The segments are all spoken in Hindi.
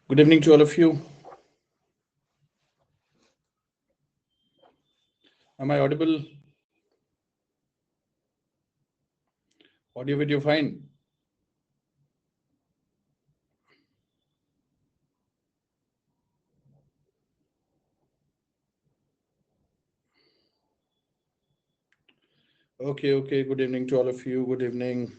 Good evening to all of you. Am I audible? Audio video fine. Okay. Good evening to all of you. Good evening.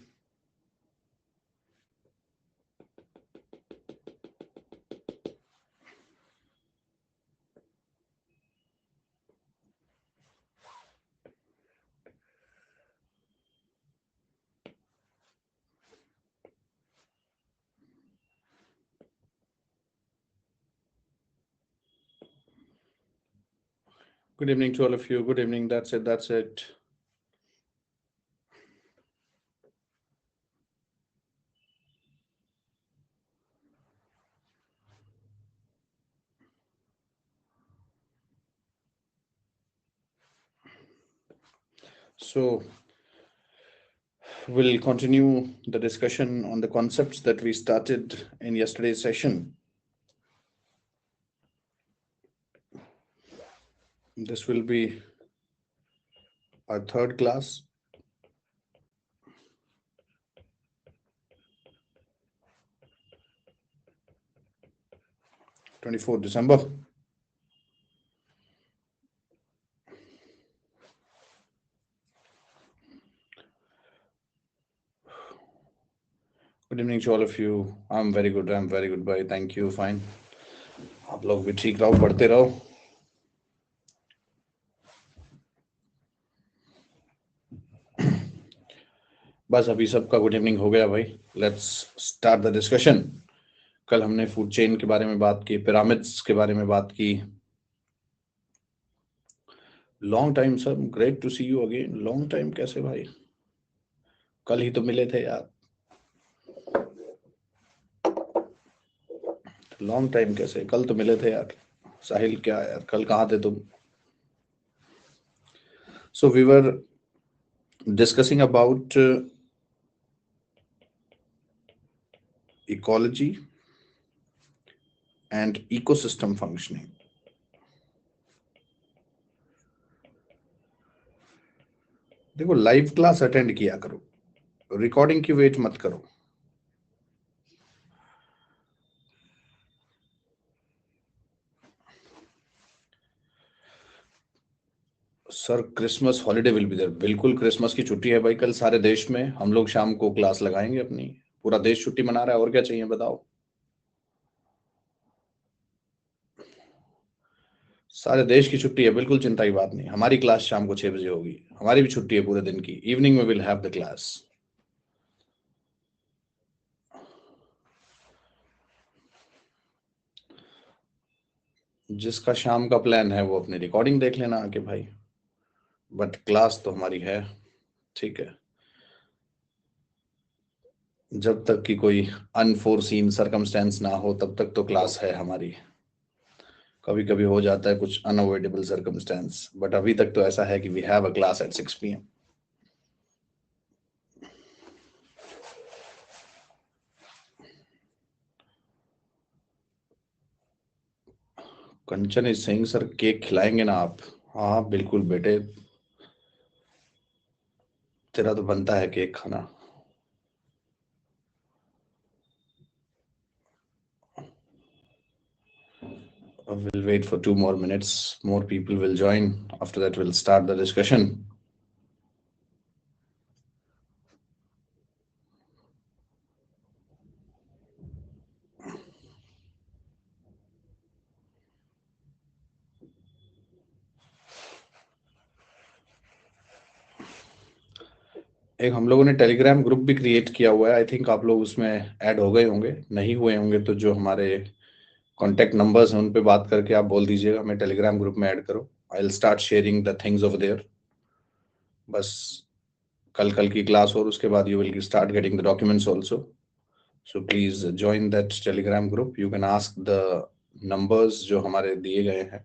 Good evening to all of you. Good evening. That's it. That's it. So we'll continue the discussion on the concepts that we started in yesterday's session. This will be our third class. December 24th. Good evening to all of you. I'm very good. Bye. Thank you. Fine. आप लोग भी ठीक रहो, पढ़ते रहो. बस अभी सबका गुड इवनिंग हो गया भाई. Let's start the discussion. कल हमने फूड चेन के बारे में बात की, पिरामिड्स के बारे में बात की. Long time sir, great to see you again. Long time कैसे भाई? कल ही तो मिले थे यार. लॉन्ग टाइम कैसे? कल तो मिले थे यार. साहिल क्या यार, कल कहाँ थे तुम? So we were discussing about ecology and ecosystem functioning. देखो, लाइव क्लास अटेंड किया करो, रिकॉर्डिंग की वेट मत करो. Sir Christmas holiday will be there. बिल्कुल क्रिसमस की छुट्टी है भाई कल सारे देश में. हम लोग शाम को क्लास लगाएंगे अपनी. पूरा देश छुट्टी मना रहा है, और क्या चाहिए बताओ. सारे देश की छुट्टी है, बिल्कुल चिंता की बात नहीं. हमारी क्लास शाम को 6 बजे होगी. हमारी भी छुट्टी है पूरे दिन की. इवनिंग में विल हैव द क्लास. जिसका शाम का प्लान है वो अपनी रिकॉर्डिंग देख लेना आके भाई. बट क्लास तो हमारी है. ठीक है. जब तक कि कोई अनफोर्सीन सर्कमस्टेंस ना हो तब तक तो क्लास है हमारी. कभी कभी हो जाता है कुछ अनअवॉइडेबल सर्कमस्टेंस, बट अभी तक तो ऐसा है कि we have a class at 6 PM. Kanchan is saying sir cake खिलाएंगे ना आप? हाँ बिल्कुल बेटे, तेरा तो बनता है केक खाना. We'll wait for 2 more minutes. More people will join. After that, we'll start the discussion. एक हम लोगों ने टेलीग्राम ग्रुप भी क्रिएट किया हुआ है. आई थिंक आप लोग उसमें ऐड हो गए होंगे. नहीं हुए होंगे तो जो हमारे कॉन्टैक्ट नंबर्स हैं उन पे बात करके आप बोल दीजिएगा हमें टेलीग्राम ग्रुप में ऐड करो. I will start sharing the things over there. बस कल कल की क्लास और उसके बाद you will start getting the documents also. So please join that Telegram group. You can ask the numbers जो हमारे दिए गए हैं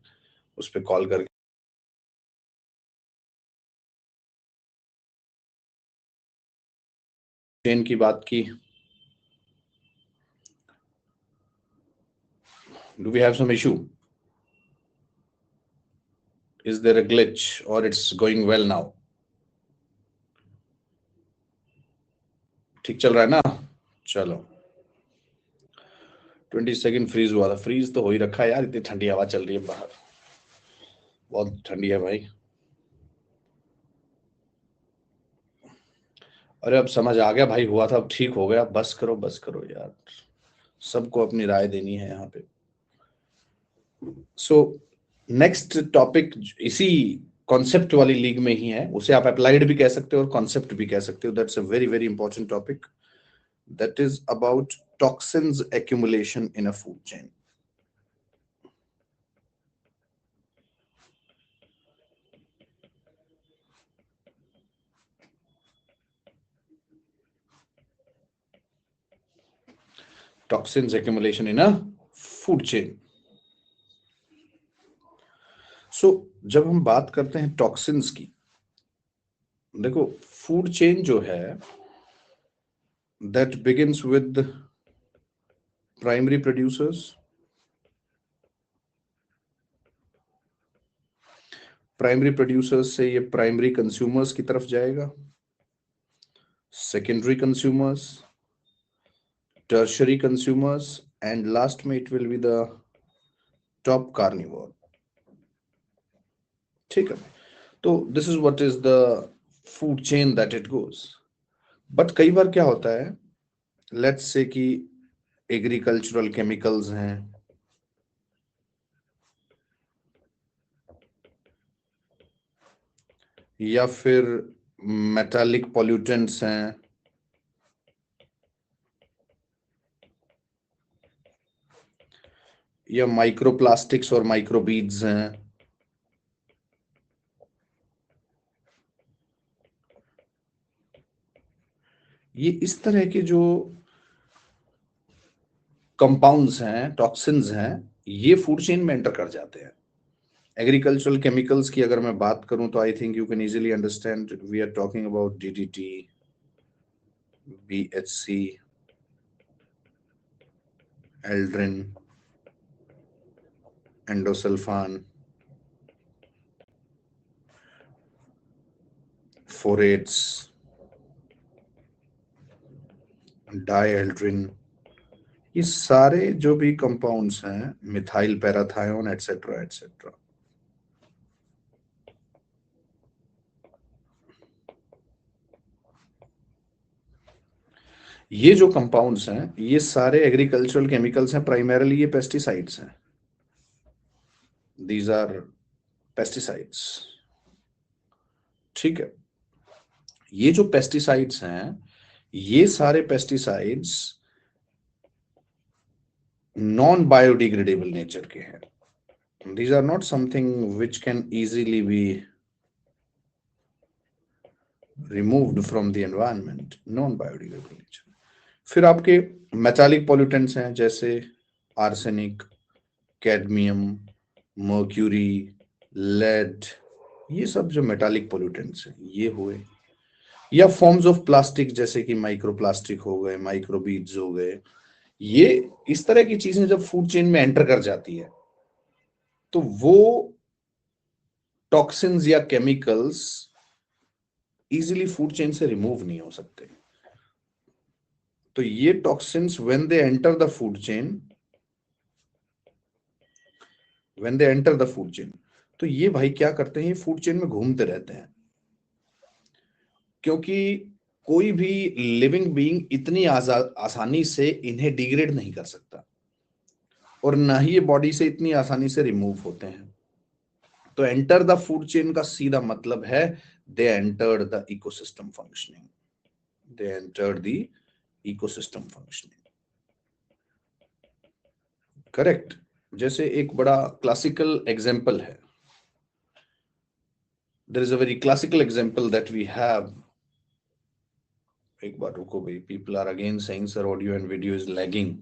उस पर कॉल करके चेन की बात की. Do we have some issue? Is there a glitch or it's going well now? ठीक चल रहा है ना? चलो 20 सेकंड फ्रीज हुआ था. फ्रीज तो हो ही रखा है यार, इतनी ठंडी हवा चल रही है बाहर, बहुत ठंडी है भाई. अरे अब समझ आ गया भाई, हुआ था अब ठीक हो गया. बस करो यार, सबको अपनी राय देनी है यहाँ पे. सो नेक्स्ट टॉपिक इसी कॉन्सेप्ट वाली लीग में ही है. उसे आप अप्लाइड भी कह सकते हो और कॉन्सेप्ट भी कह सकते हो. That's a very very important topic. That is about toxins accumulation in a food chain. Toxins accumulation in a food chain. So जब हम बात करते हैं टॉक्सिन्स की, देखो फूड चेन जो है that begins with primary producers. Primary producers से ये प्राइमरी कंज्यूमर्स की तरफ जाएगा, secondary consumers, tertiary consumers, and last में it will be the top carnivore. ठीक है, तो this is what is the food chain that it goes. But कई बार क्या होता है, लेट्स से कि एग्रीकल्चरल केमिकल्स हैं, या फिर मेटालिक पॉल्यूटेंट्स हैं, या माइक्रोप्लास्टिक्स और माइक्रोबीड्स हैं, ये इस तरह के जो कंपाउंड्स हैं, टॉक्सिन्स हैं, ये फूड चेन में एंटर कर जाते हैं. एग्रीकल्चरल केमिकल्स की अगर मैं बात करूं तो I think you can easily understand we are talking about DDT, BHC, aldrin, endosulfan, phorates, dieldrin, ये सारे जो भी कंपाउंड्स हैं, मिथाइल पैराथायोन एटसेट्रा एटसेट्रा. ये जो कंपाउंड्स हैं ये सारे एग्रीकल्चरल केमिकल्स हैं, प्राइमरीली ये पेस्टिसाइड्स हैं. These are pesticides. ठीक है, ये जो पेस्टिसाइड्स हैं, ये सारे पेस्टिसाइड्स नॉन बायोडिग्रेडेबल नेचर के हैं. These are not something which can easily be removed from the environment. Non biodegradable nature. फिर आपके मेटालिक पॉल्यूटेंट्स हैं जैसे आर्सेनिक, कैडमियम, मर्क्यूरी, लेड, ये सब जो मेटालिक पॉल्यूटेंट्स हैं ये हुए. या फॉर्म्स ऑफ प्लास्टिक जैसे कि माइक्रोप्लास्टिक हो गए, माइक्रोबीड्स हो गए. ये इस तरह की चीजें जब फूड चेन में एंटर कर जाती है तो वो टॉक्सिन्स या केमिकल्स इजीली फूड चेन से रिमूव नहीं हो सकते. तो ये toxins when they enter the food chain, तो ये भाई क्या करते हैं, ये फूड चेन में घूमते रहते हैं. क्योंकि कोई भी लिविंग बीइंग इतनी आसानी से इन्हें डिग्रेड नहीं कर सकता और ना ही ये बॉडी से इतनी आसानी से रिमूव होते हैं. तो एंटर द फूड चेन का सीधा मतलब है they entered the ecosystem functioning. Correct. जैसे एक बड़ा क्लासिकल एग्जाम्पल है, there is a very classical example that we have. एक बार रुको भाई, people are again saying sir audio and video is lagging.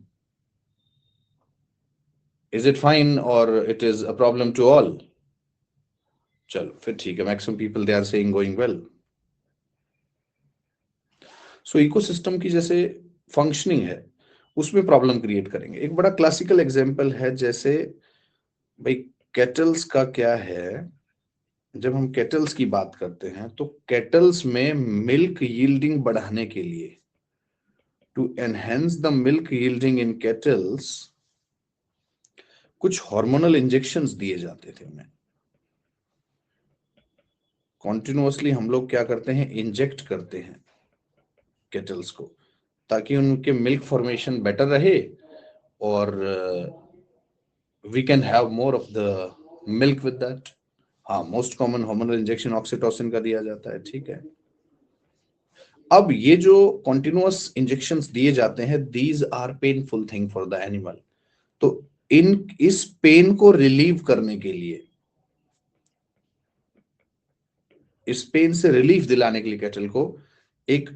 Is it fine और it is a problem to all? चलो फिर ठीक है, maximum people they are saying going well. So ecosystem की जैसे फंक्शनिंग है उसमें प्रॉब्लम क्रिएट करेंगे। एक बड़ा क्लासिकल एग्जांपल है, जैसे भाई केटल्स का क्या है, जब हम केटल्स की बात करते हैं तो केटल्स में मिल्क यील्डिंग बढ़ाने के लिए, to enhance the milk yielding in cattles, कुछ हार्मोनल इंजेक्शंस दिए जाते थे उन्हें। कॉन्टिन्यूअसली हम लोग क्या करते हैं, इंजेक्ट करते हैं केटल्स को, ताकि उनके मिल्क फॉर्मेशन बेटर रहे और we can have more of the milk with that. हाँ, most common hormonal injection oxytocin का दिया जाता है, ठीक है। अब ये जो कॉन्टिन्यूअस इंजेक्शंस दिए जाते हैं, these are painful thing for the animal. तो इस पेन को रिलीव करने के लिए, इस पेन से रिलीफ दिलाने के लिए कैटल को एक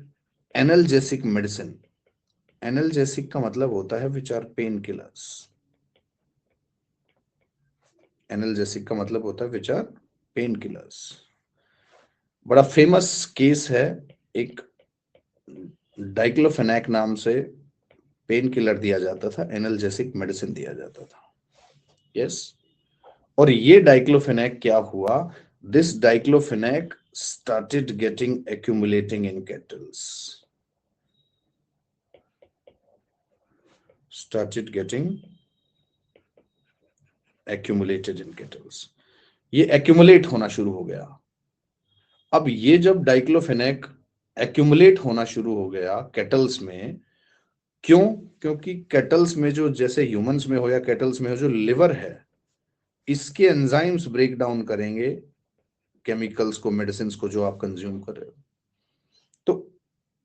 एनाल्जेसिक मेडिसिन, एनाल्जेसिक का मतलब होता है which are pain killers, analgesic का मतलब होता है विच आर पेन किलर्स। बड़ा फेमस केस है, एक डाइक्लोफेनाक नाम से पेन किलर दिया जाता था, एनाल्जेसिक मेडिसिन दिया जाता था, यस। और ये डाइक्लोफेनाक क्या हुआ, this diclofenac started getting accumulating in kettles, started getting accumulated in kettles, ये एक्यूमुलेट होना शुरू हो गया। अब ये जब डाइक्लोफेनाक एक्यूमुलेट होना शुरू हो गया केटल्स में, क्यों? क्योंकि केटल्स में जो, जैसे ह्यूमंस में हो या केटल्स में हो, जो लिवर है, इसके एंजाइम्स ब्रेक डाउन करेंगे केमिकल्स को, मेडिसिन को जो आप कंज्यूम कर रहे हो। तो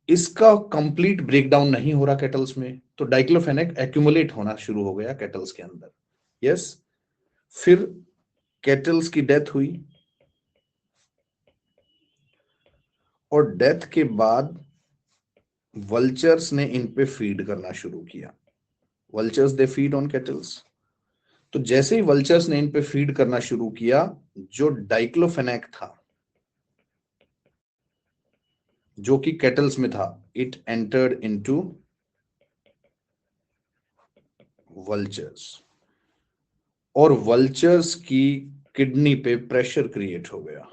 इसका कंप्लीट ब्रेकडाउन नहीं हो रहा केटल्स में, तो डाइक्लोफेनेक एक्यूमुलेट होना शुरू हो गया केटल्स के अंदर, यस। फिर केटल्स की डेथ हुई, और डेथ के बाद वल्चर्स ने इन पे फीड करना शुरू किया। Vultures they feed on kettles. तो जैसे ही वल्चर्स ने इन पे फीड करना शुरू किया, जो डाइक्लोफेनेक था जो कि केटल्स में था, इट एंटर्ड इनटू वल्चर्स, और वल्चर्स की किडनी पे प्रेशर क्रिएट हो गया,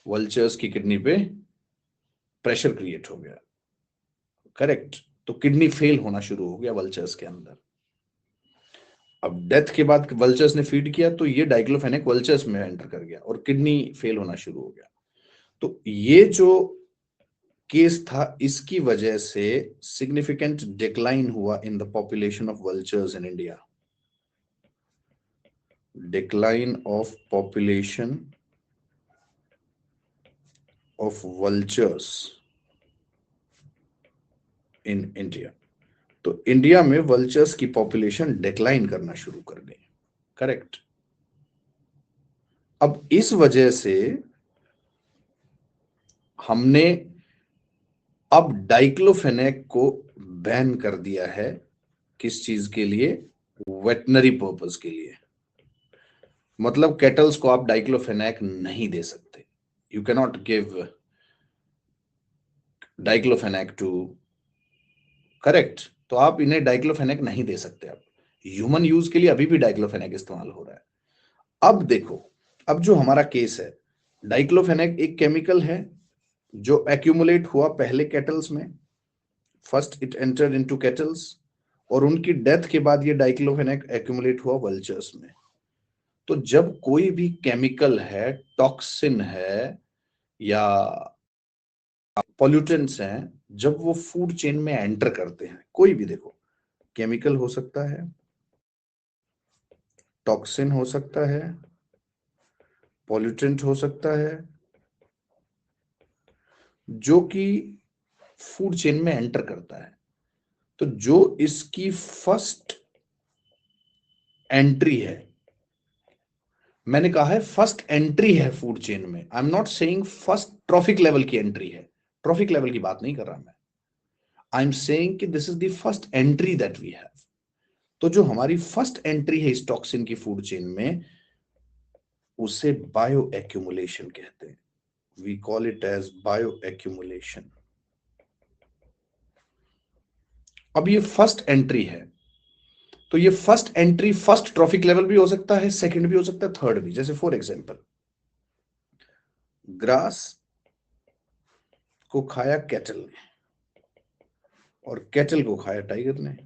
वल्चर्स की किडनी पे प्रेशर क्रिएट हो गया, करेक्ट। तो किडनी फेल होना शुरू हो गया वल्चर्स के अंदर। अब डेथ के बाद वल्चर्स ने फीड किया, तो ये डाइक्लोफेनेक वल्चर्स में एंटर कर गया और किडनी फेल होना शुरू हो गया। तो ये जो केस था, इसकी वजह से सिग्निफिकेंट डिक्लाइन हुआ in the population of vultures in India, decline of population of vultures in India. तो इंडिया में वल्चर्स की पॉपुलेशन डिक्लाइन करना शुरू कर गई, करेक्ट। अब इस वजह से हमने अब डाइक्लोफेनेक को बैन कर दिया है, किस चीज के लिए, वेटनरी पर्पस के लिए। मतलब कैटल्स को आप डाइक्लोफेनेक नहीं दे सकते, you can not give diclofenac to, correct. तो आप इन्हें डाइक्लोफेनेक नहीं दे सकते। आप ह्यूमन यूज के लिए अभी भी डाइक्लोफेनेक इस्तेमाल हो रहा है। अब देखो, अब जो हमारा केस है, डाइक्लोफेनेक एक केमिकल है जो एक्यूमुलेट हुआ पहले केटल्स में, first it entered into kettles, और उनकी डेथ के बाद ये डाइक्लोफेनेक एक्यूमुलेट हुआ वल्चर्स में। तो जब कोई भी केमिकल है, टॉक्सिन है या पॉल्यूटेंट्स हैं, जब वो फूड चेन में एंटर करते हैं, कोई भी देखो, केमिकल हो सकता है, टॉक्सिन हो सकता है, पॉल्यूटेंट हो सकता है, जो कि फूड चेन में एंटर करता है। तो जो इसकी फर्स्ट एंट्री है, मैंने कहा है फर्स्ट एंट्री है फूड चेन में, I am not saying first trophic level की एंट्री है, ट्रॉफिक लेवल की बात नहीं कर रहा मैं, आई एम सेइंग कि this is the first entry that we have. तो जो हमारी फर्स्ट एंट्री है इस टॉक्सिन की फूड चेन में, उसे बायो एक्यूमुलेशन कहते हैं, we call it as bio accumulation. अब ये फर्स्ट एंट्री है, तो ये first entry first trophic level भी हो सकता है, सेकंड भी हो सकता है, थर्ड भी। जैसे फॉर एग्जांपल, ग्रास को खाया कैटल ने और कैटल को खाया टाइगर ने।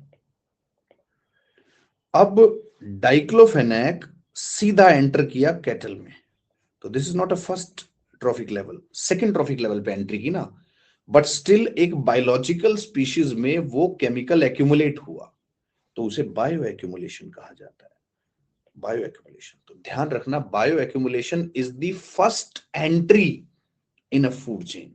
अब डाइक्लोफेनेक सीधा एंटर किया कैटल में, तो this is not a first trophic level, second trophic level पे एंट्री की ना, बट स्टिल एक बायोलॉजिकल स्पीशीज में वो केमिकल एक्यूमुलेट हुआ, तो उसे बायो एक्यूमुलेशन कहा जाता है। बायो एक्यूमुलेशन, तो ध्यान रखना, bio accumulation is the first entry in a food chain,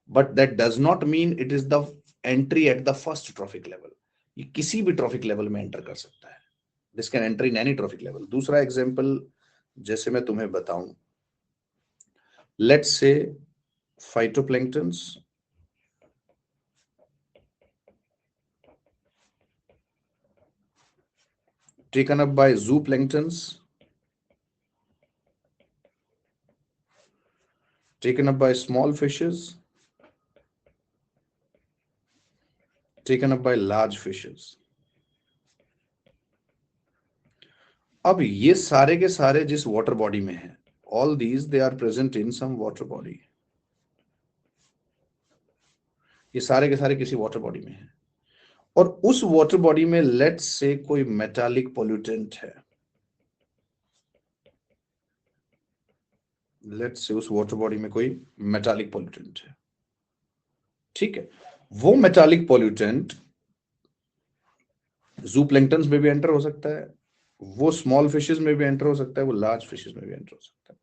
but that does not mean it is the entry at the first trophic level. ये किसी भी ट्रॉफिक लेवल में एंटर कर सकता है, this can enter in any trophic level. दूसरा एग्जांपल जैसे मैं तुम्हें बताऊं, let's say phytoplanktons taken up by zooplanktons, taken up by small fishes, taken up by large fishes. अब ये सारे के सारे जिस वाटर बॉडी में है, all these they are present in some water body, ये सारे के सारे किसी वाटर बॉडी में है, और उस वाटर बॉडी में लेट्स से कोई मेटालिक पोल्यूटेंट है, लेट्स से उस वाटर बॉडी में कोई मेटालिक पोल्यूटेंट है, ठीक है। वो मेटालिक पोल्यूटेंट जूप्लैंक्टन्स में भी एंटर हो सकता है, वो स्मॉल फिशेस में भी एंटर हो सकता है, वो लार्ज फिशेस में भी एंटर हो सकता है,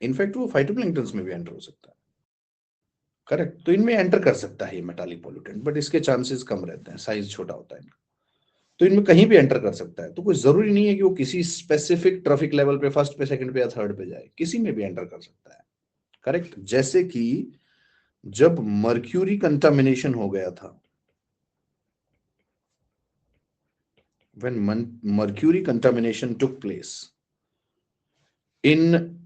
इनफैक्ट वो फाइटोप्लैंक्टन्स में भी एंटर हो सकता है, करेक्ट। तो इनमें एंटर कर सकता है ये मेटालिक पोल्यूटेंट, बट इसके चांसेस कम रहते हैं, साइज छोटा होता है इनका, तो इनमें कहीं भी एंटर कर सकता है। तो कोई जरूरी नहीं है कि वो किसी स्पेसिफिक ट्रॉफिक लेवल पे, फर्स्ट पे, सेकंड पे या थर्ड पे जाए, किसी में भी एंटर कर सकता है, करेक्ट। जैसे कि जब मर्क्यूरी कंटामिनेशन हो गया था, when mercury contamination took place in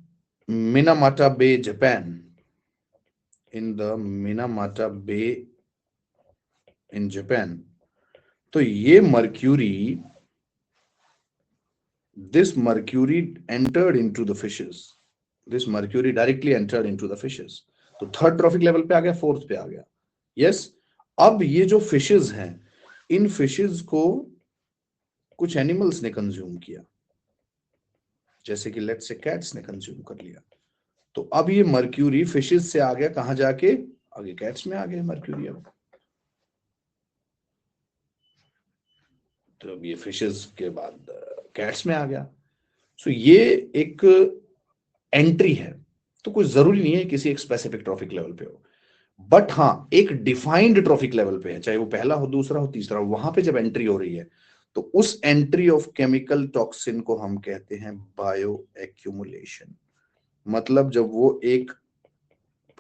Minamata Bay, Japan, in the Minamata Bay in Japan, तो ये mercury, this mercury entered into the fishes, this mercury directly entered into the fishes, तो थर्ड ट्रॉफिक लेवल पे आ गया, फोर्थ पे आ गया, यस। अब ये जो फिशेस हैं, इन फिशेस को कुछ एनिमल्स ने कंज्यूम किया, जैसे कि लेट्स से कैट्स ने कंज्यूम कर लिया, तो अब ये मर्क्यूरी फिशेस से आ गया कहां जाके, आगे कैट्स में आ गया मर्क्यूरी। अब तो अब ये फिशेस के बाद कैट्स में आ गया, सो ये एक एंट्री है, तो कोई जरूरी नहीं है किसी एक स्पेसिफिक ट्रॉफिक लेवल पे हो, बट हाँ एक डिफाइंड ट्रॉफिक लेवल पे है, चाहे वो पहला हो, दूसरा हो, तीसरा हो, वहां पे जब एंट्री हो रही है, तो उस एंट्री ऑफ केमिकल टॉक्सिन को हम कहते हैं बायो एक्यूमुलेशन। मतलब जब वो एक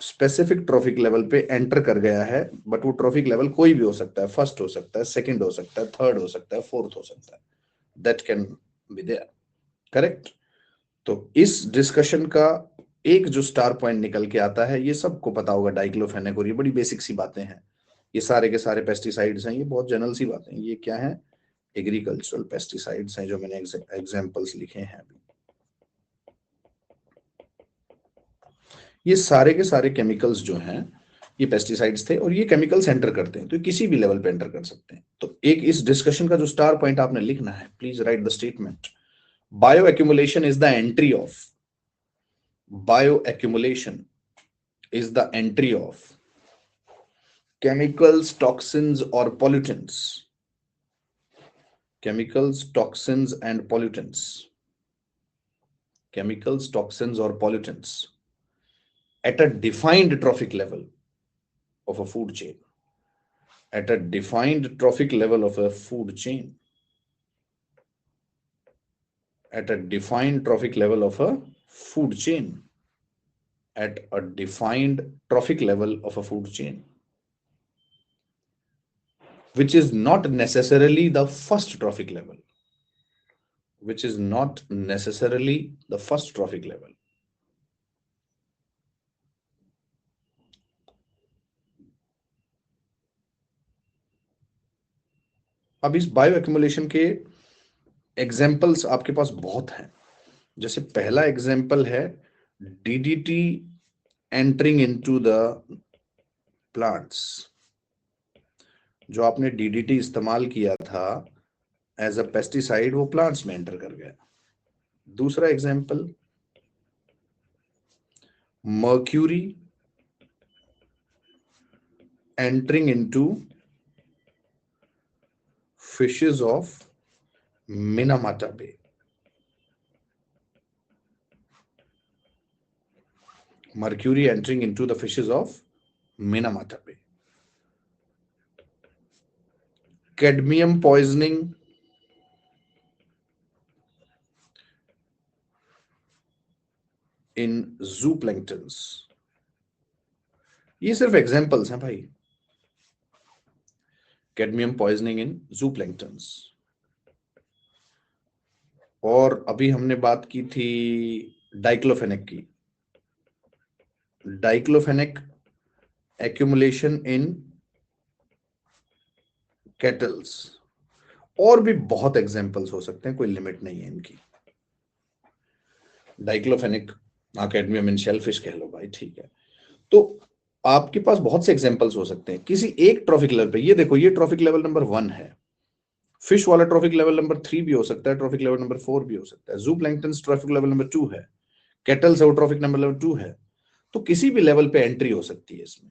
स्पेसिफिक ट्रॉफिक लेवल पे एंटर कर गया है, बट वो ट्रॉफिक लेवल कोई भी हो सकता है, फर्स्ट हो सकता है, सेकंड हो सकता है, थर्ड हो सकता है, फोर्थ हो सकता है, that can be there, correct. तो इस डिस्कशन का एक जो स्टार पॉइंट निकल के आता है, ये सबको पता होगा डाइक्लोफेनेक, और ये बड़ी बेसिक सी बातें हैं, ये सारे के सारे पेस्टिसाइड्स हैं, ये बहुत जनरल सी बातें हैं, ये क्या है, एग्रीकल्चरल पेस्टिसाइड्स हैं, जो मैंने एग्जांपल्स लिखे हैं अभी। ये सारे के सारे केमिकल्स जो हैं, ये पेस्टिसाइड्स थे, और ये केमिकल्स एंटर करते हैं, तो किसी भी लेवल पे एंटर कर सकते हैं। तो एक इस डिस्कशन का जो स्टार पॉइंट आपने लिखना है, please right the statement, bio accumulation is the entry of, bio accumulation is the entry of chemicals, toxins, or pollutants, chemicals, toxins, and pollutants, chemicals, toxins, or pollutants at a defined trophic level of a food chain, at a defined trophic level of a food chain, at a defined trophic level of a food chain, at a defined trophic level of a food chain, which is not necessarily the first trophic level, which is not necessarily the first trophic level. अब इस बायो एक्यूमुलेशन के एग्जाम्पल्स आपके पास बहुत हैं। जैसे पहला एग्जाम्पल है DDT entering into the plants. जो आपने डीडीटी इस्तेमाल किया था एज अ पेस्टिसाइड, वो प्लांट्स में एंटर कर गया। दूसरा example mercury entering into fishes of Minamata bay. Mercury entering into the fishes of Minamata Bay. Cadmium poisoning in zooplanktons. ये सिर्फ एग्जाम्पल्स हैं भाई। कैडमियम पॉइजनिंग इन zooplanktons। और अभी हमने बात की थी डाइक्लोफेनेक की। डाइक्लोफेनेक एक्यूमुलेशन इन केटल्स। और भी बहुत एग्जाम्पल्स हो सकते हैं, कोई लिमिट नहीं है इनकी। डाइक्लोफेनिक कैडमियम इन शेलफिश कह लो भाई, ठीक है। तो आपके पास बहुत से एग्जांपल्स हो सकते हैं किसी एक ट्रॉफिक लेवल पे। ये देखो, ये ट्रॉफिक लेवल नंबर 1 है। फिश वाला ट्रॉफिक लेवल नंबर 3 भी हो सकता है, ट्रॉफिक लेवल नंबर 4 भी हो सकता है। जू प्लैंक्टन ट्रॉफिक लेवल नंबर 2 है, केटल्स है वो ट्रॉफिक नंबर 2 है। तो किसी भी लेवल पे एंट्री हो सकती है इसमें।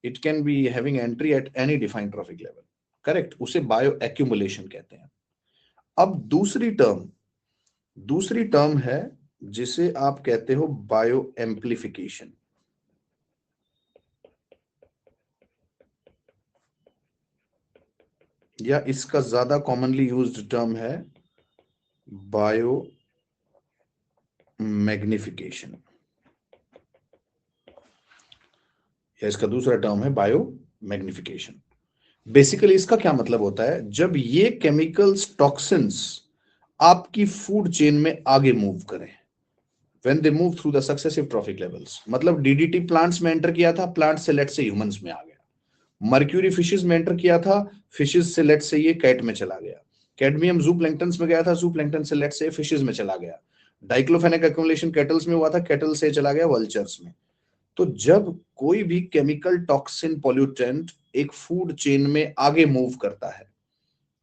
It can be having entry at any defined trophic level, correct. उसे बायो एक्यूमुलेशन कहते हैं। अब दूसरी टर्म है जिसे आप कहते हो बायो एम्प्लीफिकेशन, या इसका ज्यादा कॉमनली यूज्ड टर्म है बायो मैग्निफिकेशन, या इसका दूसरा टर्म है बायो मैग्निफिकेशन। बेसिकली इसका क्या मतलब होता है, जब ये केमिकल्स टॉक्सिन्स आपकी फूड चेन में आगे मूव करें, when they move through the successive trophic levels. मतलब डीडीटी प्लांट्स में एंटर किया था, प्लांट से लेट से ह्यूमंस में आ गया। मर्क्यूरी फिशेस में एंटर किया था, फिशेस से लेट से ये कैट में चला गया। कैडमियम जू प्लैंक्टन्स में गया था, जू प्लैंक्टन से लेट से फिशेस में चला गया। डाइक्लोफेनिक एक्यूमुलेशन कैटल्स में हुआ था, कैटल से चला गया वल्चर्स में। तो जब कोई भी केमिकल टॉक्सिन पॉल्यूटेंट एक फूड चेन में आगे मूव करता है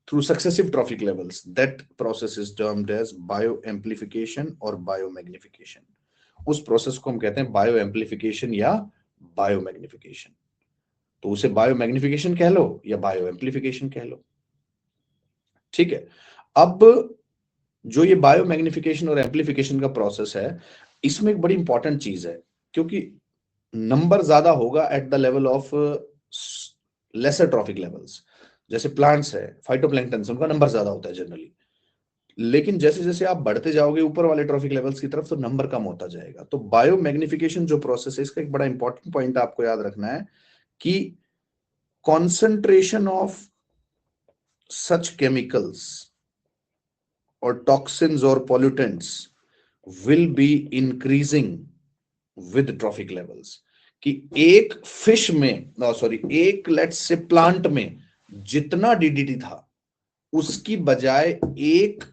through successive trophic levels, that process is termed as bio amplification और बायो मैग्निफिकेशन। उस प्रोसेस को हम कहते हैं बायो एम्प्लीफिकेशन या बायो मैग्निफिकेशन। तो उसे बायो मैग्निफिकेशन कह लो या बायो एम्प्लीफिकेशन कह लो, ठीक है। अब जो ये बायो मैग्निफिकेशन और एम्प्लीफिकेशन का प्रोसेस है, इसमें एक बड़ी इंपॉर्टेंट चीज है, क्योंकि नंबर ज्यादा होगा at the level of lesser trophic levels. जैसे प्लांट्स है, फाइटोप्लैंक्टन, उनका नंबर ज्यादा होता है जनरली। लेकिन जैसे जैसे आप बढ़ते जाओगे ऊपर वाले ट्रॉफिक लेवल्स की तरफ, तो नंबर कम होता जाएगा। तो बायो मैग्निफिकेशन जो प्रोसेस है, इसका एक बड़ा इंपॉर्टेंट पॉइंट आपको याद रखना है कि concentration of such chemicals or toxins or pollutants will be increasing with trophic levels। कि एक फिश में, सॉरी, एक लेट्स से प्लांट में जितना डीडीटी था, उसकी बजाय एक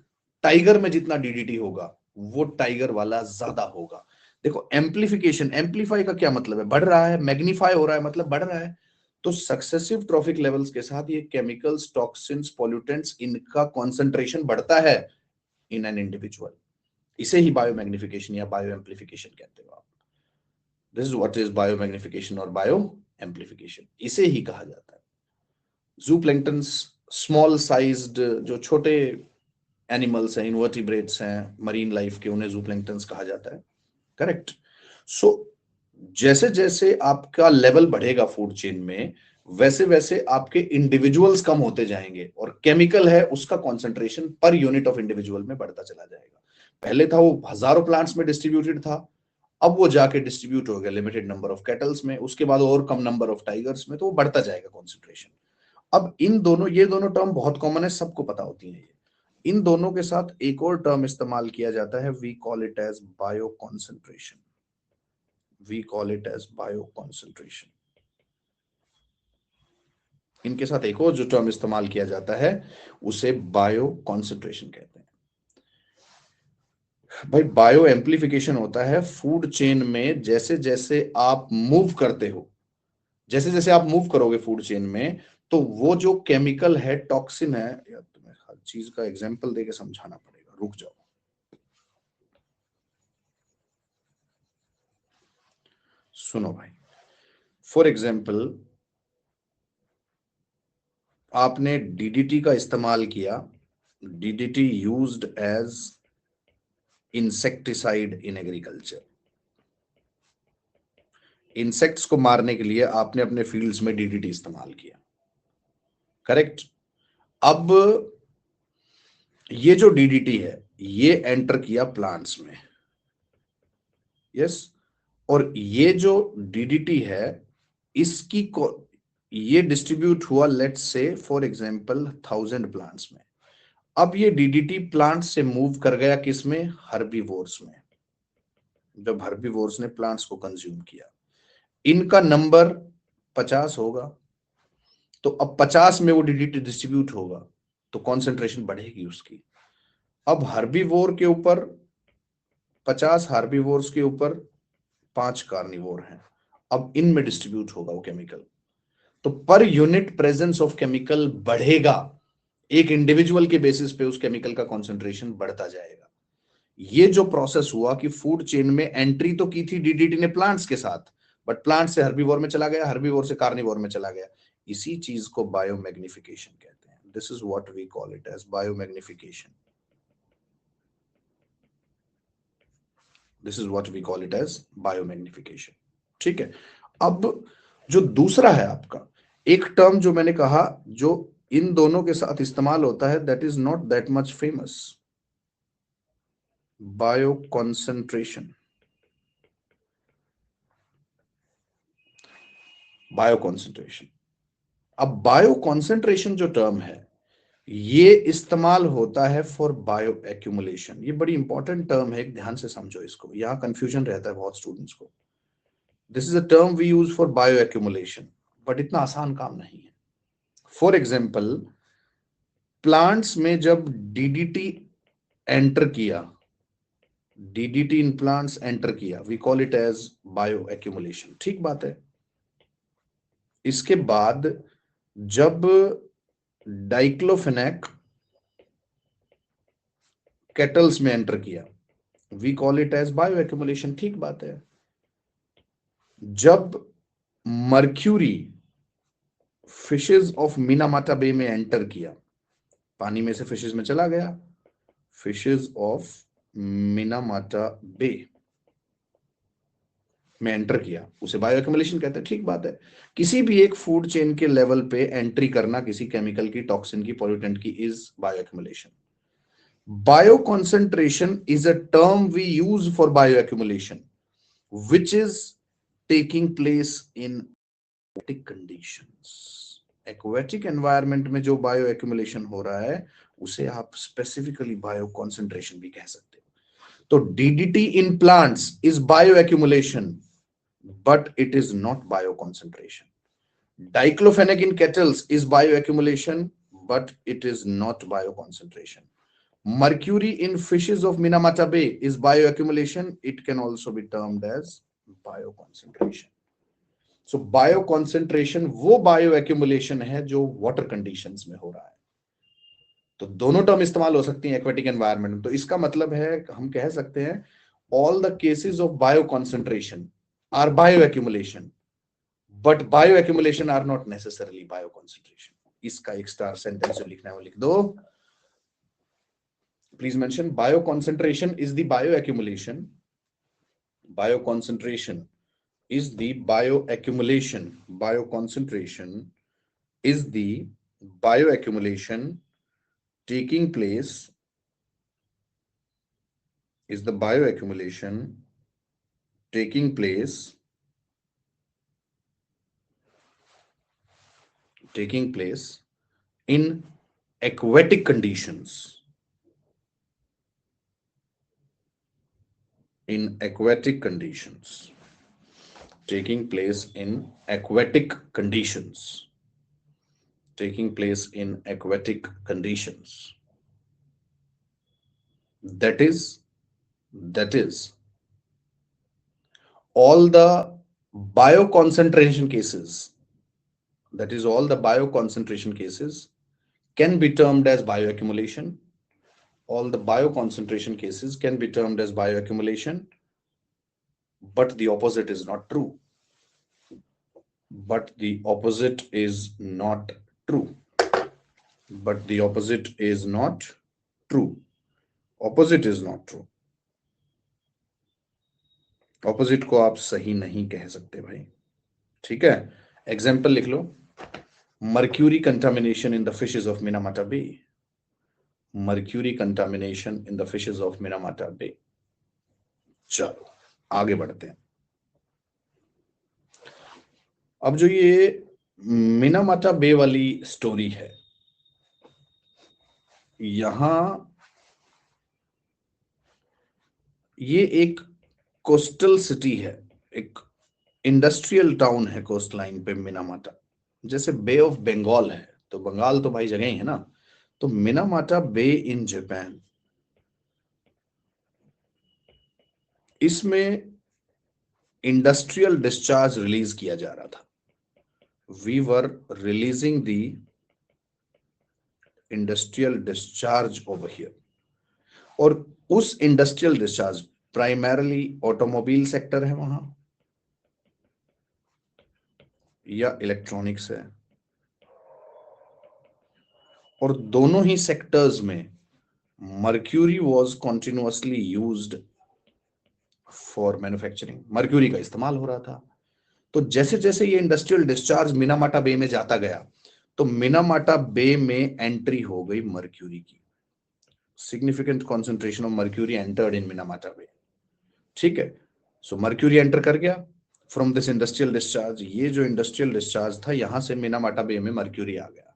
टाइगर में जितना डीडीटी होगा, वो टाइगर वाला ज्यादा होगा। देखो, एम्प्लीफिकेशन, एम्प्लीफाई का क्या मतलब है, बढ़ रहा है, मैग्नीफाई हो रहा है मतलब बढ़ रहा है। तो सक्सेसिव ट्रॉफिक लेवल्स के साथ ये केमिकल्स, टॉक्सिन्स, पॉल्यूटेंट्स, इनका कॉन्सेंट्रेशन बढ़ता है इन एन इंडिविजुअल। इसे ही बायो मैग्निफिकेशन या बायो एम्प्लीफिकेशन कहते हो आप। This is what is bio magnification और बायो एम्प्लीफिकेशन, इसे ही कहा जाता है। जू प्लैंक्टन्स, स्मॉल साइज्ड जो छोटे एनिमल्स हैं, इनवर्टिब्रेट्स हैं, मरीन लाइफ के, उन्हें जू प्लैंक्टन्स कहा जाता है, करेक्ट। सो जैसे जैसे आपका लेवल बढ़ेगा फूड चेन में, वैसे वैसे आपके इंडिविजुअल्स कम होते जाएंगे, और केमिकल है उसका concentration per unit of individual में बढ़ता चला जाएगा। पहले था वो हजारों प्लांट्स में डिस्ट्रीब्यूटेड था, अब वो जाके डिस्ट्रीब्यूट हो गया लिमिटेड नंबर ऑफ कैटल्स में, उसके बाद और कम नंबर ऑफ टाइगर्स में, तो वो बढ़ता जाएगा कॉन्सेंट्रेशन। अब इन दोनों, ये दोनों टर्म बहुत कॉमन है, सबको पता होती है ये। इन दोनों के साथ एक और टर्म इस्तेमाल किया जाता है, we call it as bio concentration. We call it as bio concentration. इनके साथ एक और जो टर्म इस्तेमाल किया जाता है उसे बायो कॉन्सेंट्रेशन कहते हैं। भाई बायो एम्प्लीफिकेशन होता है फूड चेन में, जैसे जैसे आप मूव करते हो, जैसे जैसे आप मूव करोगे फूड चेन में, तो वो जो केमिकल है, टॉक्सिन है, यार तुम्हें हर चीज का एग्जांपल देके समझाना पड़ेगा, रुक जाओ। सुनो भाई, फॉर एग्जाम्पल आपने डीडीटी का इस्तेमाल किया, DDT used as insecticide in agriculture. Insects को मारने के लिए आपने अपने फील्ड्स में डीडीटी इस्तेमाल किया, करेक्ट। अब ये जो डीडीटी है ये एंटर किया प्लांट्स में, यस। और ये जो डीडीटी है इसकी ये डिस्ट्रीब्यूट हुआ, let's say for example 1000 plants में। अब ये डीडीटी प्लांट से मूव कर गया किसमें, हर्बीवोर्स में। जब हर्बीवोर्स ने प्लांट्स को कंज्यूम किया, इनका नंबर 50 होगा, तो अब 50 में वो डीडीटी डिस्ट्रीब्यूट होगा तो कॉन्सेंट्रेशन बढ़ेगी उसकी। अब हर्बीवोर के ऊपर 50 हार्बीवोर्स के ऊपर 5 कार्निवोर हैं, अब इनमें डिस्ट्रीब्यूट होगा वो केमिकल, तो per unit presence of chemical बढ़ेगा। एक इंडिविजुअल के बेसिस पे उस केमिकल का कॉन्सेंट्रेशन बढ़ता जाएगा। ये जो प्रोसेस हुआ कि फूड चेन में एंट्री तो की थी डीडीटी ने प्लांट्स के साथ, बट प्लांट से हर्बीवोर में चला गया, हर्बीवोर से कार्निवोर में चला गया। इसी चीज को बायोमैग्निफिकेशन कहते हैं। This is what we call it as biomagnification. This is what we call it as biomagnification. ठीक है। अब जो दूसरा है आपका एक टर्म जो मैंने कहा, जो इन दोनों के साथ इस्तेमाल होता है, that is not that much famous, bio concentration. Bio concentration. अब बायो कॉन्सेंट्रेशन जो टर्म है ये इस्तेमाल होता है फॉर बायो एक्यूमुलेशन। ये बड़ी इंपॉर्टेंट टर्म है, ध्यान से समझो इसको, यहां कंफ्यूजन रहता है बहुत स्टूडेंट्स को। This is a term we use for bio accumulation, but इतना आसान काम नहीं है। फॉर एग्जाम्पल प्लांट्स में जब डीडीटी एंटर किया, डीडीटी इन प्लांट्स एंटर किया, we call it as bio accumulation, ठीक बात है। इसके बाद जब डाइक्लोफेनेक केटल्स में एंटर किया, we call it as bio accumulation, ठीक बात है। जब mercury fishes of Minamata bay में एंटर किया, पानी में से फिशेज में चला गया, फिशेज ऑफ मिनामाटा बे में एंटर किया, उसे बायो एक्यूमुलेशन कहते हैं, ठीक बात है। किसी भी एक फूड चेन के लेवल पे एंट्री करना किसी केमिकल की, टॉक्सिन की, पॉल्यूटेंट की, is bio accumulation. Bio concentration is a term we use for bio accumulation which is taking place in aquatic conditions. Aquatic environment में जो बायो एक्यूमुलेशन हो रहा है उसे आप स्पेसिफिकली बायो कॉन्सेंट्रेशन भी कह सकते हो। तो DDT in plants is bio accumulation, but it is not bio concentration. Diclofenac in kettles is bio accumulation, but it is not bio concentration. Mercury in fishes of Minamata Bay is bioaccumulation. It can also be termed as bioconcentration. So bioconcentration वो bioaccumulation है जो water conditions में हो रहा है। तो दोनों टर्म इस्तेमाल हो सकती हैं एक्वेटिक एनवायरनमेंट में। तो इसका मतलब है हम कह सकते हैं all the cases of bioconcentration are bioaccumulation, but bioaccumulation are not necessarily bioconcentration. इसका एक स्टार सेंटेंस जो लिखना है वो लिख दो। Please mention bioconcentration is the bioaccumulation. Bioconcentration is the bioaccumulation. Bioconcentration is the bioaccumulation taking place. Is the bioaccumulation taking place in aquatic conditions. In aquatic conditions. Taking place in aquatic conditions. taking place in aquatic conditions. That is all the bioconcentration cases. That is all the bioconcentration cases can be termed as bioaccumulation. All the bioconcentration cases can be termed as bioaccumulation, but the opposite is not true. But the opposite is not true. But the opposite is not true. Opposite is not true. Opposite को आप सही नहीं कह सकते भाई, ठीक है। एग्जाम्पल लिख लो, mercury contamination in the fishes of Minamata bay. Mercury contamination in the fishes of Minamata bay. चलो आगे बढ़ते हैं। अब जो ये मिनामाटा बे वाली स्टोरी है, यहां ये एक कोस्टल सिटी है, एक इंडस्ट्रियल टाउन है कोस्ट लाइन पे मिनामाटा। जैसे बे ऑफ बंगाल है, तो बंगाल तो भाई जगह ही है ना, तो मिनामाटा बे इन जापान, इसमें इंडस्ट्रियल डिस्चार्ज रिलीज किया जा रहा था। We were releasing the industrial discharge over here. और उस industrial discharge primarily automobile sector है वहां, या इलेक्ट्रॉनिक्स है, और दोनों ही सेक्टर्स में mercury was continuously used for manufacturing. Mercury का इस्तेमाल हो रहा था। तो जैसे जैसे ये इंडस्ट्रियल डिस्चार्ज मिनामाटा बे में जाता गया, तो मिनामाटा बे में एंट्री हो गई मर्क्यूरी की। Significant concentration of mercury entered in Minamata bay, ठीक है। सो मर्क्यूरी एंटर कर गया फ्रॉम दिस इंडस्ट्रियल डिस्चार्ज। ये जो इंडस्ट्रियल डिस्चार्ज था, यहां से मिनामाटा बे में मर्क्यूरी आ गया।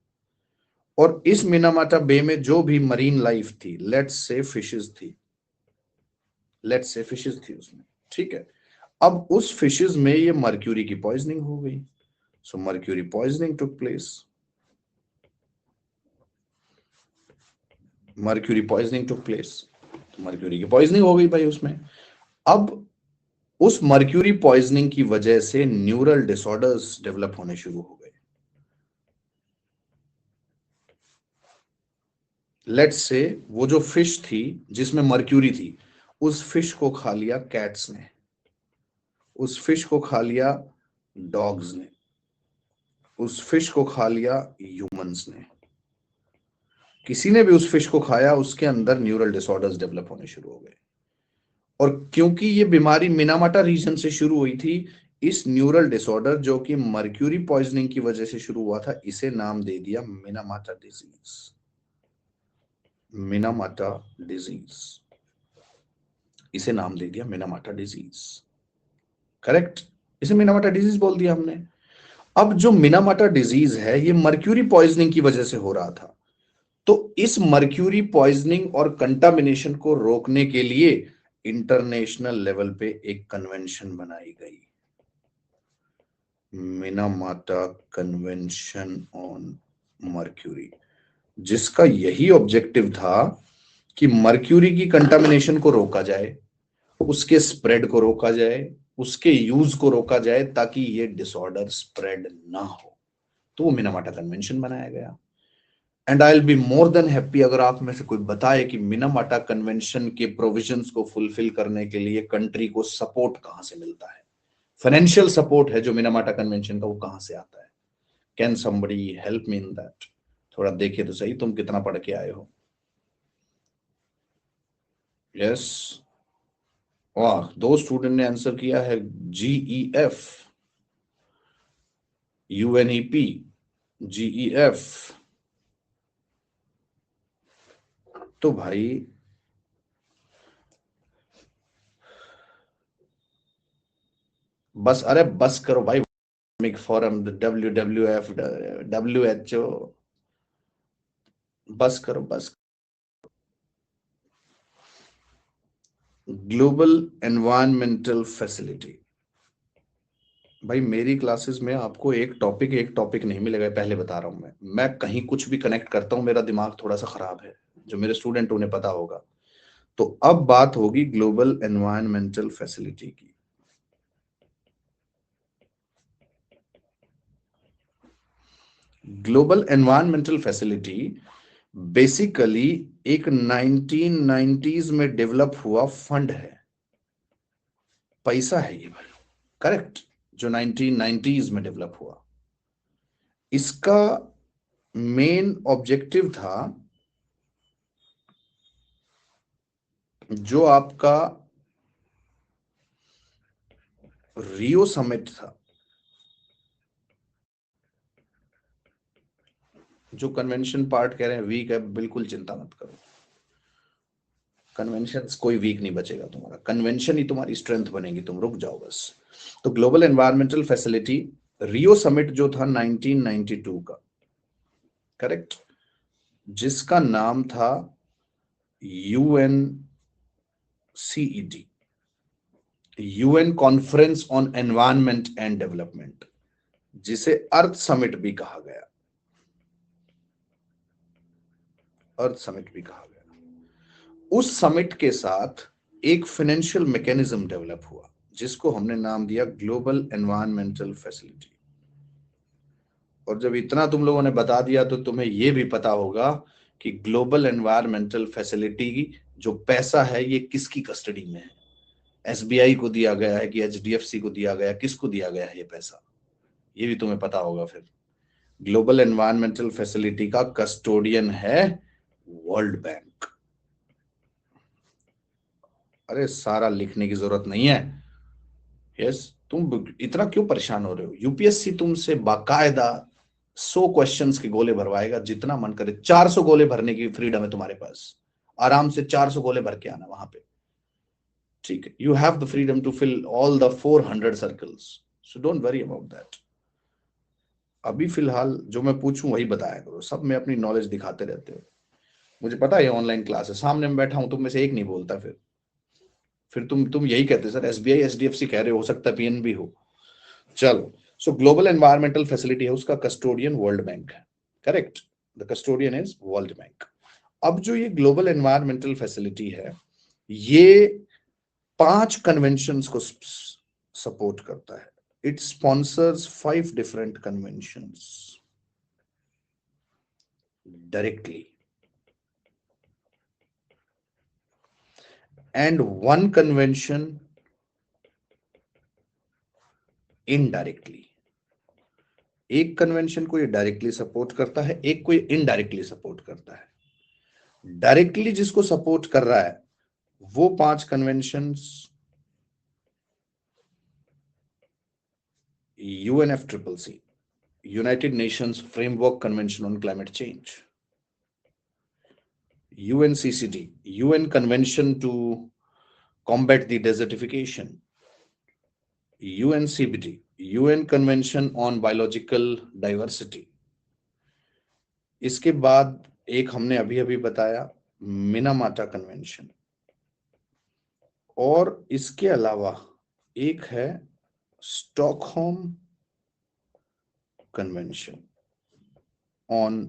और इस मिनामाटा बे में जो भी मरीन लाइफ थी, लेट्स से फिशेस थी, लेट्स से फिशेस थी उसमें, ठीक है। अब उस फिशेस में ये मर्क्यूरी की पॉइजनिंग हो गई। So mercury poisoning took place. Mercury poisoning took place, mercury की पॉइजनिंग हो गई भाई उसमें। अब उस मर्क्यूरी पॉइजनिंग की वजह से न्यूरल डिसऑर्डर्स डेवलप होने शुरू हो गए। लेट्स से वो जो फिश थी जिसमें मर्क्यूरी थी, उस फिश को खा लिया कैट्स ने, उस फिश को खा लिया डॉग्स ने, उस फिश को खा लिया ह्यूमंस ने। किसी ने भी उस फिश को खाया, उसके अंदर न्यूरल डिसऑर्डर्स डेवलप होने शुरू हो गए। और क्योंकि ये बीमारी मिनामाटा रीजन से शुरू हुई थी, इस न्यूरल डिसऑर्डर जो कि मर्क्यूरी पॉइजनिंग की वजह से शुरू हुआ था, इसे नाम दे दिया मिनामाटा डिजीज। मिनामाटा डिजीज, इसे नाम दे दिया मिनामाटा डिजीज, करेक्ट। इसे मिनामाटा डिजीज बोल दिया हमने। अब जो मिनामाटा डिजीज है, ये मर्क्यूरी पॉइजनिंग की वजह से हो रहा था। तो इस मर्क्यूरी पॉइजनिंग और कंटामिनेशन को रोकने के लिए इंटरनेशनल लेवल पे एक कन्वेंशन बनाई गई, मिनामाटा कन्वेंशन ऑन मर्क्यूरी, जिसका यही ऑब्जेक्टिव था कि मर्क्यूरी की कंटामिनेशन को रोका जाए, उसके स्प्रेड को रोका जाए, उसके यूज को रोका जाए, ताकि ये डिसऑर्डर स्प्रेड ना हो। तो वो मिनामाटा कन्वेंशन बनाया गया। And I will be more than happy अगर आप में से कोई बताए कि मिनामाटा कन्वेंशन के प्रोविजंस को फुलफिल करने के लिए कंट्री को सपोर्ट कहां से मिलता है, फाइनेंशियल सपोर्ट है जो मिनामाटा कन्वेंशन का, वो कहां से आता है। Can somebody help me in that? थोड़ा देखिए तो सही, तुम कितना पढ़ के आए हो। यस, वाह, 2 स्टूडेंट ने आंसर किया है GEF, UNEP, GEF। तो भाई बस, अरे बस करो भाई, फोरम, WWF, WHO, बस करो बस। ग्लोबल एनवायरमेंटल फैसिलिटी, भाई मेरी क्लासेस में आपको एक टॉपिक नहीं मिलेगा, पहले बता रहा हूं मैं कहीं कुछ भी कनेक्ट करता हूं, मेरा दिमाग थोड़ा सा खराब है, जो मेरे स्टूडेंट उन्हें पता होगा। तो अब बात होगी ग्लोबल एनवायरमेंटल फैसिलिटी की। ग्लोबल एनवायरमेंटल फैसिलिटी बेसिकली एक 1990s में डेवलप हुआ फंड है, पैसा है ये भाई, करेक्ट, जो 1990s में डेवलप हुआ। इसका मेन ऑब्जेक्टिव था, जो आपका रियो समिट था, जो कन्वेंशन पार्ट कह रहे हैं वीक है, बिल्कुल चिंता मत करो, कन्वेंशन कोई वीक नहीं बचेगा तुम्हारा, कन्वेंशन ही तुम्हारी स्ट्रेंथ बनेगी, तुम रुक जाओ बस। तो global environmental facility, Rio summit जो था 1992 का, करेक्ट, जिसका नाम था UNCED, UN conference on environment and development, जिसे अर्थ समिट भी कहा गया, अर्थ समिट भी कहा गया। उस समिट के साथ एक फाइनेंशियल मैकेनिज्म डेवलप हुआ, जिसको हमने नाम दिया ग्लोबल एनवायरमेंटल फैसिलिटी। और जब इतना तुम लोगों ने बता दिया, तो तुम्हें यह भी पता होगा कि ग्लोबल एनवायरमेंटल फैसिलिटी की जो पैसा है, ये किसकी कस्टडी में है, एसबीआई को दिया गया है कि एचडीएफसी को दिया गया, किसको दिया गया है ये पैसा, ये भी तुम्हें पता होगा। फिर ग्लोबल एनवायरमेंटल फैसिलिटी का कस्टोडियन है वर्ल्ड बैंक। अरे सारा लिखने की जरूरत नहीं है। यस, तुम इतना क्यों परेशान हो रहे हो? यूपीएससी तुमसे बाकायदा 100 क्वेश्चंस के गोले भरवाएगा, जितना मन करे। 400 गोले भरने की फ्रीडम है तुम्हारे पास, आराम से 400 गोले भर के आना वहां पे, ठीक है? You have the freedom to fill all the 400 circles, so don't worry about that. अभी फिलहाल जो मैं पूछूं वही बताया करो, सब में अपनी नॉलेज दिखाते रहते हो। मुझे पता है ऑनलाइन क्लास है, सामने में बैठा हूं, तुम में से एक नहीं बोलता। फिर तुम यही कहते सर एसबीआई एचडीएफसी कह रहे हो सकता है पीएनबी हो। चलो, सो ग्लोबल एनवायरमेंटल फैसिलिटी है, उसका कस्टोडियन वर्ल्ड बैंक है, correct, the custodian is world bank. अब जो ये ग्लोबल एनवायरमेंटल फैसिलिटी है, ये 5 कन्वेंशंस को सपोर्ट करता है। It sponsors 5 different conventions directly and 1 convention indirectly. एक कन्वेंशन को ये डायरेक्टली सपोर्ट करता है, एक को ये इनडायरेक्टली सपोर्ट करता है। डायरेक्टली जिसको सपोर्ट कर रहा है वो 5 conventions UNFCCC, united nations framework convention on climate change, UNCCD, UN convention to combat the desertification, UNCBD, UN convention on biological diversity. इसके बाद एक हमने अभी अभी बताया मिनामाटा कन्वेंशन, और इसके अलावा एक है स्टॉकहोम कन्वेंशन ऑन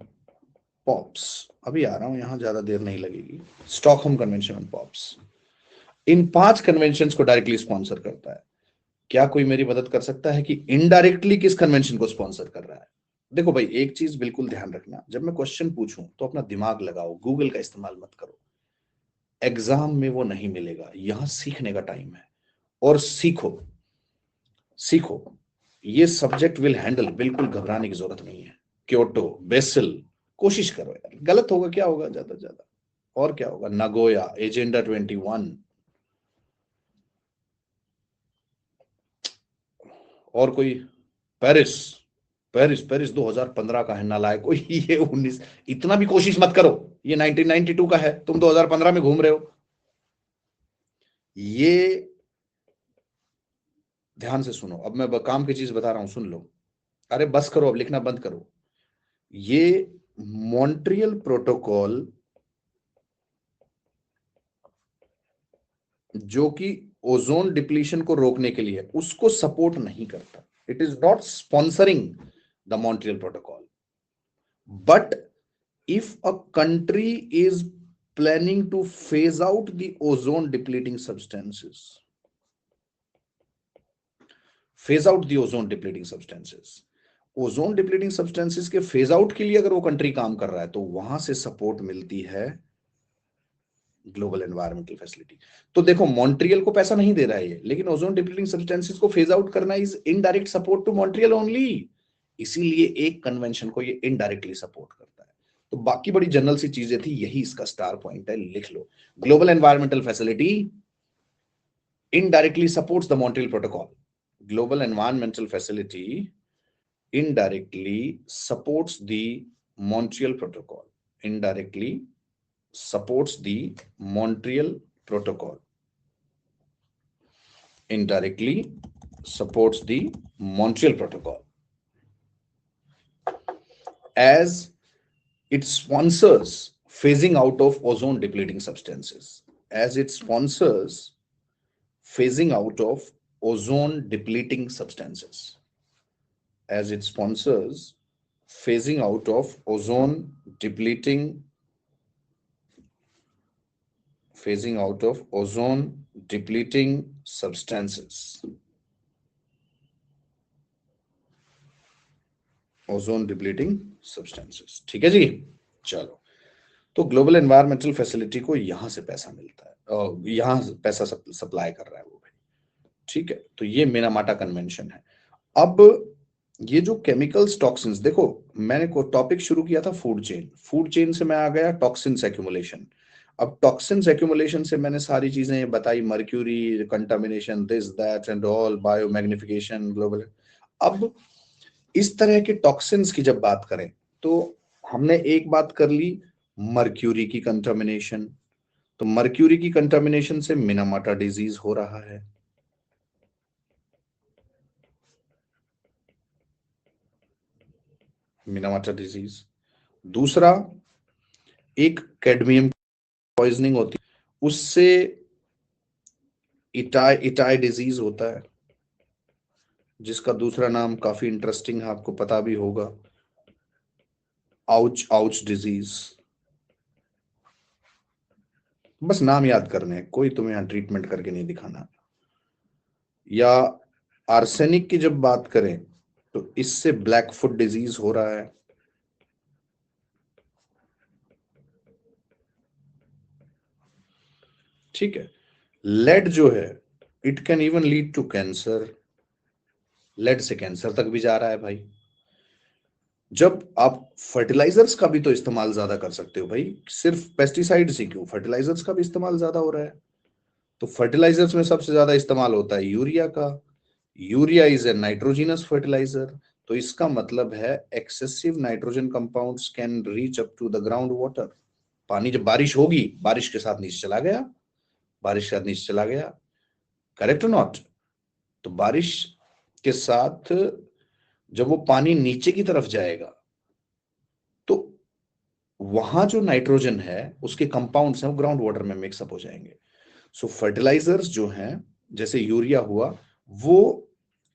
पॉप्स। अभी आ रहा हूं, यहां ज्यादा देर नहीं लगेगी। Stockholm convention on pops in 5 conventions को डायरेक्टली स्पॉन्सर करता है। क्या कोई मेरी मदद कर सकता है कि इनडायरेक्टली किस कन्वेंशन को स्पॉन्सर कर रहा है? देखो भाई, एक चीज बिल्कुल ध्यान रखना, जब मैं क्वेश्चन पूछूं तो अपना दिमाग लगाओ, गूगल का इस्तेमाल मत करो। एग्जाम में वो नहीं मिलेगा, यहां सीखने का टाइम है। और सीखो, सीखो, ये सब्जेक्ट विल हैंडल, बिल्कुल घबराने की जरूरत नहीं है। क्योटो, बेसिल, कोशिश करो यार, गलत होगा क्या होगा ज्यादा से ज्यादा, और क्या होगा, नगोया, एजेंडा 21, और कोई, पेरिस, पेरिस पेरिस 2015 का है नालायक कोई, ये 19, इतना भी कोशिश मत करो, ये 1992 का है, तुम 2015 में घूम रहे हो। ये ध्यान से सुनो, अब मैं काम की चीज बता रहा हूं, सुन लो। अरे बस करो, अब लिखना बंद करो। ये मॉन्ट्रियल प्रोटोकॉल, जो कि ओजोन डिप्लीशन को रोकने के लिए, उसको सपोर्ट नहीं करता। It is not sponsoring the Montreal Protocol. But if a country is planning to phase out the ozone depleting substances, ozone depleting substances के फेज आउट के लिए अगर वो कंट्री काम कर रहा है तो वहां से सपोर्ट मिलती है ग्लोबल एनवायरमेंटल फैसिलिटी। तो देखो मॉन्ट्रियल को पैसा नहीं दे रहा है ये, लेकिन ओजोन डिप्लीटिंग सब्सटेंसेस को फेज आउट करना is indirect support to Montreal only, इसीलिए एक कन्वेंशन को ये इनडायरेक्टली सपोर्ट करता है। तो बाकी बड़ी जनरल सी चीजें थी, यही इसका स्टार पॉइंट है, लिख लो। Global environmental facility indirectly supports the Montreal Protocol. Global Environmental Facility indirectly supports the Montreal Protocol. Indirectly supports the Montreal Protocol. Indirectly supports the Montreal Protocol. As it sponsors phasing out of ozone depleting substances. As it sponsors phasing out of ozone depleting substances. As it sponsors phasing out of ozone depleting substances. Ozone depleting substances, ठीक है जी। चलो, तो ग्लोबल एनवायरमेंटल फैसिलिटी को यहां से पैसा मिलता है, यहां पैसा सप्लाई कर रहा है वो भाई, ठीक है। तो ये मिनामाटा कन्वेंशन है। अब ये जो केमिकल्स टॉक्सिन्स, देखो मैंने को टॉपिक शुरू किया था फूड चेन से मैं आ गया टॉक्सिन्स एक्यूमुलेशन। अब टॉक्सिन्स एक्यूमुलेशन से मैंने सारी चीजें बताई, mercury contamination, this that and all, bio magnification, global. अब इस तरह के टॉक्सिन्स की जब बात करें तो हमने एक बात कर ली मर्क्यूरी की कंटामिनेशन, तो मर्क्यूरी की कंटामिनेशन से मिनामाटा डिजीज हो रहा है। Minamata disease. दूसरा, एक कैडमियम पॉइजनिंग होती है, उससे इटाई डिजीज होता है, जिसका दूसरा नाम काफी इंटरेस्टिंग है, आपको पता भी होगा, आउच डिजीज। बस नाम याद करने, कोई तुम्हें यहां ट्रीटमेंट करके नहीं दिखाना। या आर्सेनिक की जब बात करें तो इससे ब्लैक फुट डिजीज हो रहा है। ठीक है। लेड जो है, it can even lead to cancer, lead से कैंसर तक भी जा रहा है भाई। जब आप फर्टिलाइजर्स का भी तो इस्तेमाल ज्यादा कर सकते हो भाई, सिर्फ पेस्टिसाइड्स ही क्यों, फर्टिलाइजर्स का भी इस्तेमाल ज्यादा हो रहा है। तो फर्टिलाइजर्स में सबसे ज्यादा इस्तेमाल होता है यूरिया का। Urea is a nitrogenous fertiliser, तो इसका मतलब है excessive nitrogen compounds can reach up to the ground water. पानी जब बारिश होगी, बारिश के साथ नीचे चला गया, बारिश के साथ नीचे चला गया, करेक्ट नॉट? तो बारिश के साथ जब वो पानी नीचे की तरफ जाएगा तो वहां जो नाइट्रोजन है उसके कंपाउंड्स हैं वो ग्राउंड वाटर में मिक्सअप हो जाएंगे। सो फर्टिलाइजर्स जो हैं, जैसे यूरिया हुआ, वो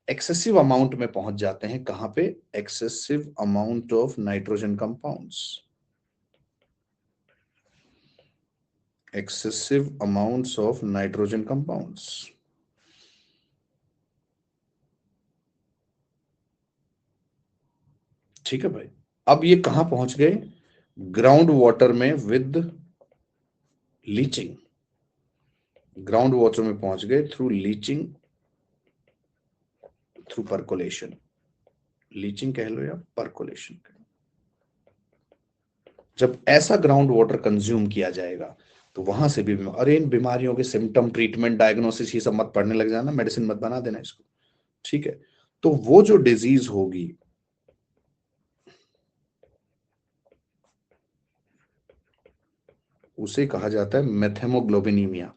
एक्सेसिव अमाउंट में पहुंच जाते हैं। कहां पे? Excessive amount of nitrogen compounds, excessive amounts of nitrogen compounds. ठीक है भाई। अब ये कहां पहुंच गए? ग्राउंड वाटर में विद लीचिंग, ग्राउंड वाटर में पहुंच गए through leaching, through percolation. Leaching कह लो या परकोलेशन कह लो। जब ऐसा ग्राउंड वाटर कंज्यूम किया जाएगा तो वहां से भी, अरे इन बीमारियों के सिम्टम, ट्रीटमेंट, डायग्नोसिस ये सब मत पढ़ने लग जाना, मेडिसिन मत बना देना इसको, ठीक है। तो वो जो डिजीज होगी, उसे कहा जाता है मेथेमोग्लोबिनीमिया।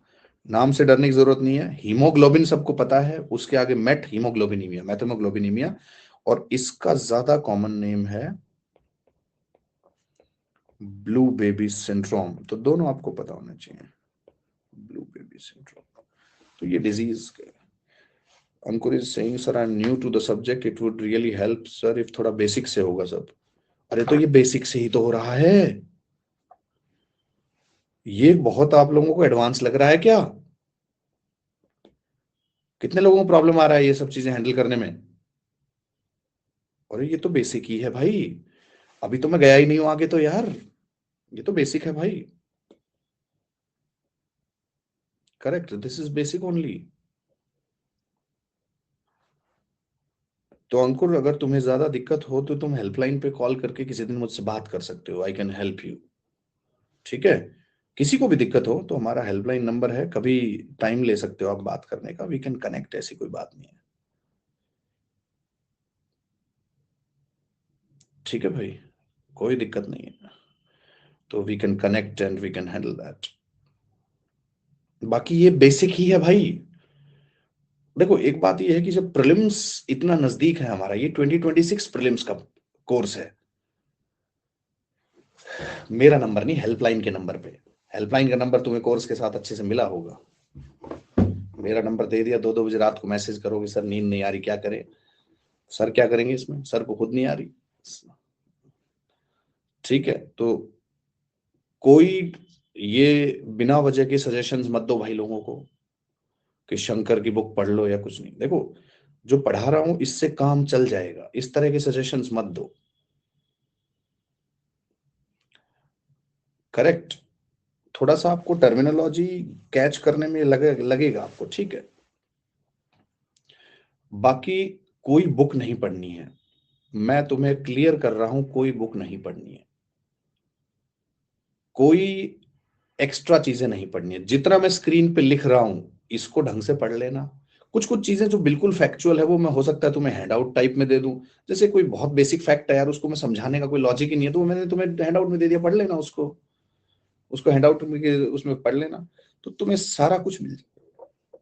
नाम से डरने की जरूरत नहीं है, हीमोग्लोबिन सबको पता है, उसके आगे मेट, हीमोग्लोबिनीमिया, मेथेमोग्लोबिनीमिया। और इसका ज्यादा कॉमन नेम है ब्लू बेबी सिंड्रोम। तो दोनों आपको पता होना चाहिए, ब्लू बेबी सिंड्रोम। तो ये डिजीज Ankur is saying sir I am new to the subject, it would really help sir if थोड़ा बेसिक से होगा सब। अरे तो ये बेसिक से ही तो हो रहा है, ये बहुत आप लोगों को एडवांस लग रहा है क्या? कितने लोगों को प्रॉब्लम आ रहा है ये सब चीजें हैंडल करने में? अरे ये तो बेसिक ही है भाई, अभी तो मैं गया ही नहीं हूं आगे तो यार, ये तो बेसिक है भाई। Correct, this is basic only. तो अंकुर अगर तुम्हें ज्यादा दिक्कत हो तो तुम हेल्पलाइन पे कॉल करके किसी दिन मुझसे बात कर सकते हो, आई कैन हेल्प यू। ठीक है, किसी को भी दिक्कत हो तो हमारा हेल्पलाइन नंबर है, कभी टाइम ले सकते हो आप बात करने का, वी कैन कनेक्ट, ऐसी कोई बात नहीं है। ठीक है भाई, कोई दिक्कत नहीं है, तो we can connect and we can handle that. बाकी ये बेसिक ही है भाई। देखो एक बात ये है कि जब प्रीलिम्स इतना नजदीक है हमारा, ये 2026 प्रीलिम्स का कोर्स है, मेरा नंबर नहीं, हेल्पलाइन के नंबर पे। हेल्पलाइन का नंबर तुम्हें कोर्स के साथ अच्छे से मिला होगा, मेरा नंबर दे दिया, 2-2 बजे रात को मैसेज करोगे सर नींद नहीं आ रही क्या करें, सर क्या करेंगे इसमें, सर को खुद नहीं आ रही। ठीक है, तो कोई ये बिना वजह के सजेशंस मत दो भाई लोगों को कि शंकर की बुक पढ़ लो या कुछ नहीं। देखो जो पढ़ा रहा हूं इससे काम चल जाएगा, इस तरह के सजेशंस मत दो। करेक्ट, थोड़ा सा आपको टर्मिनोलॉजी कैच करने में लगेगा आपको, ठीक है। बाकी कोई बुक नहीं पढ़नी है, मैं तुम्हें क्लियर कर रहा हूं, कोई बुक नहीं पढ़नी है, कोई एक्स्ट्रा चीजें नहीं पढ़नी है। जितना मैं स्क्रीन पे लिख रहा हूं इसको ढंग से पढ़ लेना। कुछ कुछ चीजें जो बिल्कुल फैक्चुअल है वो मैं हो सकता है तुम्हें हैंड आउट टाइप में दे दूं, जैसे कोई बहुत बेसिक फैक्ट है यार, उसको मैं समझाने का कोई लॉजिक ही नहीं है, तो वो मैंने तुम्हें हैंड आउट में दे दिया, पढ़ लेना उसको, उसको हैंड आउट में उसमें पढ़ लेना, तो तुम्हें सारा कुछ मिल जाए।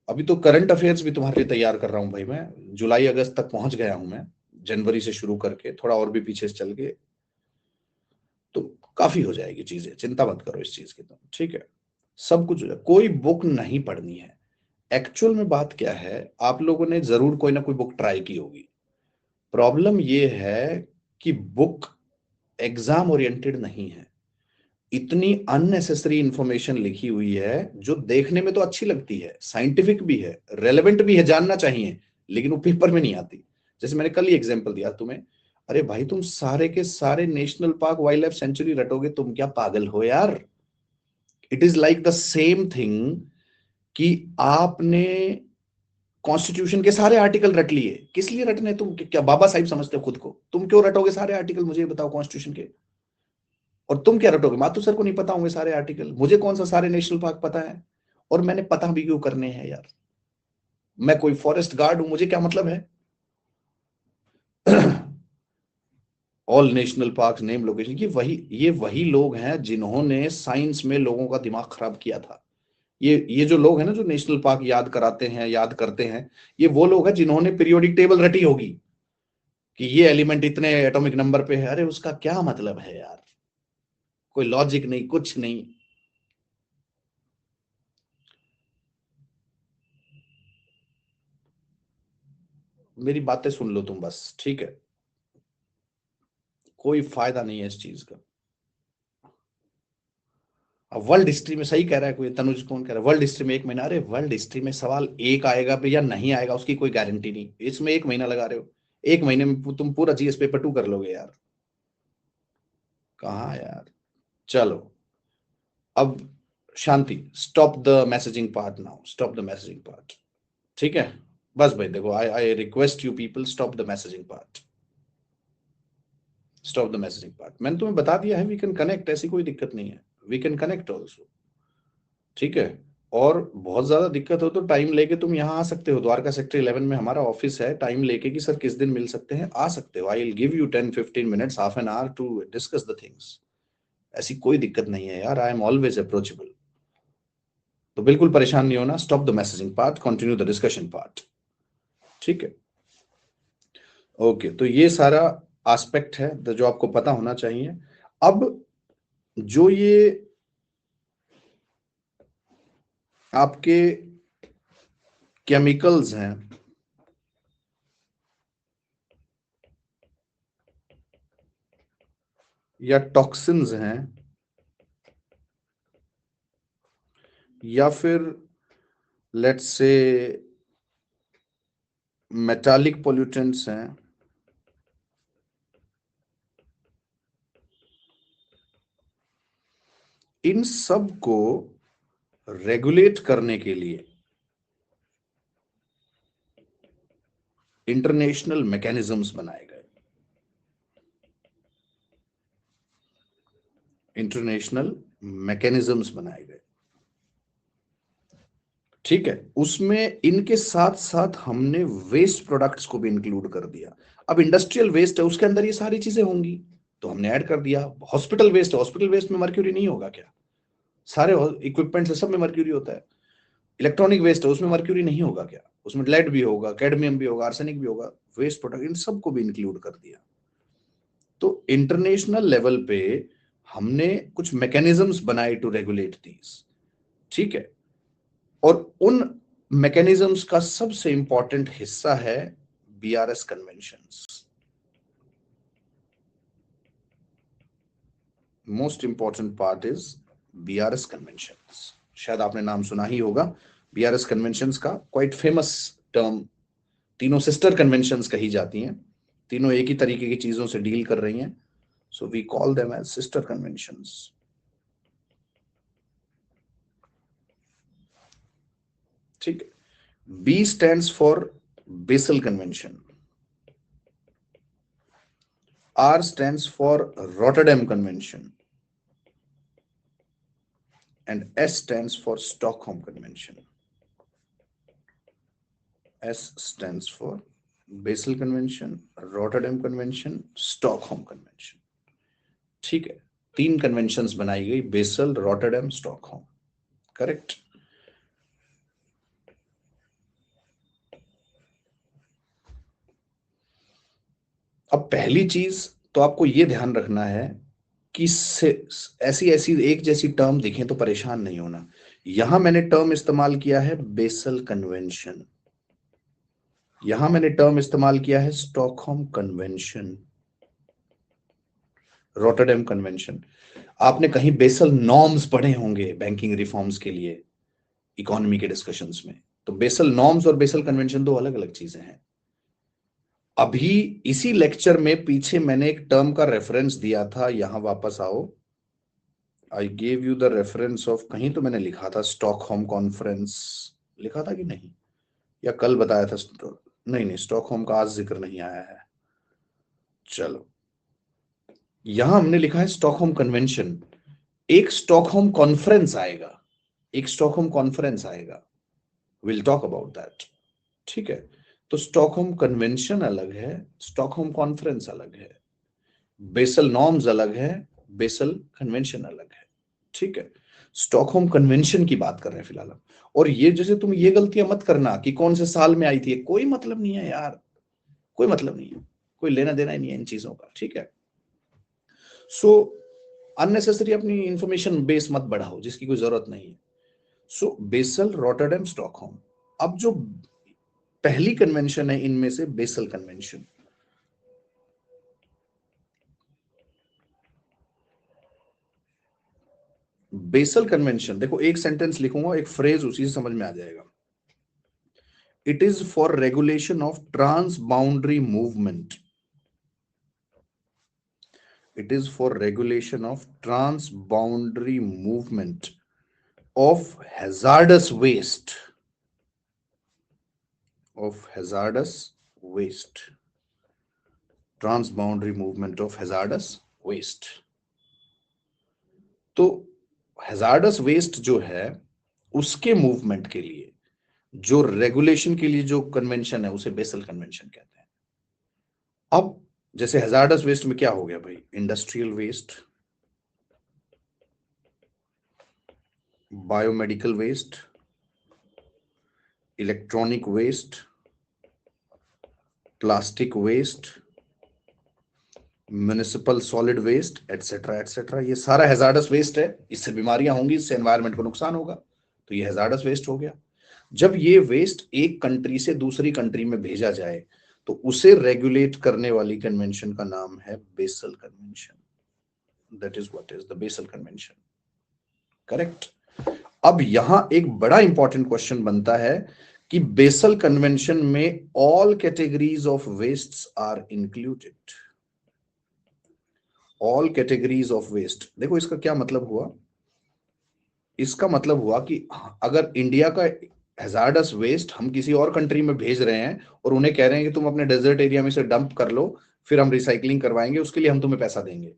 अभी तो करंट अफेयर्स भी तुम्हारे लिए तैयार कर रहा हूं भाई, मैं जुलाई अगस्त तक पहुंच गया हूं मैं, जनवरी से शुरू करके थोड़ा और भी पीछे से चल के, तो काफी हो जाएगी चीजें, चिंता मत करो इस चीज की तुम, ठीक है। सब कुछ हो जाए, कोई बुक नहीं पढ़नी है। एक्चुअल में बात क्या है, आप लोगों ने जरूर कोई ना कोई बुक ट्राई की होगी, प्रॉब्लम ये है कि बुक एग्जाम ओरिएंटेड नहीं है, इतनी अननेसेसरी इंफॉर्मेशन लिखी हुई है जो देखने में तो अच्छी लगती है, साइंटिफिक भी है, रेलेवेंट भी है, जानना चाहिए, लेकिन वो पेपर में नहीं आती। जैसे मैंने कल ही एग्जांपल दिया तुम्हें, अरे भाई तुम सारे के सारे national park wildlife sanctuary रटोगे, तुम क्या पागल हो यार? It is like the same thing कि आपने कॉन्स्टिट्यूशन के सारे आर्टिकल रट लिए, किस लिए रटने, तुम क्या बाबा साहिब समझते हो खुद को? तुम क्यों रटोगे सारे आर्टिकल, मुझे बताओ कॉन्स्टिट्यूशन के? और तुम क्या रटोगे, माथुर सर को नहीं पता होंगे सारे आर्टिकल, मुझे कौन सा सारे नेशनल पार्क पता है, और मैंने पता भी क्यों करने हैं यार, मैं कोई फॉरेस्ट गार्ड हूं, मुझे क्या मतलब है? All national park name location, ये वही लोग हैं जिन्होंने साइंस में लोगों का दिमाग खराब किया था। ये जो लोग हैं ना जो नेशनल पार्क याद कराते हैं, याद करते हैं, ये वो लोग हैं जिन्होंने पीरियोडिक टेबल रटी होगी कि ये एलिमेंट इतने एटॉमिक नंबर पे है। अरे उसका क्या मतलब है यार, कोई लॉजिक नहीं, कुछ नहीं। मेरी बातें सुन लो तुम बस, ठीक है, कोई फायदा नहीं है इस चीज का। अब वर्ल्ड हिस्ट्री में सही कह रहा है कोई, तनुज कौन कह रहा है वर्ल्ड हिस्ट्री में 1 महीना, अरे वर्ल्ड हिस्ट्री में सवाल एक आएगा भी या नहीं आएगा उसकी कोई गारंटी नहीं, इसमें 1 महीना लगा रहे हो, 1 महीने में तुम पूरा जीएस पेपर 2 कर लोगे यार, कहाँ यार। चलो अब शांति, stop the messaging part now, stop the messaging part, ठीक है। बस भाई देखो, I I request you people, stop the messaging part, stop the messaging part. मैंने तुम्हें बता दिया है, वी कैन कनेक्ट, ऐसी कोई दिक्कत नहीं है, वी कैन कनेक्ट ऑल्सो, ठीक है। और बहुत ज्यादा दिक्कत हो तो टाइम लेके तुम यहाँ आ सकते हो, द्वारका सेक्टर 11 में हमारा ऑफिस है, टाइम लेके कि सर किस दिन मिल सकते हैं, आ सकते हो, I will give you 10-15 minutes, half an hour to discuss the things, ऐसी कोई दिक्कत नहीं है यार, आई एम ऑलवेज अप्रोचेबल। तो बिल्कुल परेशान नहीं होना, stop the messaging part, continue the discussion part, ठीक है। ओके, तो ये सारा एस्पेक्ट है जो आपको पता होना चाहिए। अब जो ये आपके केमिकल्स हैं, या टॉक्सिन्स हैं, या फिर लेट्स से मेटालिक पोल्यूटेंट्स हैं, इन सब को रेगुलेट करने के लिए इंटरनेशनल मैकेनिज्म्स बनाए गए। इंटरनेशनल मैकेनिज्म्स बनाए गए, ठीक है। उसमें इनके साथ साथ हमने वेस्ट प्रोडक्ट्स को भी इंक्लूड कर दिया। अब इंडस्ट्रियल वेस्ट है, उसके अंदर ये सारी चीजें होंगी, तो हमने ऐड कर दिया। हॉस्पिटल वेस्ट है, हॉस्पिटल वेस्ट में मर्क्यूरी नहीं होगा क्या? सारे इक्विपमेंट सब में मर्क्यूरी होता है। इलेक्ट्रॉनिक वेस्ट है, उसमें मर्क्यूरी नहीं होगा क्या? उसमें लेड भी होगा, कैडमियम भी होगा, आर्सेनिक भी होगा। वेस्ट प्रोडक्ट इन सबको भी इंक्लूड कर दिया। तो इंटरनेशनल लेवल पे हमने कुछ मैकेनिज्म्स बनाए टू रेगुलेट दीज, ठीक है। और उन मैकेनिज्म्स का सबसे इंपॉर्टेंट हिस्सा है BRS conventions. Most important part is BRS conventions. शायद आपने नाम सुना ही होगा बीआरएस कन्वेंशंस का, क्वाइट फेमस टर्म। तीनों सिस्टर कन्वेंशंस कही जाती हैं, तीनों एक ही तरीके की चीजों से डील कर रही हैं, so we call them as sister conventions, ठीक है। B stands for Basel convention, R stands for Rotterdam convention, and S stands for Stockholm Convention. S stands for Basel Convention, Rotterdam Convention, Stockholm Convention, ठीक है। 3 कन्वेंशंस बनाई गई, बेसल, रॉटरडैम, स्टॉकहोम, करेक्ट। अब पहली चीज तो आपको यह ध्यान रखना है कि ऐसी ऐसी एक जैसी टर्म दिखें तो परेशान नहीं होना। यहां मैंने टर्म इस्तेमाल किया है बेसल कन्वेंशन, यहां मैंने टर्म इस्तेमाल किया है स्टॉकहोम कन्वेंशन, रॉटरडैम कन्वेंशन। आपने कहीं बेसल नॉर्म्स पढ़े होंगे बैंकिंग रिफॉर्म्स के लिए इकोनॉमी के डिस्कशंस में, तो बेसल नॉर्म्स और बेसल कन्वेंशन दो अलग अलग चीजें हैं। अभी इसी लेक्चर में पीछे मैंने एक टर्म का रेफरेंस दिया था, यहां वापस आओ। I gave you the reference of, कहीं तो मैंने लिखा था स्टॉकहोम कॉन्फ्रेंस, लिखा था कि नहीं, या कल बताया था? नहीं नहीं, स्टॉकहोम का आज जिक्र नहीं आया है। चलो, यहां हमने लिखा है स्टॉकहोम कन्वेंशन। एक स्टॉकहोम कॉन्फ्रेंस आएगा, एक स्टॉकहोम कॉन्फ्रेंस आएगा, विल टॉक अबाउट दैट, ठीक है। तो स्टॉकहोम कन्वेंशन अलग है, स्टॉकहोम कॉन्फ्रेंस अलग है, बेसल नॉर्म्स अलग है, बेसल कन्वेंशन अलग है, ठीक है। स्टॉकहोम कन्वेंशन की बात कर रहे हैं फिलहाल हम। और ये जैसे तुम ये गलतियां मत करना कि कौन से साल में आई थी, कोई मतलब नहीं है यार, कोई मतलब नहीं है, कोई लेना देना ही नहीं है इन चीजों का, ठीक है। सो अननेसेसरी अपनी इंफॉर्मेशन बेस मत बढ़ाओ जिसकी कोई जरूरत नहीं है। सो बेसल, रॉटरडैम, स्टॉकहोम। अब जो पहली कन्वेंशन है इनमें से बेसल कन्वेंशन, बेसल कन्वेंशन देखो, एक सेंटेंस लिखूंगा, एक फ्रेज, उसी से समझ में आ जाएगा। It is for regulation of trans boundary movement, it is for regulation of transboundary movement of hazardous waste, transboundary movement of hazardous waste। तो hazardous waste जो है उसके मूवमेंट के लिए जो रेगुलेशन के लिए जो कन्वेंशन है उसे बेसल कन्वेंशन कहते हैं। अब जैसे हैजार्डस वेस्ट में क्या हो गया भाई, industrial waste, biomedical waste, electronic waste, plastic waste, municipal solid waste, etcetera etcetera, ये सारा हैजार्डस वेस्ट है। इससे बीमारियां होंगी, इससे एनवायरनमेंट को नुकसान होगा, तो ये हैजार्डस वेस्ट हो गया। जब ये वेस्ट एक कंट्री से दूसरी कंट्री में भेजा जाए तो उसे रेगुलेट करने वाली कन्वेंशन का नाम है Basel convention. That is what is the Basel convention. Correct. अब यहां एक बड़ा इंपॉर्टेंट क्वेश्चन बनता है कि बेसल कन्वेंशन में all categories of wastes are included. All categories of waste. देखो इसका क्या मतलब हुआ। इसका मतलब हुआ कि अगर इंडिया का हैजार्डस वेस्ट हम किसी और कंट्री में भेज रहे हैं और उन्हें कह रहे हैं कि तुम अपने डेजर्ट एरिया में से डंप कर लो, फिर हम रिसाइकलिंग करवाएंगे, उसके लिए हम तुम्हें पैसा देंगे,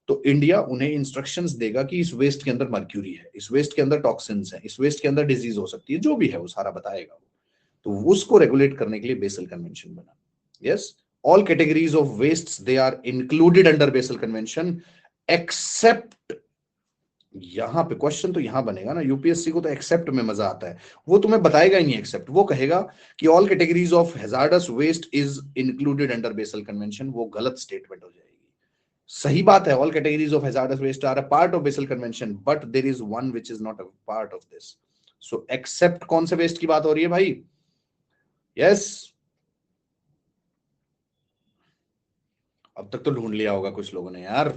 तो इंडिया उन्हें इंस्ट्रक्शंस देगा कि इस वेस्ट के अंदर मर्क्यूरी है, इस वेस्ट के अंदर टॉक्सिन्स है, इस वेस्ट के अंदर डिजीज हो सकती है, जो भी है वो सारा बताएगा। तो उसको रेगुलेट करने के लिए बेसल कन्वेंशन बना। Yes, all categories of waste they are included under Basel convention except. यहां पे क्वेश्चन तो यहां बनेगा ना, यूपीएससी को तो एक्सेप्ट में मजा आता है, वो तुम्हें बताएगा ही नहीं एक्सेप्ट, वो कहेगा कि all categories of hazardous waste is included under Basel convention. वो गलत स्टेटमेंट हो जाएगी। सही बात है, all categories of hazardous waste are a part of Basel convention, but there is one which is not a part of this. So except कौन से वेस्ट की बात हो रही है भाई? यस, अब तक तो ढूंढ लिया होगा कुछ लोगों ने यार।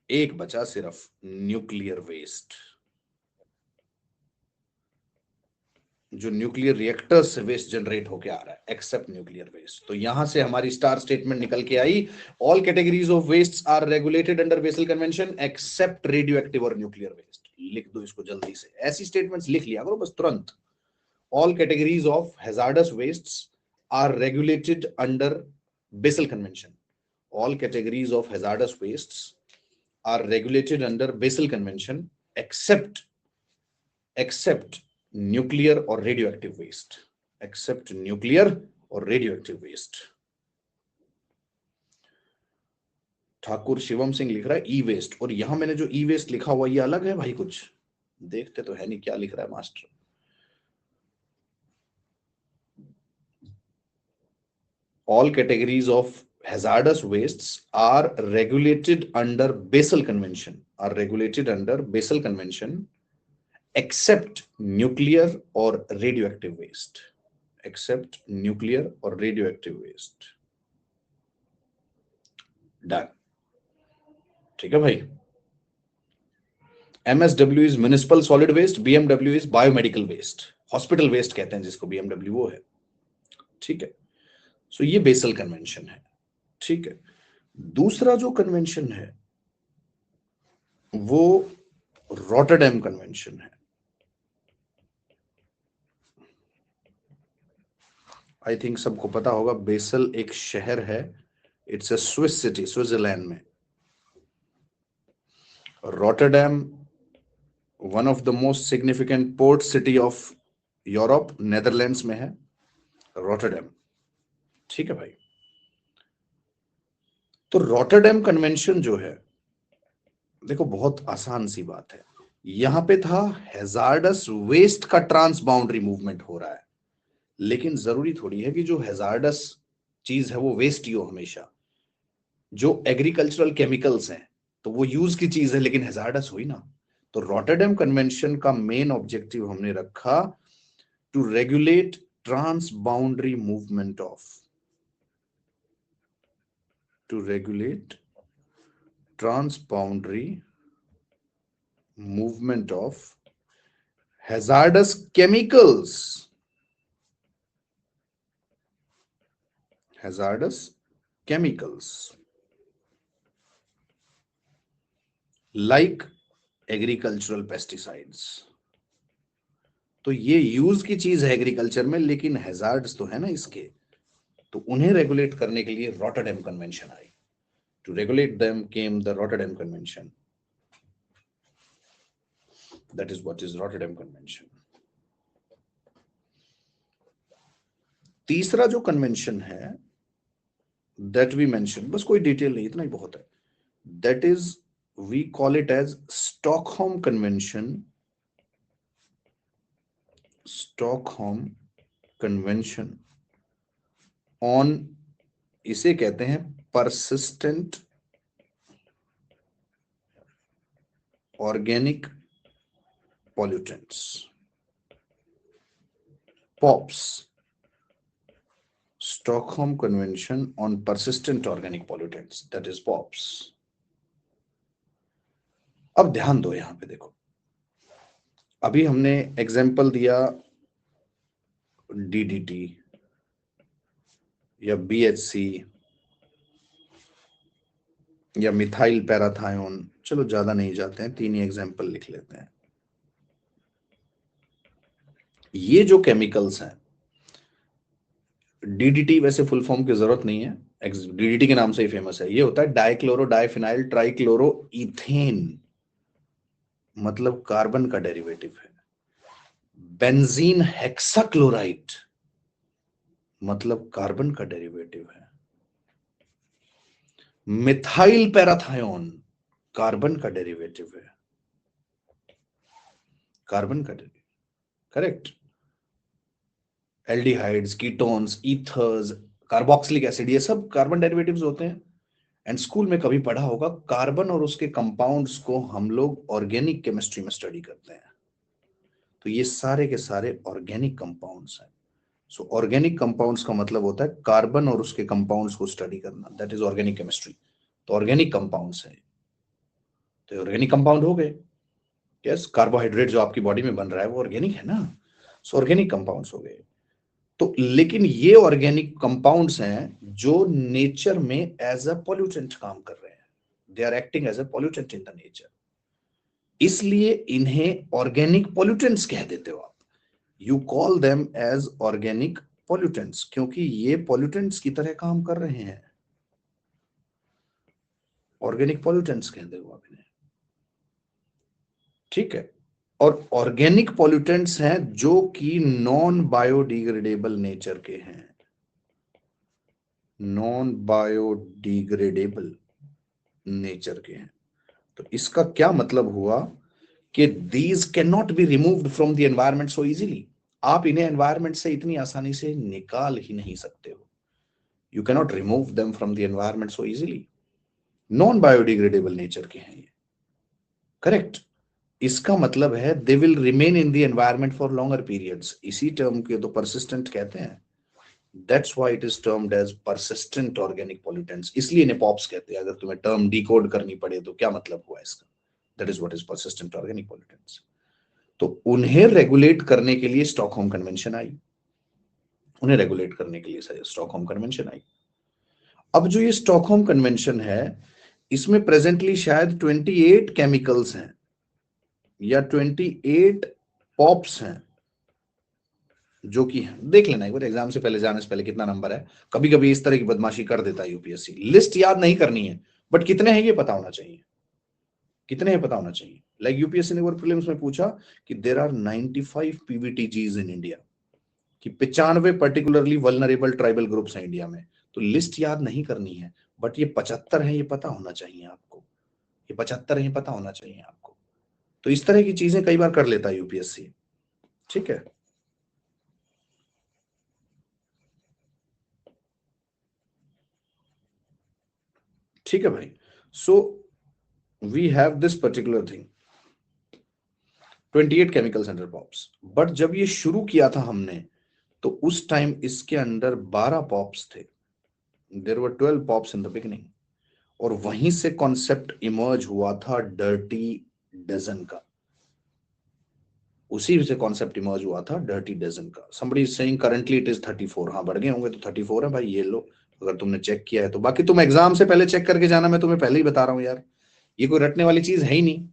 एक बचा सिर्फ, न्यूक्लियर वेस्ट। जो न्यूक्लियर रिएक्टर्स से वेस्ट जनरेट होके आ रहा है, एक्सेप्ट न्यूक्लियर वेस्ट। तो यहां से हमारी स्टार स्टेटमेंट निकल के आई, all categories of waste are regulated under Basel convention except radioactive और न्यूक्लियर वेस्ट। लिख दो इसको जल्दी से, ऐसी स्टेटमेंट्स लिख लिया करो बस तुरंत। All categories of hazardous wastes are regulated under Basel convention. All categories of hazardous wastes are regulated under Basel convention except nuclear और radioactive waste. Except nuclear और radioactive waste. Thakur Shivam Singh लिख रहा है ई वेस्ट, और यहां मैंने जो ई वेस्ट लिखा हुआ ये अलग है भाई, कुछ देखते तो है नहीं क्या लिख रहा है master. All categories of hazardous wastes are regulated under basel convention, are regulated under basel convention except nuclear or radioactive waste, except nuclear or radioactive waste। Done. ठीक है भाई। MSW is municipal solid waste, BMW is biomedical waste, hospital waste कहते हैं जिसको, बीएमडब्ल्यू वो है। ठीक है, सो ये बेसल कन्वेंशन है। ठीक है, दूसरा जो कन्वेंशन है वो रॉटरडैम कन्वेंशन है। आई थिंक सबको पता होगा, बेसल एक शहर है, it's a Swiss city, Switzerland में। Rotterdam one of the most significant port city of Europe, Netherlands में है रॉटरडैम। ठीक है भाई। तो रॉटरडैम कन्वेंशन जो है, देखो बहुत आसान सी बात है, यहां पे था हैजार्डस वेस्ट का ट्रांस बाउंड्री मूवमेंट हो रहा है, लेकिन जरूरी थोड़ी है कि जो हैजार्डस चीज है वो वेस्ट ही हो हमेशा। जो एग्रीकल्चरल केमिकल्स हैं तो वो यूज की चीज है, लेकिन हैजार्डस हुई ना। तो रॉटरडैम कन्वेंशन का मेन ऑब्जेक्टिव हमने रखा to regulate trans boundary movement of, to regulate transboundary movement of hazardous chemicals, hazardous chemicals like agricultural pesticides। तो ये यूज की चीज है एग्रीकल्चर में, लेकिन हैजार्ड्स तो है ना इसके, तो उन्हें रेगुलेट करने के लिए रॉटरडैम कन्वेंशन आई। To regulate them came the Rotterdam convention. That is what is Rotterdam convention. तीसरा जो कन्वेंशन है दैट वी मेंशन, बस कोई डिटेल नहीं, इतना ही बहुत है, that is we call it as Stockholm convention. Stockholm convention on, इसे कहते हैं persistent organic pollutants. POPs, Stockholm Convention on Persistent Organic Pollutants, that is POPs. अब ध्यान दो, यहां पे देखो, अभी हमने एग्जाम्पल दिया DDT या BHC या मिथाइल पैराथायोन, चलो ज्यादा नहीं जाते हैं, 3 ही एग्जाम्पल लिख लेते हैं। ये जो केमिकल्स हैं, DDT वैसे फुल फॉर्म की जरूरत नहीं है, DDT के नाम से ही फेमस है। ये होता है डाइक्लोरो डाइफिनाइल ट्राइक्लोरो इथेन, मतलब कार्बन का डेरिवेटिव है। बेंजीन हेक्साक्लोराइड, मतलब कार्बन का डेरिवेटिव है। मिथाइल पैराथायोन, कार्बन का डेरिवेटिव है, कार्बन का derivative, correct. Aldehydes, ketones, ethers, carboxylic acid, ये सब कार्बन डेरिवेटिव्स होते हैं। एंड स्कूल में कभी पढ़ा होगा, कार्बन और उसके कंपाउंड्स को हम लोग ऑर्गेनिक केमिस्ट्री में स्टडी करते हैं। तो ये सारे के सारे ऑर्गेनिक कंपाउंड्स हैं। सो ऑर्गेनिक कंपाउंड्स का मतलब होता है कार्बन और उसके कंपाउंड्स को स्टडी करना, दैट इज ऑर्गेनिक केमिस्ट्री। तो ऑर्गेनिक कंपाउंड्स है, तो ऑर्गेनिक कंपाउंड हो गए। यस, कार्बोहाइड्रेट जो आपकी बॉडी में बन रहा है वो ऑर्गेनिक है ना, सो ऑर्गेनिक कंपाउंड्स हो गए। तो लेकिन ये ऑर्गेनिक कंपाउंड्स हैं जो नेचर में एज अ पॉल्यूटेंट काम कर रहे हैं, they are acting as a pollutant in the nature, इसलिए इन्हें ऑर्गेनिक पॉल्यूटेंट्स कह देते हो आप। You call them as organic pollutants, क्योंकि ये पॉल्यूटेंट्स की तरह काम कर रहे हैं, ऑर्गेनिक पॉल्यूटेंट्स कहते हो आप इन्हें, ठीक है। और ऑर्गेनिक पॉल्यूटेंट्स हैं जो कि नॉन बायोडिग्रेडेबल नेचर के हैं, नॉन बायोडिग्रेडेबल नेचर के हैं। तो इसका क्या मतलब हुआ कि these can not be removed from the environment so easily. आप इन्हें एनवायरमेंट से इतनी आसानी से निकाल ही नहीं सकते हो, you can not remove them from the environment so easily, non biodegradable nature के हैं ये, करेक्ट। इसका मतलब है they will remain in the environment for longer periods, इसी टर्म के तो परसिस्टेंट कहते हैं। That's why it is termed as persistent organic pollutants, इसलिए इन्हें पॉप्स कहते हैं। अगर तुम्हें टर्म डिकोड करनी पड़े तो क्या मतलब हुआ इसका, that is what is persistent organic pollutants. तो उन्हें रेगुलेट करने के लिए स्टॉकहोम कन्वेंशन आई, उन्हें रेगुलेट करने के लिए स्टॉकहोम कन्वेंशन आई। अब जो ये स्टॉकहोम कन्वेंशन है, इसमें प्रेजेंटली शायद 28 केमिकल्स हैं या 28 पॉप्स हैं, जो कि देख लेना एक बार एग्जाम से पहले, जाने से पहले कितना नंबर है। कभी कभी इस तरह की बदमाशी कर देता है यूपीएससी, लिस्ट याद नहीं करनी है बट कितने हैं ये पता होना चाहिए, कितने हैं पता होना चाहिए। लाइक यूपीएससी ने एक बार प्रीलिम्स में पूछा कि there are 95 PVTGs in India, कि 95 पर्टिकुलरली वल्नरेबल ट्राइबल ग्रुप्स हैं इंडिया में। तो लिस्ट याद नहीं करनी है बट ये 75 है ये पता होना चाहिए आपको, ये 75 है ये पता होना चाहिए आपको। तो इस तरह की चीजें कई बार कर लेता है यूपीएससी, ठीक है। ठीक है भाई, so we have this particular thing, 28 chemicals under POPs. But जब ये शुरू किया था हमने, तो उस टाइम इसके अंदर 12 पॉप्स थे, there were 12 POPs in the beginning. और वहीं से कॉन्सेप्ट इमर्ज हुआ था डर्टी डजन का, उसी से कॉन्सेप्ट इमर्ज हुआ था डर्टी डजन का। Somebody is saying currently it is 34, हाँ बढ़ गए होंगे तो 34 है भाई, ये लो अगर तुमने चेक किया है तो। बाकी तुम एग्जाम से पहले चेक करके जाना, मैं तुम्हें पहले ही बता रहा हूं यार, ये कोई रटने वाली चीज है ही नहीं।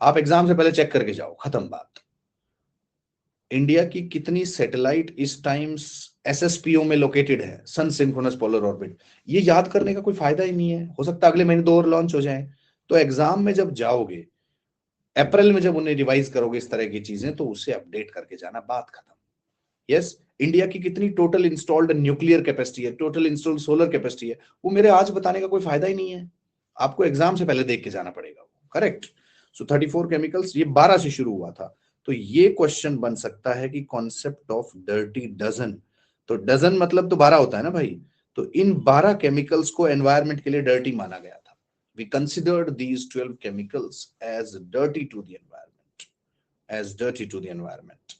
आप एग्जाम से पहले चेक करके जाओ, खत्म बात। इंडिया की कितनी सैटेलाइट इस टाइम एसएसपीओ में लोकेटेड है, सन सिंक्रोनस पोलर ऑर्बिट, ये याद करने का कोई फायदा ही नहीं है। हो सकता है अगले महीने 2 और लॉन्च हो जाए। तो एग्जाम में जब जाओगे, अप्रैल में जब उन्हें रिवाइज करोगे इस तरह की चीजें, तो उसे अपडेट करके जाना, बात खत्म। यस, इंडिया की कितनी टोटल इंस्टॉल्ड न्यूक्लियर कैपेसिटी है, टोटल इंस्टॉल्ड सोलर कैपेसिटी है, वो मेरे आज बताने का कोई फायदा ही नहीं है, आपको एग्जाम से पहले देख के जाना पड़ेगा, करेक्ट। सो 34 केमिकल्स, ये 12 से शुरू हुआ था। तो ये क्वेश्चन बन सकता है कि कॉन्सेप्ट ऑफ डर्टी डजन, तो डजन मतलब तो 12 होता है ना भाई। तो इन 12 केमिकल्स को एनवायरमेंट के लिए डर्टी माना गया था। We considered these 12 chemicals as dirty to the environment, as dirty to the environment.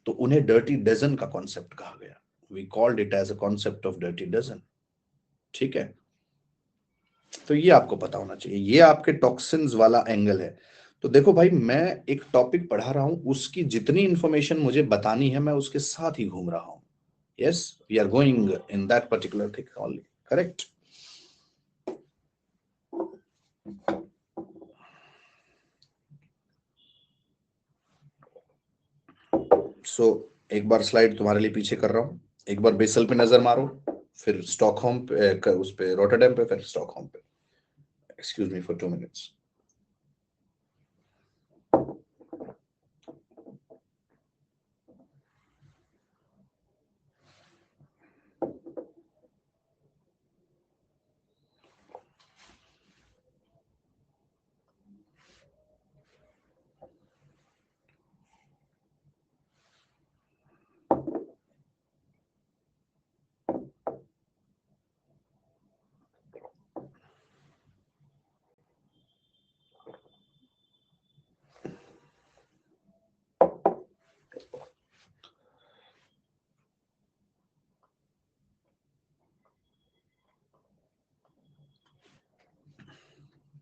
तो उन्हें डर्टी डजन का कॉन्सेप्ट कहा गया। We called it as a concept of dirty dozen. ठीक है, तो ये आपको पता होना चाहिए, ये आपके टॉक्सिन्स वाला एंगल है। तो देखो भाई, मैं एक टॉपिक पढ़ा रहा हूं, उसकी जितनी इंफॉर्मेशन मुझे बतानी है मैं उसके साथ ही घूम रहा हूं। Yes, we are going in that particular thing only, correct. So एक बार स्लाइड तुम्हारे लिए पीछे कर रहा हूं, एक बार बेसल पे नजर मारो, फिर स्टॉकहोम पे, उस पे रोटरडैम पे, फिर स्टॉकहोम पे। Excuse me for 2 minutes.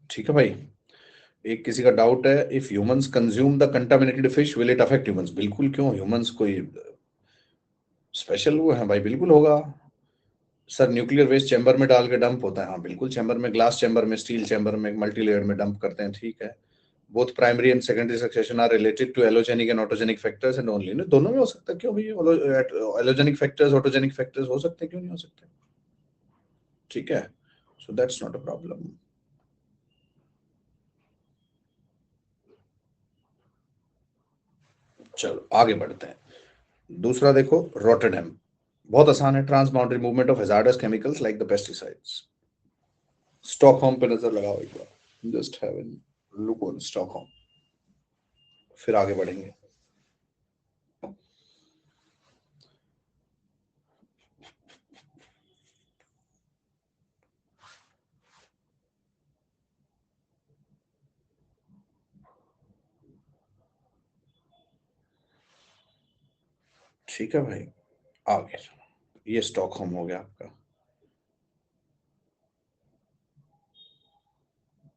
ठीक है भाई, एक किसी का डाउट है, if humans consume the contaminated fish will it affect humans? बिल्कुल, क्यों, ह्यूमंस कोई स्पेशल वो है भाई? बिल्कुल होगा सर। न्यूक्लियर वेस्ट चैम्बर में डाल के डंप होता है, हाँ बिल्कुल, चैम्बर में, ग्लास चैम्बर में, स्टील चैम्बर में, मल्टी लेयर में डंप करते हैं, ठीक है। Both primary and secondary succession are related to allogenic and autogenic factors and only, दोनों में हो सकता है, क्यों भैया, एलोजेनिक फैक्टर्स ऑटोजेनिक फैक्टर्स हो सकते हैं, क्यों नहीं हो सकते? ठीक है, so that's not a problem. चलो आगे बढ़ते हैं। दूसरा देखो, रोटरडैम, बहुत आसान है, trans boundary movement of hazardous chemicals like the pesticides. Stockholm पे नजर लगाओ एक बार, just have a look on Stockholm, फिर आगे बढ़ेंगे। ठीक है भाई, आगे ये स्टॉकहोम हो गया आपका।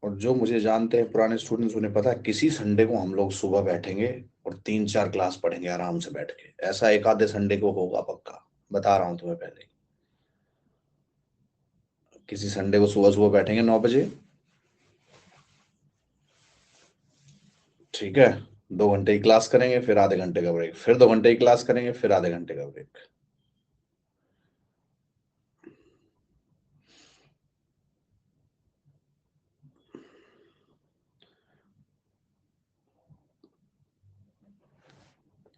और जो मुझे जानते हैं पुराने स्टूडेंट्स, उन्हें पता है किसी संडे को हम लोग सुबह बैठेंगे और 3-4 क्लास पढ़ेंगे आराम से बैठ के, ऐसा एक आधे संडे को होगा पक्का, बता रहा हूं तुम्हें पहले ही। किसी संडे को सुबह सुबह बैठेंगे 9 बजे, ठीक है, 2 घंटे की क्लास करेंगे, फिर आधे घंटे का ब्रेक, फिर 2 घंटे की क्लास करेंगे, फिर आधे घंटे का ब्रेक।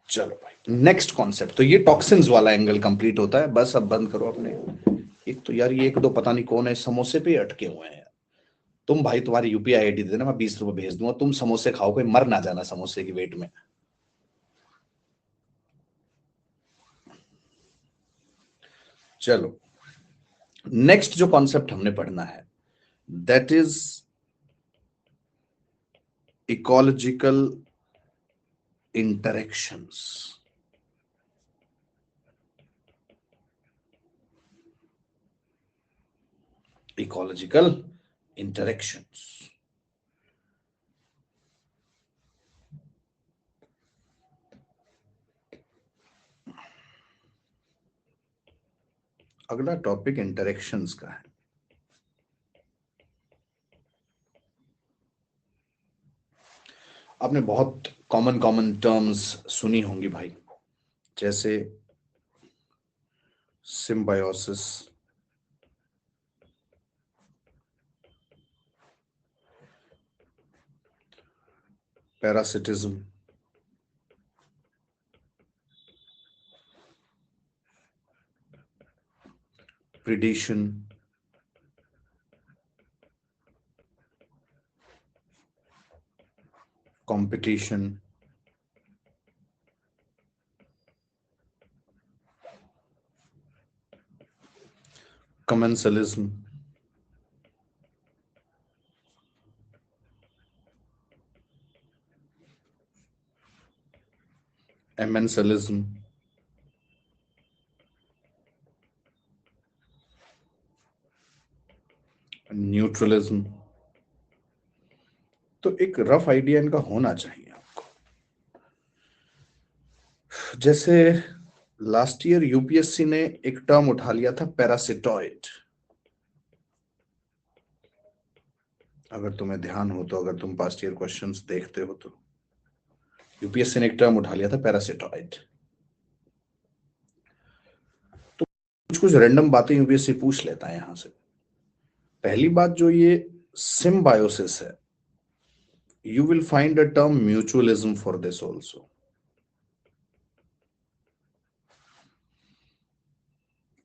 चलो भाई, नेक्स्ट कॉन्सेप्ट, तो ये टॉक्सिन्स वाला एंगल कंप्लीट होता है। बस अब बंद करो अपने, एक तो यार ये एक दो पता नहीं कौन है समोसे पे अटके हुए हैं। तुम भाई, तुम्हारी यूपीआई आईडी दे देना, मैं 20 रुपए भेज दूंगा, तुम समोसे खाओ, कोई मर ना जाना समोसे की वेट में। चलो, नेक्स्ट जो कॉन्सेप्ट हमने पढ़ना है, that is ecological interactions. Ecological interactions, अगला टॉपिक इंटरेक्शंस का है। आपने बहुत कॉमन कॉमन टर्म्स सुनी होंगी भाई, जैसे symbiosis, parasitism, predation, competition, commensalism, amensalism, neutralism. तो एक रफ आइडिया इनका होना चाहिए आपको। जैसे लास्ट ईयर यूपीएससी ने एक टर्म उठा लिया था, पैरासिटॉइड। अगर तुम्हें ध्यान हो तो, अगर तुम पास्ट ईयर क्वेश्चंस देखते हो तो यूपीएससी ने एक टर्म उठा लिया था, पैरासिटॉइड। तो कुछ कुछ रैंडम बातें यूपीएससी पूछ लेता है यहां से। पहली बात, जो ये सिम्बायोसिस है, you will find a term mutualism for this also.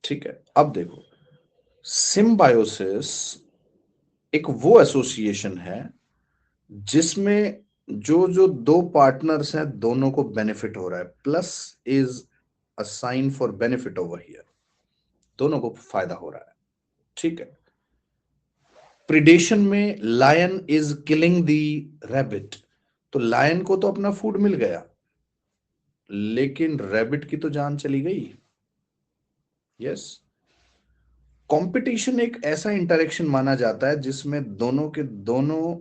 ठीक है, अब देखो, सिम्बायोसिस एक वो एसोसिएशन है जिसमें जो जो दो पार्टनर्स हैं दोनों को बेनिफिट हो रहा है। Plus is a sign for benefit over here, दोनों को फायदा हो रहा है। ठीक है, प्रिडेशन में lion is killing the rabbit, तो लायन को तो अपना फूड मिल गया, लेकिन रैबिट की तो जान चली गई। यस, कंपटीशन एक ऐसा इंटरेक्शन माना जाता है जिसमें दोनों के दोनों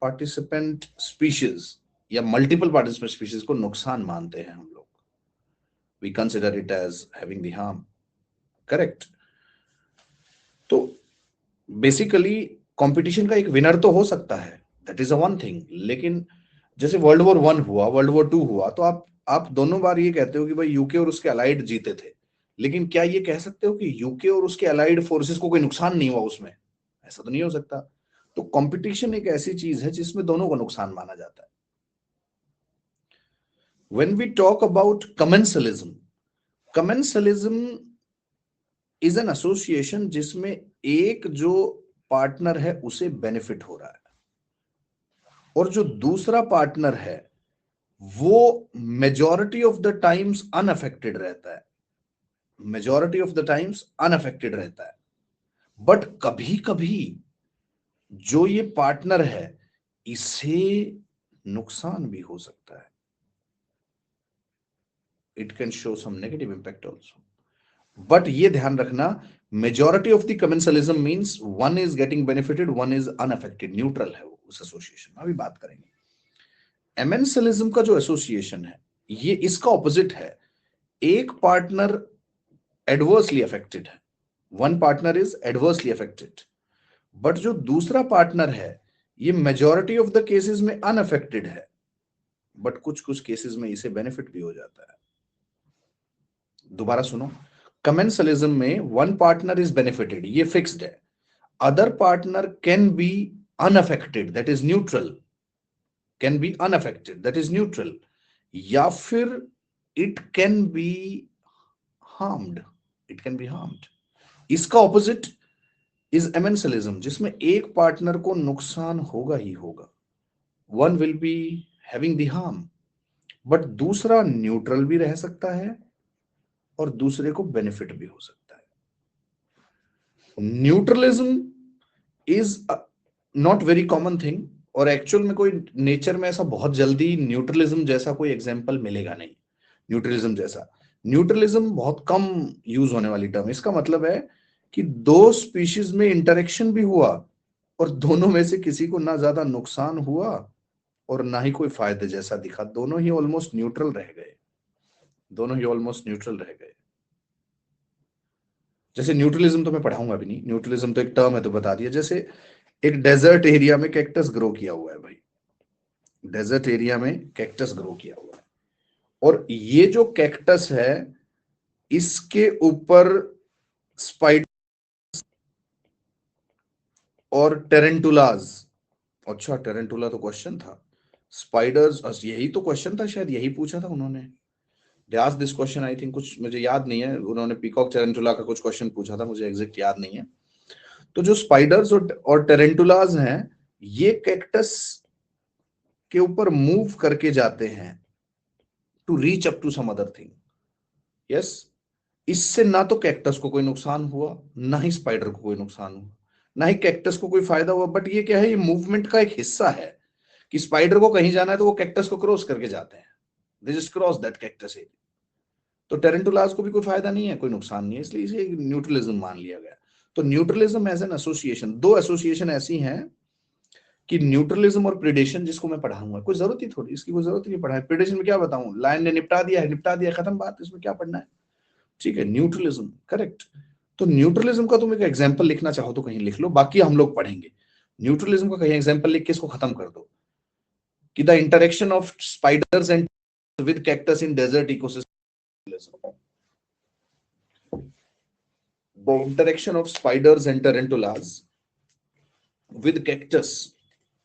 पार्टिसिपेंट स्पीशीज या मल्टीपल पार्टिसिपेंट स्पीशीज को नुकसान मानते हैं हम लोग। We consider it as having the harm. Correct. तो बेसिकली कंपटीशन का एक विनर तो हो सकता है, that is a one thing. लेकिन जैसे वर्ल्ड वॉर 1 हुआ, वर्ल्ड वॉर 2 हुआ, तो आप दोनों बार ये कहते हो कि भाई यूके और उसके अलाइड जीते थे, लेकिन क्या ये कह सकते हो कि यूके और उसके अलाइड फोर्सेस को कोई नुकसान नहीं हुआ उसमें? ऐसा तो नहीं हो सकता। तो कंपटीशन एक ऐसी चीज है जिसमें दोनों को नुकसान माना जाता है। When we talk about commensalism, commensalism is an association जिसमें एक जो पार्टनर है उसे बेनिफिट हो रहा है और जो दूसरा पार्टनर है वो majority of the times unaffected रहता है। Majority of the times unaffected रहता है। बट कभी कभी जो ये पार्टनर है इसे नुकसान भी हो सकता है। It can show some negative impact also. But ये ध्यान रखना, majority of the commensalism means one is getting benefited, one is unaffected, neutral है वो उस एसोसिएशन में। अभी बात करेंगे। एमेंसलिज्म का जो एसोसिएशन है ये इसका ऑपोजिट है। एक पार्टनर एडवर्सली अफेक्टेड है, one partner is adversely affected, but जो दूसरा पार्टनर है ये मेजॉरिटी ऑफ द केसेस में अनअफेक्टेड है, बट कुछ कुछ केसेस में इसे बेनिफिट भी हो जाता है। दोबारा सुनो, कमेंसलिज्म में वन पार्टनर इज बेनिफिटेड, ये फिक्स्ड है। Other partner can be unaffected, that is neutral, can be unaffected, that is neutral, या फिर it can be harmed, it can be harmed. इसका ऑपोजिट इज एमेंसलिज्म, जिसमें एक पार्टनर को नुकसान होगा ही होगा, one will be having the harm, but दूसरा न्यूट्रल भी रह सकता है और दूसरे को बेनिफिट भी हो सकता है। Neutralism is not very common thing, और एक्चुअल में कोई नेचर में ऐसा बहुत जल्दी न्यूट्रलिज्म जैसा कोई एग्जांपल मिलेगा नहीं। न्यूट्रलिज्म जैसा, न्यूट्रलिज्म बहुत कम यूज होने वाली टर्म। इसका मतलब है कि दो स्पीशीज में इंटरेक्शन भी हुआ और दोनों में से किसी को ना ज्यादा नुकसान हुआ और ना ही कोई फायदे जैसा दिखा, दोनों ही ऑलमोस्ट न्यूट्रल रह गए, दोनों ही ऑलमोस्ट न्यूट्रल रह गए। जैसे न्यूट्रलिज्म तो मैं पढ़ाऊंगा भी नहीं, न्यूट्रलिज्म तो एक टर्म है तो बता दिया। जैसे एक डेजर्ट एरिया में कैक्टस ग्रो किया हुआ है भाई, डेजर्ट एरिया में कैक्टस ग्रो किया हुआ है, और ये जो कैक्टस है इसके ऊपर स्पाइडर और टेरेंटुलाज, अच्छा टेरेंटुला तो क्वेश्चन था, स्पाइडर्स यही तो क्वेश्चन था, शायद यही पूछा था उन्होंने। They asked this question, I think, कुछ मुझे याद नहीं है, उन्होंने पीकॉक टेरेंटुला का कुछ क्वेश्चन पूछा था, मुझे एग्जैक्ट याद नहीं है। तो जो स्पाइडर्स और टेरेंटुलाज हैं ये कैक्टस के ऊपर मूव करके जाते हैं to reach up to some other thing. Yes, इससे ना तो कैक्टस को कोई नुकसान हुआ, ना ही स्पाइडर को कोई नुकसान हुआ, ना ही कैक्टस को कोई फायदा हुआ। बट ये क्या है, ये मूवमेंट का एक हिस्सा है कि स्पाइडर को कहीं जाना है तो वो कैक्टस को क्रॉस करके जाते हैं, they just cross that cactus area. तो टेरेंटुलाज को भी कोई फायदा नहीं है, कोई नुकसान नहीं है, इसलिए इसे न्यूट्रलिज्म मान लिया गया। तो न्यूट्रलिज्म एज एन एसोसिएशन, दो एसोसिएशन ऐसी हैं कि न्यूट्रलिज्म और प्रेडेशन, जिसको मैं पढ़ाऊंगा, कोई जरूरत ही थोड़ी, इसकी कोई जरूरत ही नहीं पढ़ाए। प्रेडेशन में क्या बताऊं, लायन ने निपटा दिया है, निपटा दिया, खत्म बात, इसमें क्या पढ़ना है। ठीक है, न्यूट्रलिज्म करेक्ट। तो न्यूट्रलिज्म का तुम एक एग्जाम्पल लिखना चाहो तो कहीं लिख लो, बाकी हम लोग पढ़ेंगे। न्यूट्रलिज्म का कहीं एग्जाम्पल लिख के इसको खत्म कर दो कि the interaction of spiders and with cactus in desert ecosystem, the interaction of spiders and tarantulas with cactus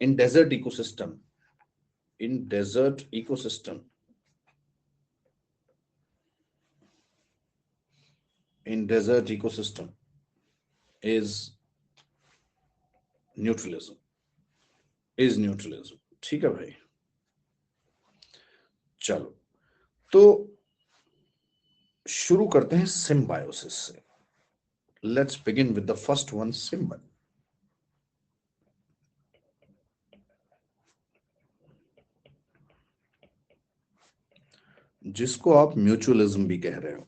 in desert ecosystem is neutralism. ठीक है भाई, चलो तो शुरू करते हैं सिम्बायोसिस से। Let's begin with the first one, symbol, जिसको आप म्यूचुअलिज्म भी कह रहे हो।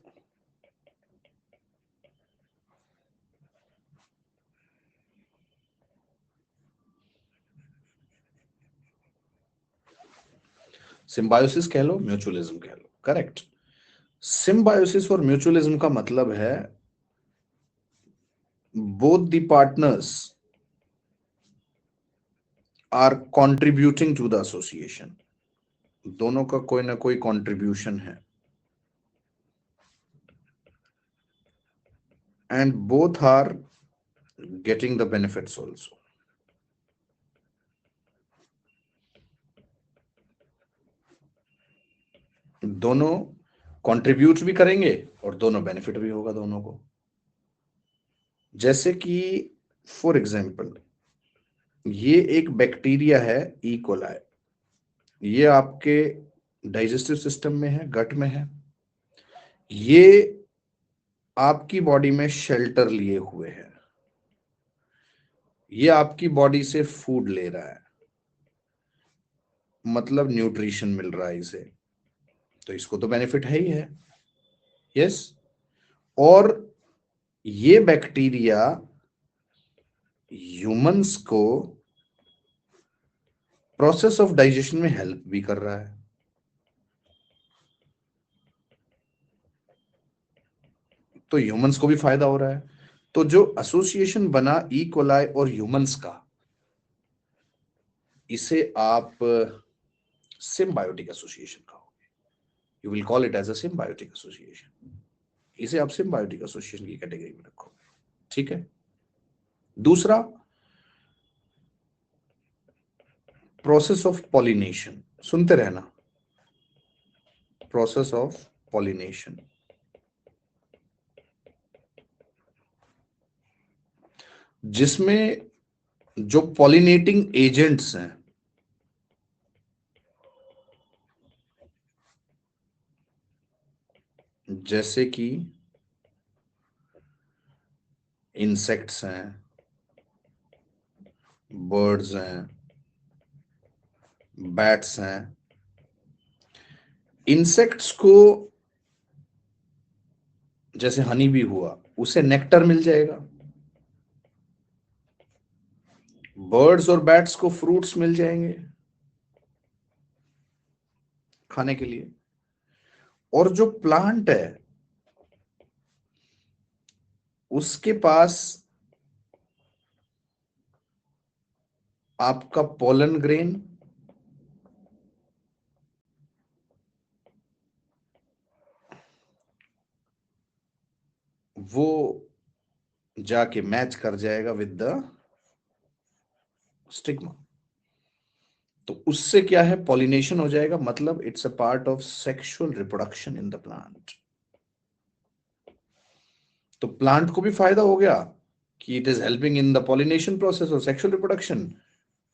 सिम्बायोसिस कह लो, म्यूचुअलिज्म कह लो, करेक्ट। सिम्बायोसिस और म्यूचुअलिज्म का मतलब है both the partners are contributing to the association, दोनों का कोई ना कोई कंट्रीब्यूशन है, and both are getting the benefits also। दोनों कंट्रीब्यूट भी करेंगे और दोनों बेनिफिट भी होगा दोनों को। जैसे कि फॉर एग्जांपल ये एक बैक्टीरिया है ई कोलाई, ये आपके डाइजेस्टिव सिस्टम में है, गट में है, ये आपकी बॉडी में शेल्टर लिए हुए है, ये आपकी बॉडी से फूड ले रहा है, मतलब न्यूट्रिशन मिल रहा है इसे, तो इसको तो बेनिफिट है ही है, यस। और ये बैक्टीरिया ह्यूमंस को प्रोसेस ऑफ डाइजेशन में हेल्प भी कर रहा है। तो ह्यूमंस को भी फायदा हो रहा है। तो जो एसोसिएशन बना ई कोलाई और ह्यूमंस का, इसे आप सिम्बायोटिक एसोसिएशन कहोगे, you will call it as a symbiotic association. इसे आप सिम्बायोटिक एसोसिएशन की कैटेगरी में रखोगे, ठीक है। दूसरा, प्रोसेस ऑफ पॉलिनेशन, सुनते रहना, प्रोसेस ऑफ पॉलिनेशन, जिसमें जो पॉलिनेटिंग एजेंट्स हैं, जैसे कि इंसेक्ट्स हैं, बर्ड्स हैं, बैट्स हैं, इंसेक्ट्स को जैसे हनी भी हुआ, उसे नेक्टर मिल जाएगा, बर्ड्स और बैट्स को फ्रूट्स मिल जाएंगे खाने के लिए। और जो प्लांट है उसके पास आपका पोलन ग्रेन, वो जाके मैच कर जाएगा विद द स्टिग्मा, तो उससे क्या है, पॉलिनेशन हो जाएगा, मतलब it's a part of sexual reproduction in the plant. तो प्लांट को भी फायदा हो गया कि it is helping in the pollination process और सेक्सुअल रिप्रोडक्शन,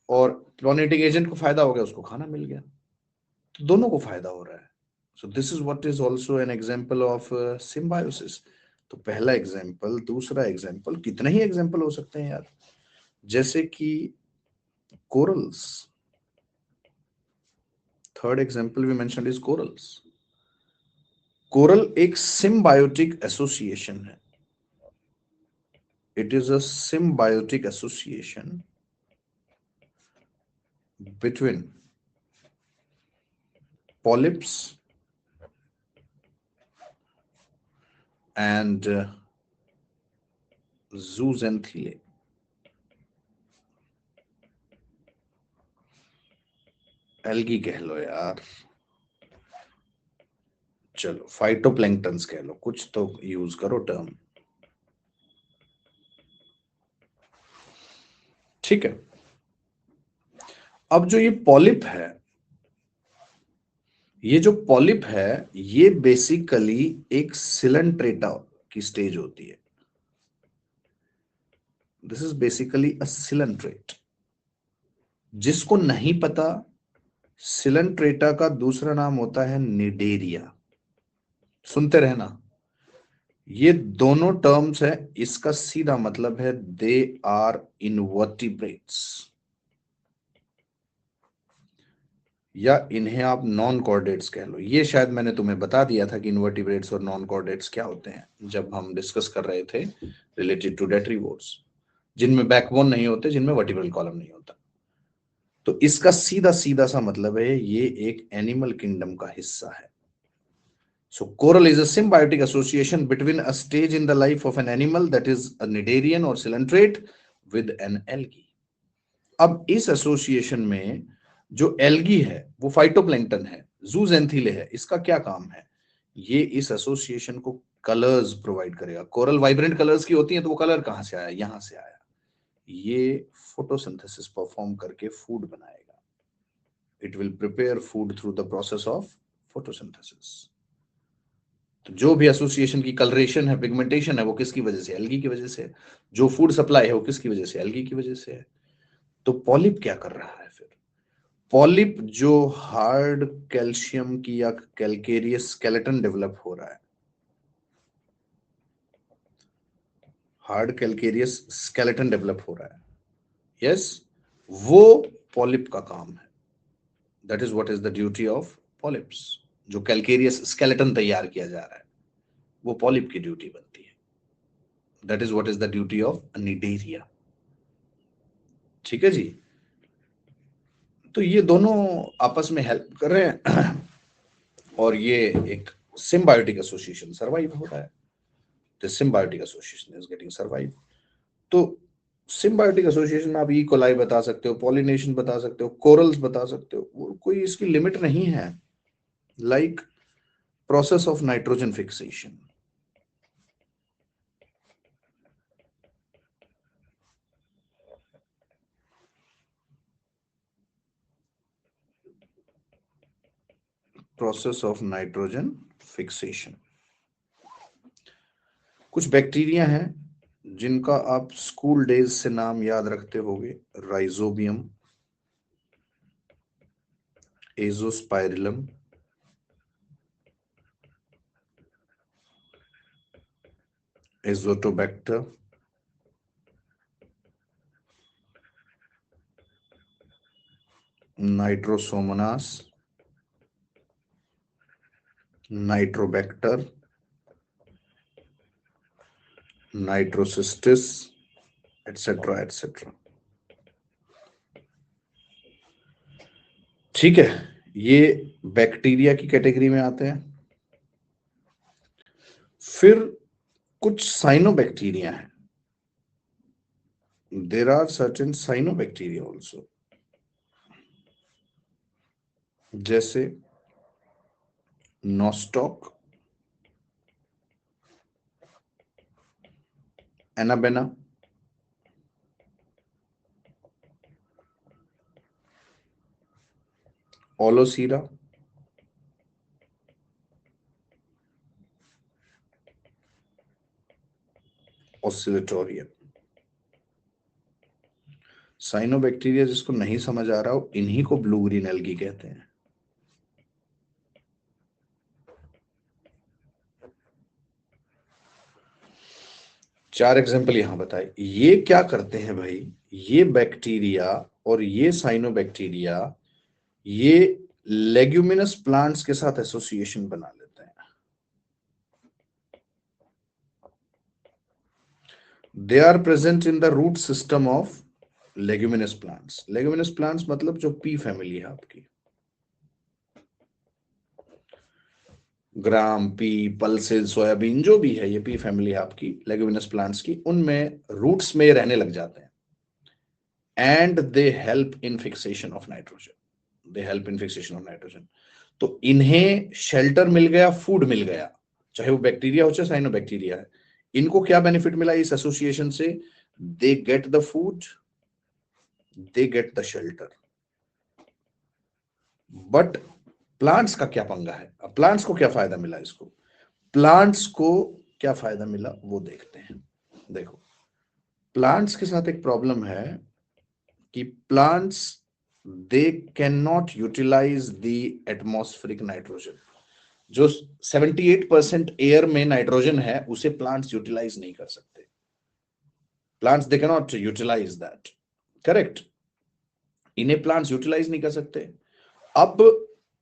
और पॉलिनेटिंग एजेंट को फायदा हो गया, उसको खाना मिल गया, तो दोनों को फायदा हो रहा है। So this is what is also an example of symbiosis. तो पहला एग्जांपल, दूसरा एग्जांपल, कितने ही एग्जांपल हो सकते हैं यार, जैसे कि corals, third example we mentioned is corals. Coral एक सिम्बायोटिक एसोसिएशन है। It is a symbiotic association between polyps and zooxanthellae। Algae कह लो यार, चलो फाइटोप्लैंक्टन्स कह लो, कुछ तो यूज करो टर्म। ठीक है, अब जो ये पॉलिप है, ये जो पॉलिप है ये बेसिकली एक सिलेंट्रेटा की स्टेज होती है। This is basically a coelenterate. जिसको नहीं पता, सिलेंट्रेटा का दूसरा नाम होता है निडेरिया। सुनते रहना, ये दोनों टर्म्स है, इसका सीधा मतलब है दे आर इनवर्टिब्रेट्स, या इन्हें आप नॉन कॉर्डेट्स कह लो। ये शायद मैंने तुम्हें बता दिया था कि इनवर्टिब्रेट्स और नॉन कॉर्डेट्स क्या होते हैं जब हम डिस्कस कर रहे थे रिलेटेड टू डेट्रीवोर्स, जिनमें बैकबोन नहीं होते, जिनमें वर्टिब्रल कॉलम नहीं होता। तो इसका सीधा सीधा सा मतलब है ये एक एनिमल किंगडम का हिस्सा है। So coral is a symbiotic association between a stage in the life of an animal that is a cnidarian or coelenterate with an algae। अब इस एसोसिएशन में जो एल्गी है वो फाइटोप्लैंक्टन है, जूजेंथिले है, इसका क्या काम है? ये इस एसोसिएशन को कलर्स प्रोवाइड करेगा। कोरल वाइब्रेंट कलर्स की होती है, तो वो कलर कहां से आया? यहां से आया। ये फोटोसिंथेसिस परफॉर्म करके फूड बनाएगा। It will prepare food through the process of photosynthesis. तो जो भी एसोसिएशन की कलरेशन है, पिगमेंटेशन है, वो किसकी वजह से? एल्गी की वजह से। जो फूड सप्लाई है वो किसकी वजह से? एल्गी की वजह से है। तो पॉलिप क्या कर रहा है फिर? पॉलिप जो हार्ड कैल्शियम की या कैल्केरियस स्केलेटन डेवलप हो रहा है, हार्ड कैल्केरियस स्केलेटन डेवलप हो रहा है, यस, वो पॉलिप का काम है। That is what is the duty of polyps. जो कैल्केरियस स्केलेटन तैयार किया जा रहा है वो पॉलिप की ड्यूटी बनती है। That is what is the duty of Cnidaria. ठीक है जी। तो ये दोनों आपस में हेल्प कर रहे हैं और ये एक सिम्बायोटिक एसोसिएशन सर्वाइव हो रहा है। The symbiotic association is getting survive. तो सिम्बायोटिक एसोसिएशन में आप ई कोलाई बता सकते हो, पॉलिनेशन बता सकते हो, कोरल्स बता सकते हो, कोई इसकी लिमिट नहीं है। Like process of nitrogen fixation, process of nitrogen fixation. कुछ बैक्टीरिया हैं जिनका आप स्कूल डेज से नाम याद रखते होंगे। Rhizobium, azospirillum, azotobacter, nitrosomonas, nitrobacter, nitrocystis, etcetera etcetera. ठीक है, ये बैक्टीरिया की कैटेगरी में आते हैं। फिर कुछ साइनोबैक्टीरिया हैं। There are certain cyanobacteria also, जैसे Nostoc, Anabaena, Aulosira, oscillatorium. Cyanobacteria जिसको नहीं समझ आ रहा हो, इन्हीं को ब्लू ग्रीन एल्गी कहते हैं। चार एग्जांपल यहां बताए। ये क्या करते हैं भाई? ये बैक्टीरिया और ये साइनोबैक्टीरिया ये लेग्यूमिनस प्लांट्स के साथ एसोसिएशन बना लेते हैं। They are present in the root system of leguminous plants. Leguminous plants मतलब जो पी फैमिली है आपकी, ग्राम, पी, पल्सेस, सोयाबीन, जो भी है ये पी फैमिली है आपकी लेग्यूमिनस प्लांट्स की, उनमें रूट्स में रहने लग जाते हैं। And they help in fixation of nitrogen. They help in fixation of nitrogen. तो इन्हें शेल्टर मिल गया, फूड मिल गया, चाहे वो बैक्टीरिया हो चाहे साइनोबैक्टीरिया है। इनको क्या बेनिफिट मिला इस एसोसिएशन से? They get the food, they get the shelter. But plants का क्या पंगा है? अब प्लांट्स को क्या फायदा मिला? इसको प्लांट्स को क्या फायदा मिला वो देखते हैं। देखो, प्लांट्स के साथ एक प्रॉब्लम है कि plants they can not utilise the atmospheric nitrogen. जो 78% एयर में नाइट्रोजन है उसे प्लांट्स यूटिलाइज नहीं कर सकते। Plants they can not utilise that, correct? इन्हें प्लांट्स यूटिलाइज नहीं कर सकते। अब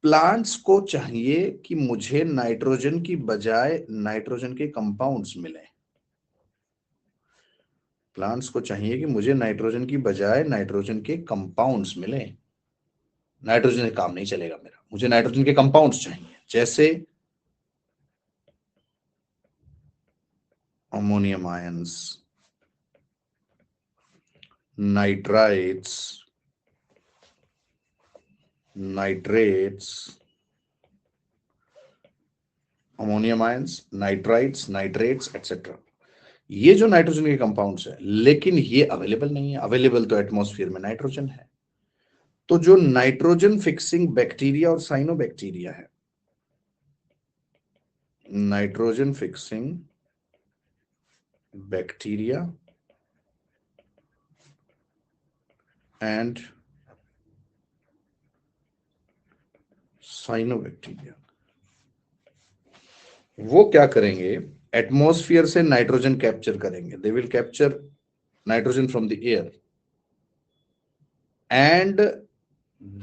प्लांट्स को चाहिए कि मुझे नाइट्रोजन की बजाय नाइट्रोजन के कंपाउंड्स मिले। प्लांट्स को चाहिए कि मुझे नाइट्रोजन की बजाय नाइट्रोजन के कंपाउंड्स मिले। नाइट्रोजन से काम नहीं चलेगा मेरा, मुझे नाइट्रोजन के कंपाउंड्स चाहिए, जैसे ammonium ions, nitrites, nitrates, ammonium ions, nitrites, nitrates etcetera. ये जो नाइट्रोजन के कंपाउंड्स है, लेकिन ये अवेलेबल नहीं है। अवेलेबल तो एटमॉस्फेयर में नाइट्रोजन है। तो जो नाइट्रोजन फिक्सिंग बैक्टीरिया और साइनोबैक्टीरिया है, nitrogen fixing bacteria and cyanobacteria, वो क्या करेंगे? एटमॉस्फेयर से नाइट्रोजन कैप्चर करेंगे। They will capture nitrogen from the air and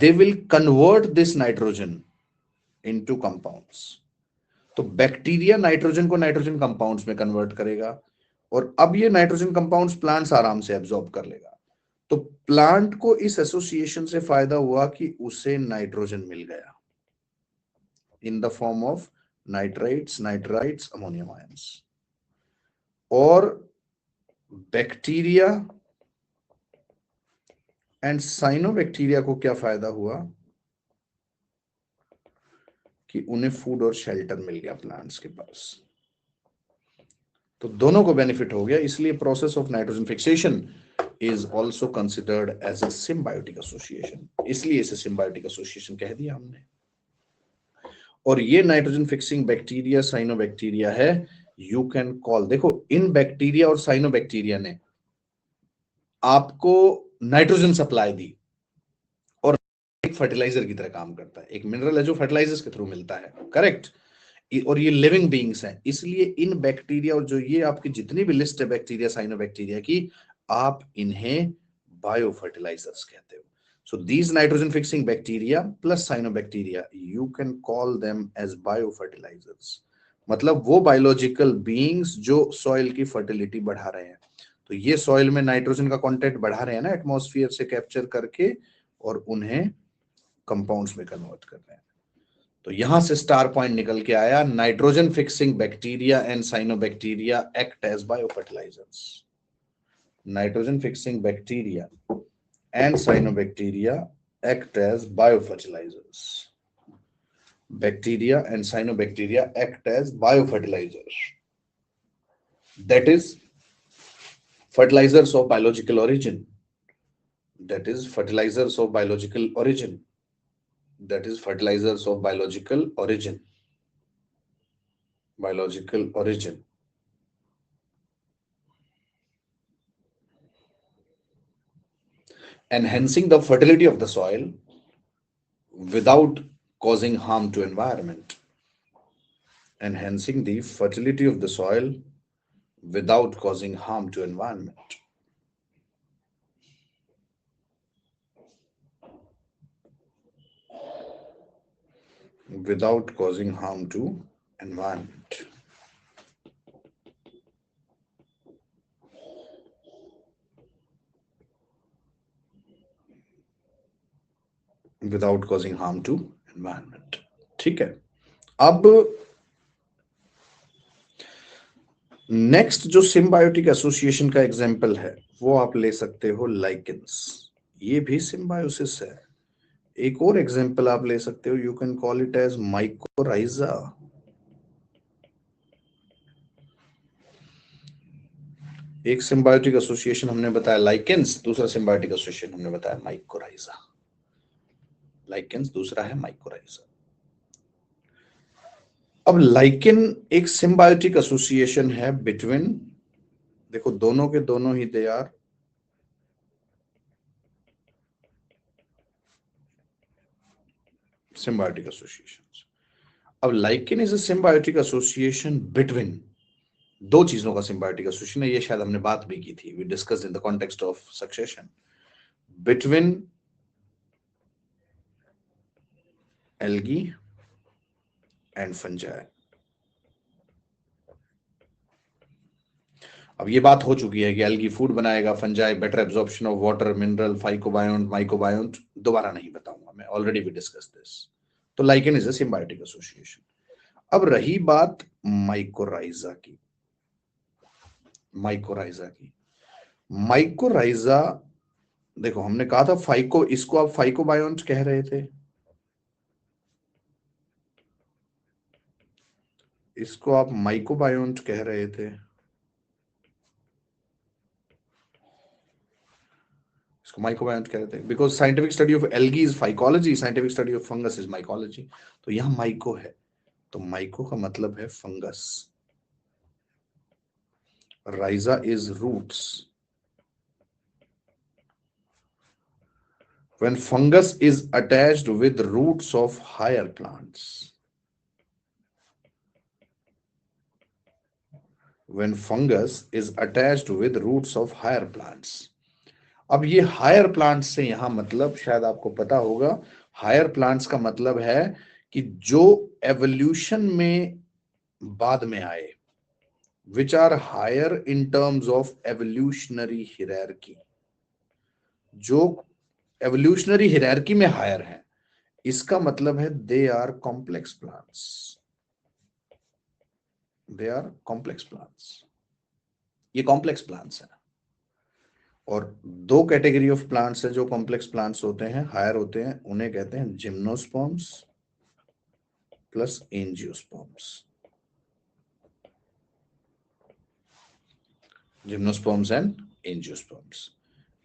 they will convert this nitrogen into compounds. तो बैक्टीरिया नाइट्रोजन को नाइट्रोजन कंपाउंड्स में कन्वर्ट करेगा और अब ये नाइट्रोजन कंपाउंड्स प्लांट्स आराम से एब्जॉर्ब कर लेगा। तो प्लांट को इस एसोसिएशन से फायदा हुआ कि उसे नाइट्रोजन मिल गया in the form of nitrites, nitrites, ammonium ions. और बैक्टीरिया एंड साइनोबैक्टीरिया को क्या फायदा हुआ कि उन्हें फूड और शेल्टर मिल गया प्लांट्स के पास। तो दोनों को बेनिफिट हो गया। इसलिए process of nitrogen fixation is also considered as a symbiotic association. इसलिए इसे सिम्बायोटिक एसोसिएशन कह दिया हमने। और ये नाइट्रोजन फिक्सिंग बैक्टीरिया, साइनोबैक्टीरिया है। यू कैन कॉल, देखो इन बैक्टीरिया और साइनोबैक्टीरिया ने आपको नाइट्रोजन सप्लाई दी और एक फर्टिलाइजर की तरह काम करता है। एक मिनरल है जो फर्टिलाइजर्स के थ्रू मिलता है, करेक्ट? और ये लिविंग बीइंग्स हैं। इसलिए इन बैक्टीरिया और जो ये आपकी जितनी भी लिस्ट है बैक्टीरिया, साइनोबैक्टीरिया की, आप इन्हें बायो फर्टिलाइजर्स कहते हो। So these nitrogen fixing bacteria plus cyanobacteria, you can call them as biofertilizers। मतलब वो बायोलॉजिकल बीइंग्स जो सॉइल की फर्टिलिटी बढ़ा रहे हैं। तो ये सॉइल में नाइट्रोजन का कंटेंट बढ़ा रहे हैं ना, एटमॉस्फेयर से कैप्चर करके, और उन्हें कंपाउंड्स में कन्वर्ट कर रहे हैं। तो यहां से स्टार पॉइंट निकल के आया, nitrogen fixing bacteria and cyanobacteria act as biofertilizers. Nitrogen fixing bacteria and cyanobacteria act as biofertilizers. Bacteria and cyanobacteria act as biofertilizers. That is fertilizers of biological origin. That is fertilizers of biological origin. That is fertilizers of biological origin. Biological origin. Enhancing the fertility of the soil without causing harm to environment. Enhancing the fertility of the soil without causing harm to environment. without causing harm to environment. Without causing harm to environment. ठीक है. अब नेक्स्ट जो सिम्बायोटिक एसोसिएशन का एग्जाम्पल है वो आप ले सकते हो लाइकेंस. ये भी सिम्बायोसिस है. एक और एग्जाम्पल आप ले सकते हो, you can call it as mycorrhiza. एक सिम्बायोटिक एसोसिएशन हमने बताया लाइकेंस, दूसरा सिम्बायोटिक एसोसिएशन हमने बताया माइकोराइजा. लाइकेंस दूसरा है माइकोराइजा. अब लाइकेन एक सिम्बायोटिक एसोसिएशन है बिटवीन, देखो दोनों के दोनों ही दे आर symbiotic associations. अब lichen is a symbiotic association between दो चीजों का सिम्बायोटिक एसोसिएशन है. ये शायद हमने बात भी की थी, we discussed in the context of succession. Between algae and fungi. अब ये बात हो चुकी है कि एल्गी फूड बनाएगा, fungi better absorption of water, mineral, phycobiont, mycobiont. दोबारा नहीं बताऊंगा मैं, ऑलरेडी वी डिस्कस दिस. तो lichen is a symbiotic association. अब रही बात माइकोराइजा की. माइकोराइजा देखो हमने कहा था फाइको, इसको आप फाइकोबायोन्ट कह रहे थे, इसको आप माइकोबायोन्ट कह रहे थे, इसको माइकोबायोन्ट कह रहे थे. Because scientific study of algae is phycology, scientific study of fungus is mycology. तो यहां माइको है, तो माइको का मतलब है fungus. Rhiza is roots. When fungus is attached with roots of higher plants. When fungus is attached with roots of higher plants. अब ये हायर प्लांट्स से यहां मतलब शायद आपको पता होगा, हायर प्लांट्स का मतलब है कि जो एवोल्यूशन में बाद में आए, which are higher in terms of evolutionary hierarchy. जो एवोल्यूशनरी हियरार्की में हायर है, इसका मतलब है they are complex plants. They are complex plants. ये कॉम्प्लेक्स प्लांट्स हैं. और दो कैटेगरी ऑफ प्लांट्स है जो कॉम्प्लेक्स प्लांट्स होते हैं, हायर होते हैं, उन्हें कहते हैं gymnosperms plus angiosperms. Gymnosperms and angiosperms,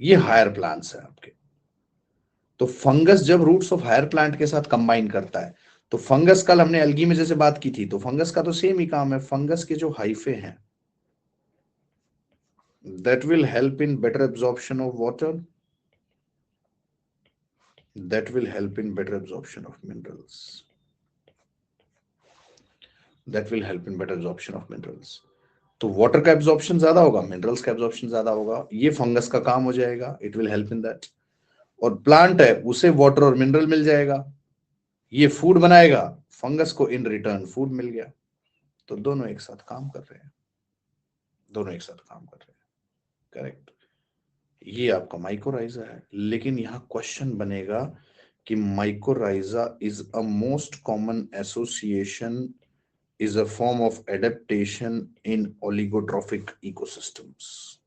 ये हायर प्लांट्स हैं आपके. तो फंगस जब रूट्स ऑफ हायर प्लांट के साथ कंबाइन करता है, तो फंगस, कल हमने एल्गी में जैसे बात की थी, तो फंगस का तो सेम ही काम है. फंगस के जो हाइफे हैं, that will help in better absorption of water, that will help in better absorption of minerals, that will help in better absorption of minerals. तो वाटर का एब्जॉर्प्शन ज्यादा होगा, मिनरल्स का एब्जॉर्प्शन ज्यादा होगा, ये फंगस का काम हो जाएगा. It will help in that. और प्लांट है, उसे वाटर और मिनरल मिल जाएगा, ये फूड बनाएगा, फंगस को इन रिटर्न फूड मिल गया. तो दोनों एक साथ काम कर रहे हैं, दोनों एक साथ काम कर रहे हैं. करेक्ट. ये आपका माइकोराइजा है. लेकिन यहाँ क्वेश्चन बनेगा कि mycorrhiza is a most common association, is a form of adaptation in oligotrophic ecosystems.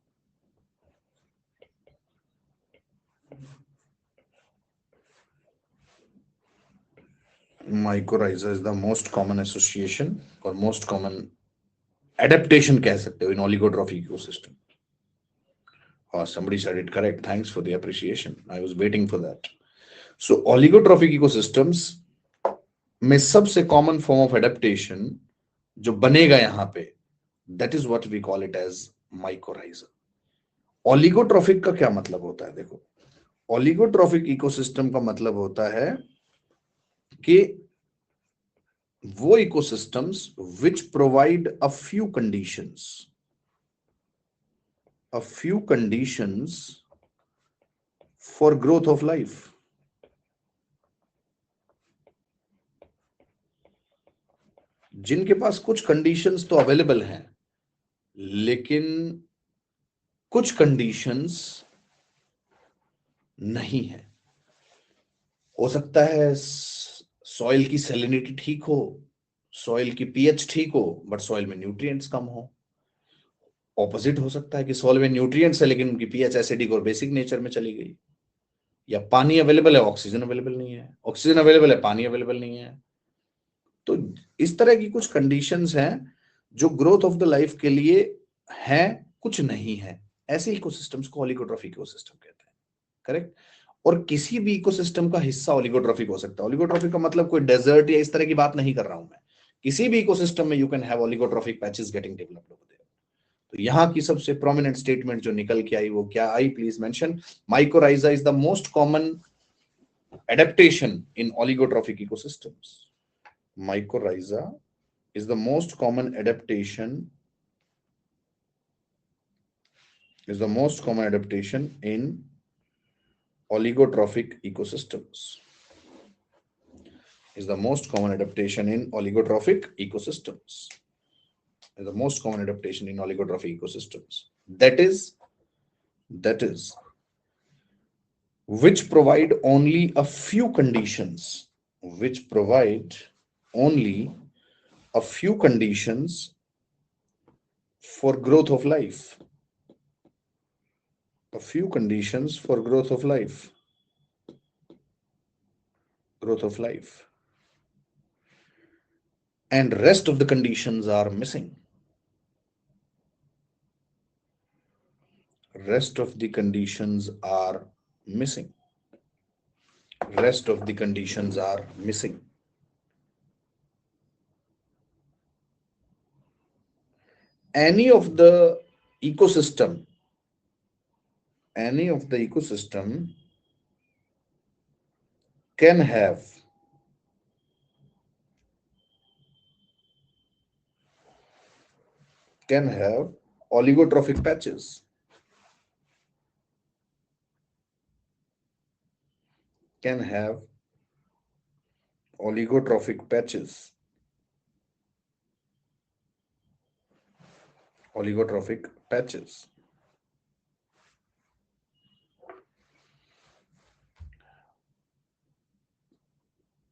Mycorrhiza is the most common association or most common adaptation कह सकते हो in oligotrophic ecosystem. Oh, somebody said it correct. Thanks for the appreciation. I was waiting for that. So oligotrophic ecosystems में सबसे common form of adaptation जो बनेगा यहाँ पे, that is what we call it as mycorrhiza. Oligotrophic का क्या मतलब होता है? देखो, ओलिगोट्रॉफिक इकोसिस्टम का मतलब होता है कि वो ecosystems which provide a few conditions for growth of life. जिनके पास कुछ कंडीशंस तो अवेलेबल हैं, लेकिन कुछ कंडीशंस नहीं है। हो सकता है सॉइल की सैलिनिटी ठीक हो, सॉइल की पीएच ठीक हो, बट सॉइल में न्यूट्रिएंट्स कम हो। ऑपोजिट हो सकता है कि सॉइल में न्यूट्रिएंट्स है लेकिन उनकी पीएच एसिडिक और बेसिक नेचर में चली गई। या पानी अवेलेबल है, ऑक्सीजन अवेलेबल नहीं है, ऑक्सीजन अवेलेबल है, पानी अवेलेबल नहीं है। तो इस तरह की कुछ कंडीशंस हैं जो ग्रोथ ऑफ द लाइफ के लिए हैं, कुछ नहीं है। ऐसे इकोसिस्टम्स को ओलिगोट्रॉफिक इकोसिस्टम कहते हैं। करेक्ट। और किसी भी इकोसिस्टम का हिस्सा ओलिगोट्रॉफिक हो सकता है। ओलिगोट्रॉफिक का मतलब कोई डेजर्ट या इस तरह की बात नहीं कर रहा हूं मैं। किसी भी इकोसिस्टम में you can have oligotrophic patches getting developed over there. तो यहाँ की सबसे प्रोमिनेंट स्टेटमेंट जो निकल के आई वो क्या आई, please mention. Mycorrhiza is the most common adaptation in oligotrophic ecosystems. Mycorrhiza is the most common adaptation in oligotrophic ecosystems. Is the most common adaptation in oligotrophic ecosystems. Is the most common adaptation in oligotrophic ecosystems. That is which provide only a few conditions, which provide only a few conditions for growth of life. A few conditions for growth of life. And rest of the conditions are missing. Rest of the conditions are missing. Rest of the conditions are missing. Any of the ecosystem can have oligotrophic patches. Can have oligotrophic patches. Oligotrophic patches.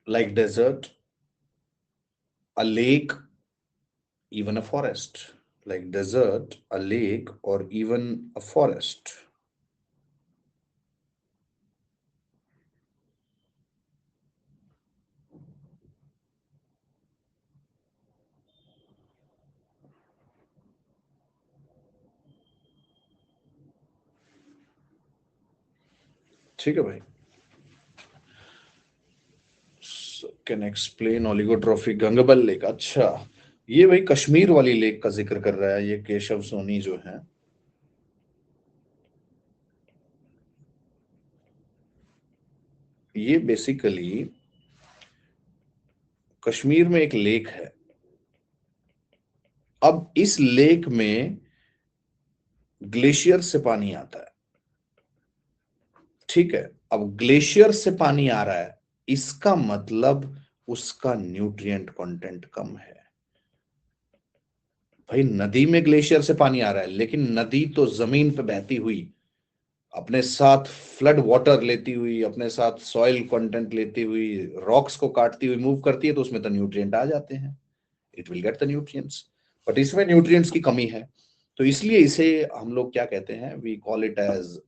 Like desert, a lake, even a forest. Like desert, a lake, or even a forest. ठीक है भाई। Can explain oligotrophic Gangbal lake. अच्छा, ये भाई कश्मीर वाली लेक का जिक्र कर रहा है ये केशव सोनी जो है। ये बेसिकली कश्मीर में एक लेक है। अब इस लेक में ग्लेशियर से पानी आता है। ठीक है। अब ग्लेशियर से पानी आ रहा है, इसका मतलब उसका न्यूट्रिएंट कंटेंट कम है। भाई नदी में ग्लेशियर से पानी आ रहा है, लेकिन नदी तो जमीन पे बहती हुई अपने साथ फ्लड वाटर लेती हुई, अपने साथ सॉइल कंटेंट लेती हुई, रॉक्स को काटती हुई मूव करती है, तो उसमें तो न्यूट्रिएंट आ जाते हैं। It will get the nutrients. But इसमें न्यूट्रिएंट्स की कमी है, तो इसलिए इसे हम लोग क्या कहते हैं, we call it as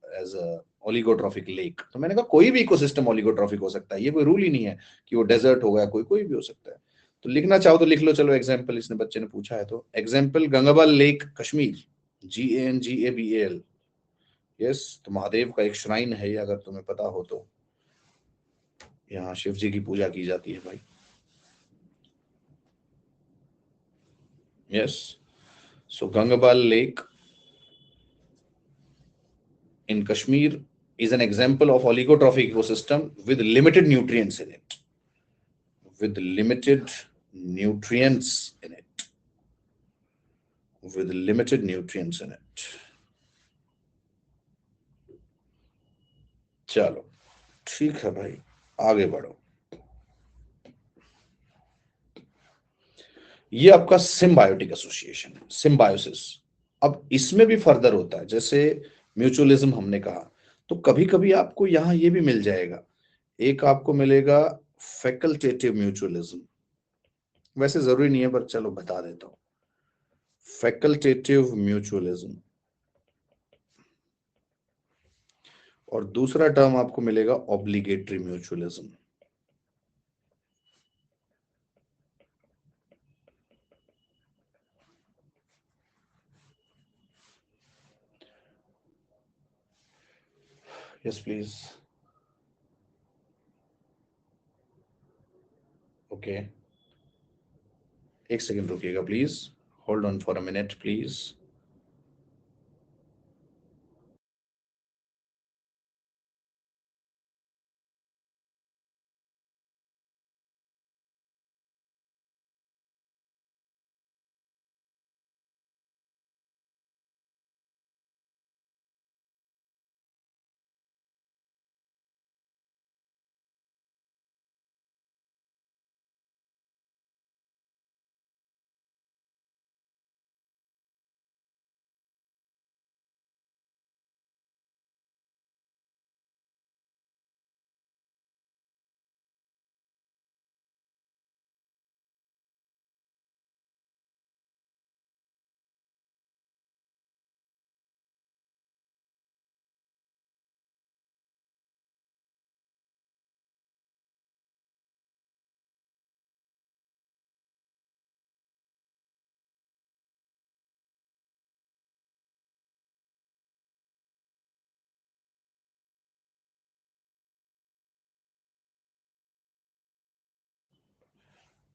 oligotrophic lake. तो मैंने कहा कोई भी इकोसिस्टम ओलिगोट्रॉफिक हो सकता है, ये कोई रूल ही नहीं है कि वो डेजर्ट होगा, कोई भी हो सकता है। तो लिखना चाहो तो लिख लो। चलो एग्जाम्पल, इसने बच्चे ने पूछा है तो example, Gangabal lake Kashmir, GANGABAL। Yes, तो महादेव का एक श्राइन है ये, अगर तुम्हें पता हो तो। यहाँ शिव जी की पूजा की जाती है भाई। Yes, so Gangabal lake in Kashmir is an example of oligotrophic ecosystem with limited nutrients in it. With limited nutrients in it. With limited nutrients in it. चलो ठीक है भाई, आगे बढ़ो। ये आपका सिम्बायोटिक एसोसिएशन है, सिम्बायोसिस। अब इसमें भी फर्दर होता है, जैसे म्यूचुअलिज्म हमने कहा, तो कभी कभी आपको यहां ये भी मिल जाएगा, एक आपको मिलेगा फैकल्टेटिव म्यूचुअलिज्म। वैसे जरूरी नहीं है पर चलो बता देता हूं, फैकल्टेटिव म्यूचुअलिज्म। और दूसरा टर्म आपको मिलेगा obligatory mutualism. Yes please. Okay, एक सेकंड रुकिएगा please, hold on for a minute please.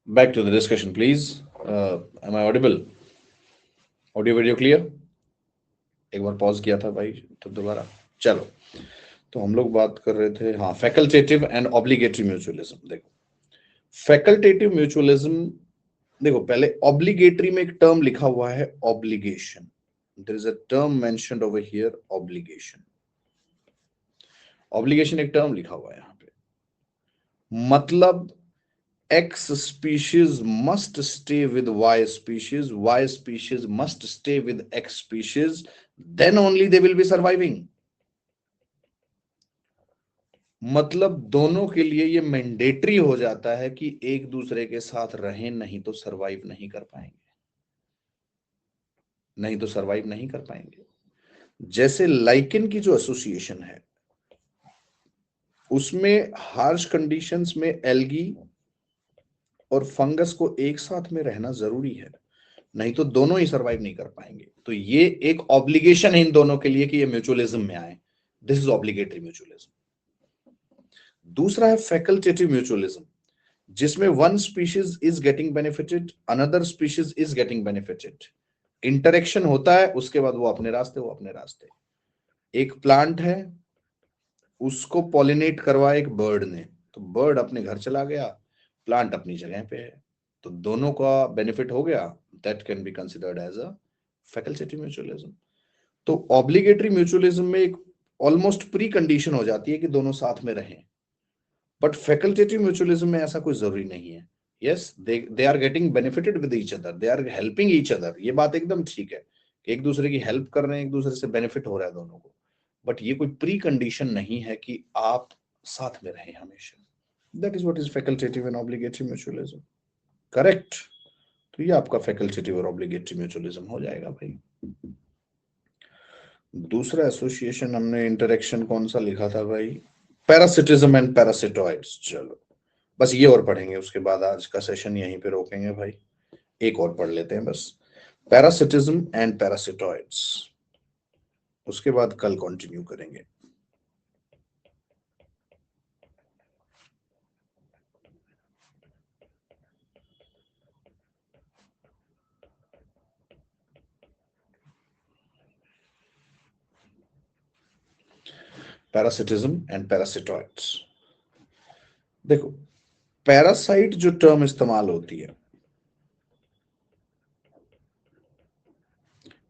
Back to the discussion, please. Am I audible? Audio video clear? एक बार पॉज किया था भाई, तो दोबारा चलो। तो हम लोग बात कर रहे थे, हाँ, फैकल्टेटिव एंड ऑब्लिगेटरी म्यूचुअलिज्म। देखो, फैकल्टेटिव म्यूचुअलिज्म, देखो पहले ऑब्लिगेटरी में एक टर्म लिखा हुआ है, obligation. There is a term mentioned over here, obligation. Obligation एक टर्म लिखा हुआ है यहाँ पे, मतलब X species must stay with Y species, Y species must stay with X species, then only they will be surviving. मतलब दोनों के लिए ये मैंडेटरी हो जाता है कि एक दूसरे के साथ रहें, नहीं तो सरवाइव नहीं कर पाएंगे, नहीं तो सरवाइव नहीं कर पाएंगे। जैसे लाइकेन की जो एसोसिएशन है, उसमें हार्श कंडीशंस में एल्गी और फंगस को एक साथ में रहना जरूरी है, नहीं तो दोनों ही सरवाइव नहीं कर पाएंगे। तो ये एक ऑब्लिगेशन है इन दोनों के लिए कि ये म्यूचुअलिज्म में आए। This is obligatory mutualism. दूसरा है फैकल्टेटिव म्यूचुअलिज्म, जिसमें one species is getting benefited, another species is getting benefited. Interaction होता है, उसके बाद वो अपने रास्ते, वो अपने रास्ते। एक प्लांट है, उसको पॉलिनेट करवाया एक बर्ड ने, तो बर्ड अपने घर चला गया, प्लांट अपनी जगह पे है, तो दोनों का बेनिफिट हो गया। That can be considered as a facultative mutualism. तो ऑब्लिगेटरी म्यूचुअलिज्म में एक ऑलमोस्ट प्री कंडीशन हो जाती है कि दोनों साथ में रहें, बट फैकल्टेटिव म्यूचुअलिज्म में ऐसा कोई जरूरी नहीं है। Yes, they are getting benefited with each other, they are helping each other, ये बात एकदम ठीक है कि एक दूसरे की हेल्प कर रहे हैं, एक दूसरे से बेनिफिट हो रहा है दोनों को, बट ये कोई प्री कंडीशन नहीं है कि आप साथ में रहें हमेशा। That is what is facultative and obligatory mutualism. Correct. तो ये आपका फैकल्टेटिव और ऑब्लिगेटरी म्यूचुअलिज्म हो जाएगा भाई। दूसरा एसोसिएशन हमने इंटरेक्शन कौन सा लिखा था भाई? Parasitism and parasitoids. चलो बस ये और पढ़ेंगे, उसके बाद आज का सेशन यहीं पे रोकेंगे भाई। एक और पढ़ लेते हैं बस, पैरासिटिज्म एंड पैरासिटॉइड्स, उसके बाद कल कंटिन्यू करेंगे। Parasitism and parasitoids. देखो, पैरासाइट जो टर्म इस्तेमाल होती है,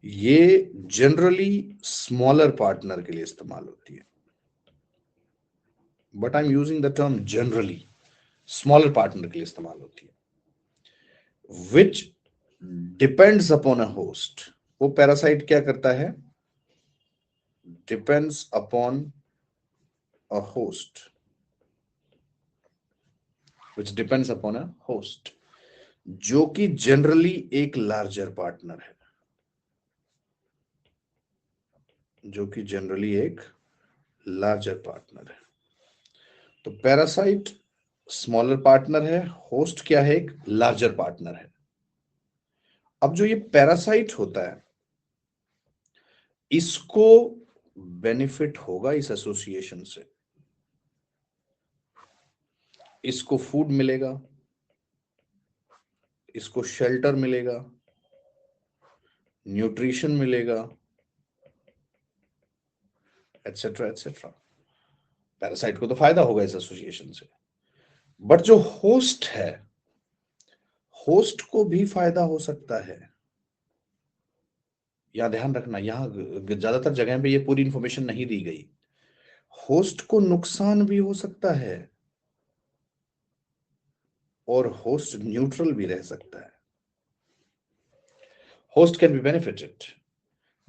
ये जनरली स्मॉलर पार्टनर के लिए इस्तेमाल होती है, but I am using the term generally, smaller partner के लिए इस्तेमाल होती है, which depends upon a host. वो पैरासाइट क्या करता है? Depends upon a host, which depends upon a host, जो कि जनरली एक लार्जर पार्टनर है, जो कि जनरली एक लार्जर पार्टनर है। तो पैरासाइट स्मॉलर पार्टनर है, होस्ट क्या है? एक लार्जर पार्टनर है। अब जो ये पैरासाइट होता है, इसको बेनिफिट होगा इस एसोसिएशन से। इसको फूड मिलेगा, इसको शेल्टर मिलेगा, न्यूट्रिशन मिलेगा, एटसेट्रा एटसेट्रा। पैरासाइट को तो फायदा होगा इस एसोसिएशन से, बट जो होस्ट है, होस्ट को भी फायदा हो सकता है। यहां ध्यान रखना, यहां ज्यादातर जगह पे ये पूरी इंफॉर्मेशन नहीं दी गई। होस्ट को नुकसान भी हो सकता है और होस्ट न्यूट्रल भी रह सकता है। होस्ट कैन बी बेनिफिटेड,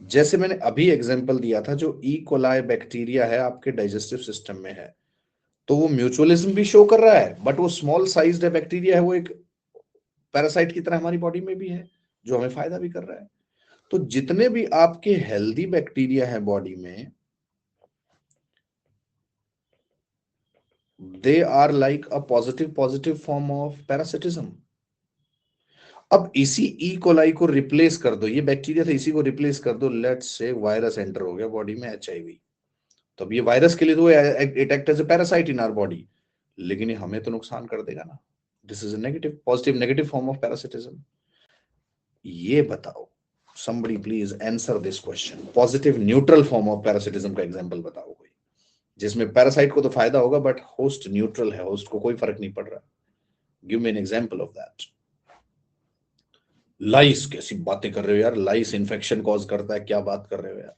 जैसे मैंने अभी एग्जांपल दिया था, जो ई कोलाई बैक्टीरिया है आपके डाइजेस्टिव सिस्टम में है, तो वो म्यूचुअलिज्म भी शो कर रहा है, बट वो स्मॉल साइज्ड बैक्टीरिया है, वो एक पैरासाइट की तरह हमारी बॉडी में भी है, जो हमें फायदा भी कर रहा है। तो जितने भी आपके हेल्दी बैक्टीरिया है बॉडी में, they are like a positive form of parasitism. अब इसी ई कोलाई को रिप्लेस कर दो, ये बैक्टीरिया था, इसी को रिप्लेस कर दो, लेट्स से वायरस एंटर हो गया बॉडी में, HIV। तो अब ये वायरस के लिए तो it act as a parasite in our body, लेकिन ये हमें तो नुकसान कर देगा ना। This is a negative, positive negative form of parasitism. ये बताओ, somebody please answer this question, positive neutral form of parasitism का एग्जांपल बताओ कोई, जिसमें पैरासाइट को तो फायदा होगा बट होस्ट न्यूट्रल है, होस्ट को कोई फर्क नहीं पड़ रहा। Give me an example of that. Lice, कैसी बातें कर रहे हो यार, लाइस इन्फेक्शन कॉज करता है, क्या बात कर रहे हो यार।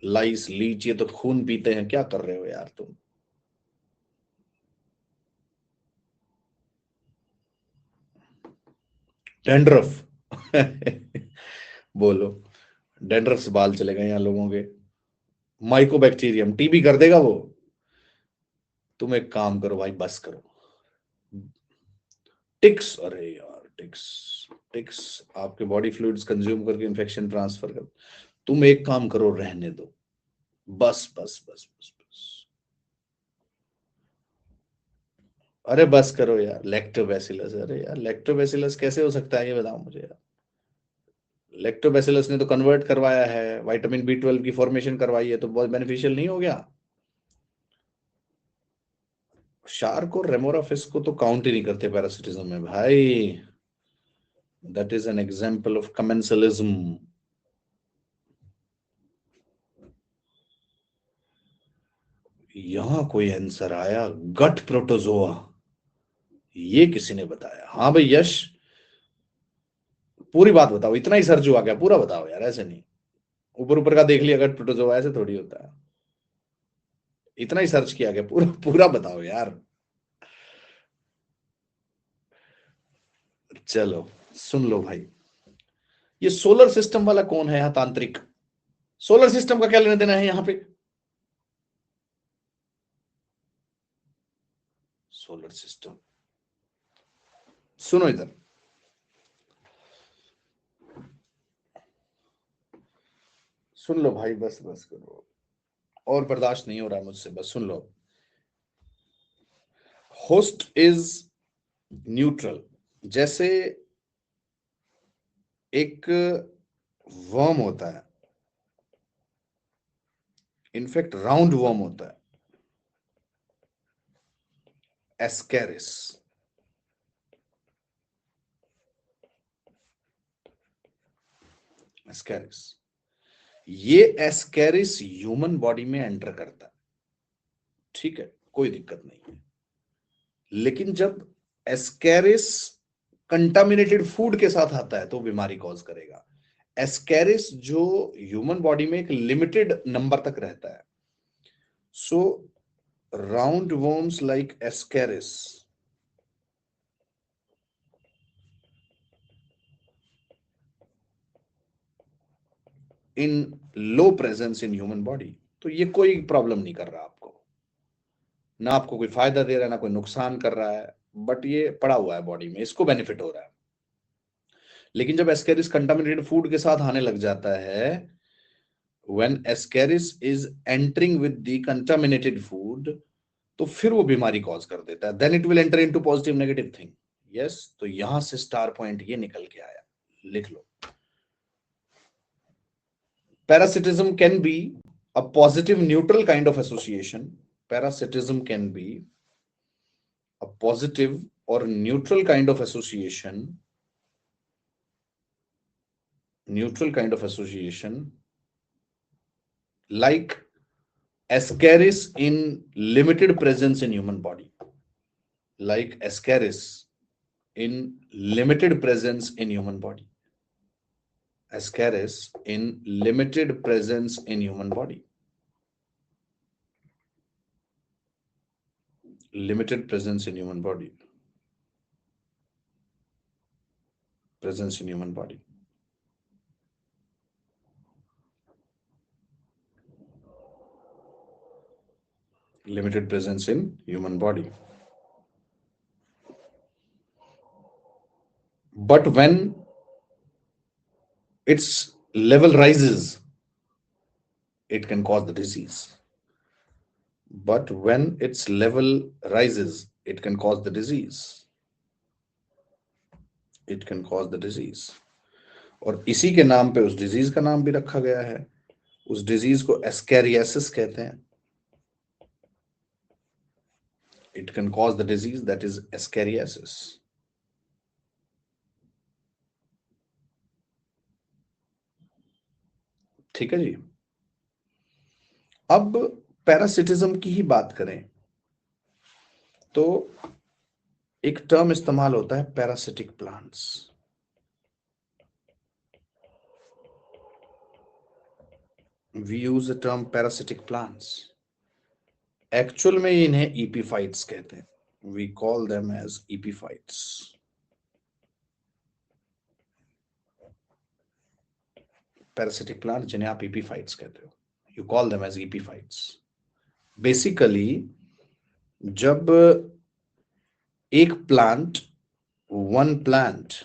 लाइस, लीच, ये तो खून पीते हैं, क्या कर रहे हो यार तुम। डैंड्रफ बोलो, डैंड्रफ से बाल चले गए यहाँ लोगों के। माइकोबैक्टीरियम, टीबी कर देगा वो। तुम एक काम करो भाई, बस करो। टिक्स, अरे यार टिक्स, टिक्स आपके बॉडी फ्लूइड्स कंज्यूम करके इन्फेक्शन ट्रांसफर कर। तुम एक काम करो, रहने दो, बस बस बस बस बस। अरे बस करो यार, लैक्टोबैसिलस, अरे यार लैक्टोबैसिलस कैसे हो सकता है, ये बताओ मुझे यार। लैक्टोबैसिलस ने तो कन्वर्ट करवाया है, विटामिन B12 की फॉर्मेशन करवाई है, तो बहुत बेनिफिशियल नहीं हो गया। शार्क और रेमोरा फिश को तो काउंट ही नहीं करते पैरासिटिज्म में भाई। That is an example of commensalism. यहां कोई आंसर आया, गट प्रोटोजोआ, ये किसी ने बताया। हाँ भाई यश, पूरी बात बताओ, इतना ही सर्च हुआ क्या, पूरा बताओ यार, ऐसे नहीं ऊपर ऊपर का देख लिया गट प्रोटोजोआ, ऐसे थोड़ी होता है। इतना ही सर्च किया गया, पूरा पूरा बताओ यार। चलो सुन लो भाई, ये सोलर सिस्टम वाला कौन है यहाँ तांत्रिक? सोलर सिस्टम का क्या लेना देना है यहाँ पे? सोलर सिस्टम, सुनो इधर, सुन लो भाई, बस बस करो, और बर्दाश्त नहीं हो रहा मुझसे, बस सुन लो। होस्ट इज न्यूट्रल, जैसे एक वर्म होता है, इनफैक्ट राउंड वर्म होता है, एस्केरिस। एस्केरिस, ये एस्केरिस ह्यूमन बॉडी में एंटर करता है, ठीक है, कोई दिक्कत नहीं है। लेकिन जब एस्केरिस कंटामिनेटेड फूड के साथ आता है तो बीमारी कॉज करेगा। एस्केरिस जो ह्यूमन बॉडी में एक लिमिटेड नंबर तक रहता है, सो round worms like Ascaris in low presence in human body, तो ये कोई प्रॉब्लम नहीं कर रहा आपको, ना आपको कोई फायदा दे रहा है ना कोई नुकसान कर रहा है, बट ये पड़ा हुआ है बॉडी में, इसको बेनिफिट हो रहा है। लेकिन जब एस्केरिस कंटामिनेटेड फूड के साथ आने लग जाता है, when Ascaris is entering with the contaminated food, तो फिर वो बीमारी कॉज कर देता है, then it will enter into positive negative thing. Yes, तो यहां से स्टार पॉइंट ये निकल के आया, लिख लो। Parasitism can be a positive neutral kind of association. Parasitism can be a positive or neutral kind of association. Neutral kind of association, like ascaris in limited presence in human body. Like ascaris in limited presence in human body. Ascaris in limited presence in human body. Limited presence in human body. Presence in human body. Limited presence in human body. But when its level rises, it can cause the disease. But when its level rises, it can cause the disease. It can cause the disease. और इसी के नाम पे उस डिजीज का नाम भी रखा गया है। उस डिजीज को एस्कैरियासिस कहते हैं। It can cause the disease that is ascariasis. ठीक है जी। अब पैरासिटिज्म की ही बात करें तो एक टर्म इस्तेमाल होता है parasitic plants. We use the term parasitic plants. Actual में इन्हें epiphytes कहते हैं। We call them as epiphytes. Parasitic plant जिन्हें आप epiphytes कहते हो, you call them as epiphytes. Basically, जब एक plant, one plant,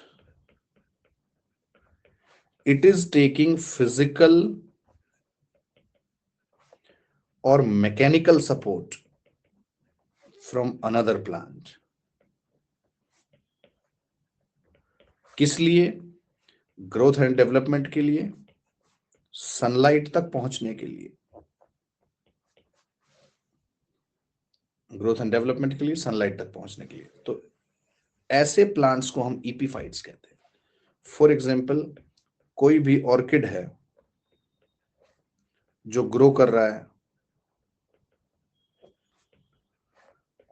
it is taking physical or mechanical support from another plant. किस लिए? ग्रोथ एंड डेवलपमेंट के लिए, सनलाइट तक पहुंचने के लिए। ग्रोथ एंड डेवलपमेंट के लिए, सनलाइट तक पहुंचने के लिए। तो ऐसे प्लांट्स को हम ईपीफाइट्स कहते हैं। फॉर एग्जाम्पल, कोई भी ऑर्किड है जो ग्रो कर रहा है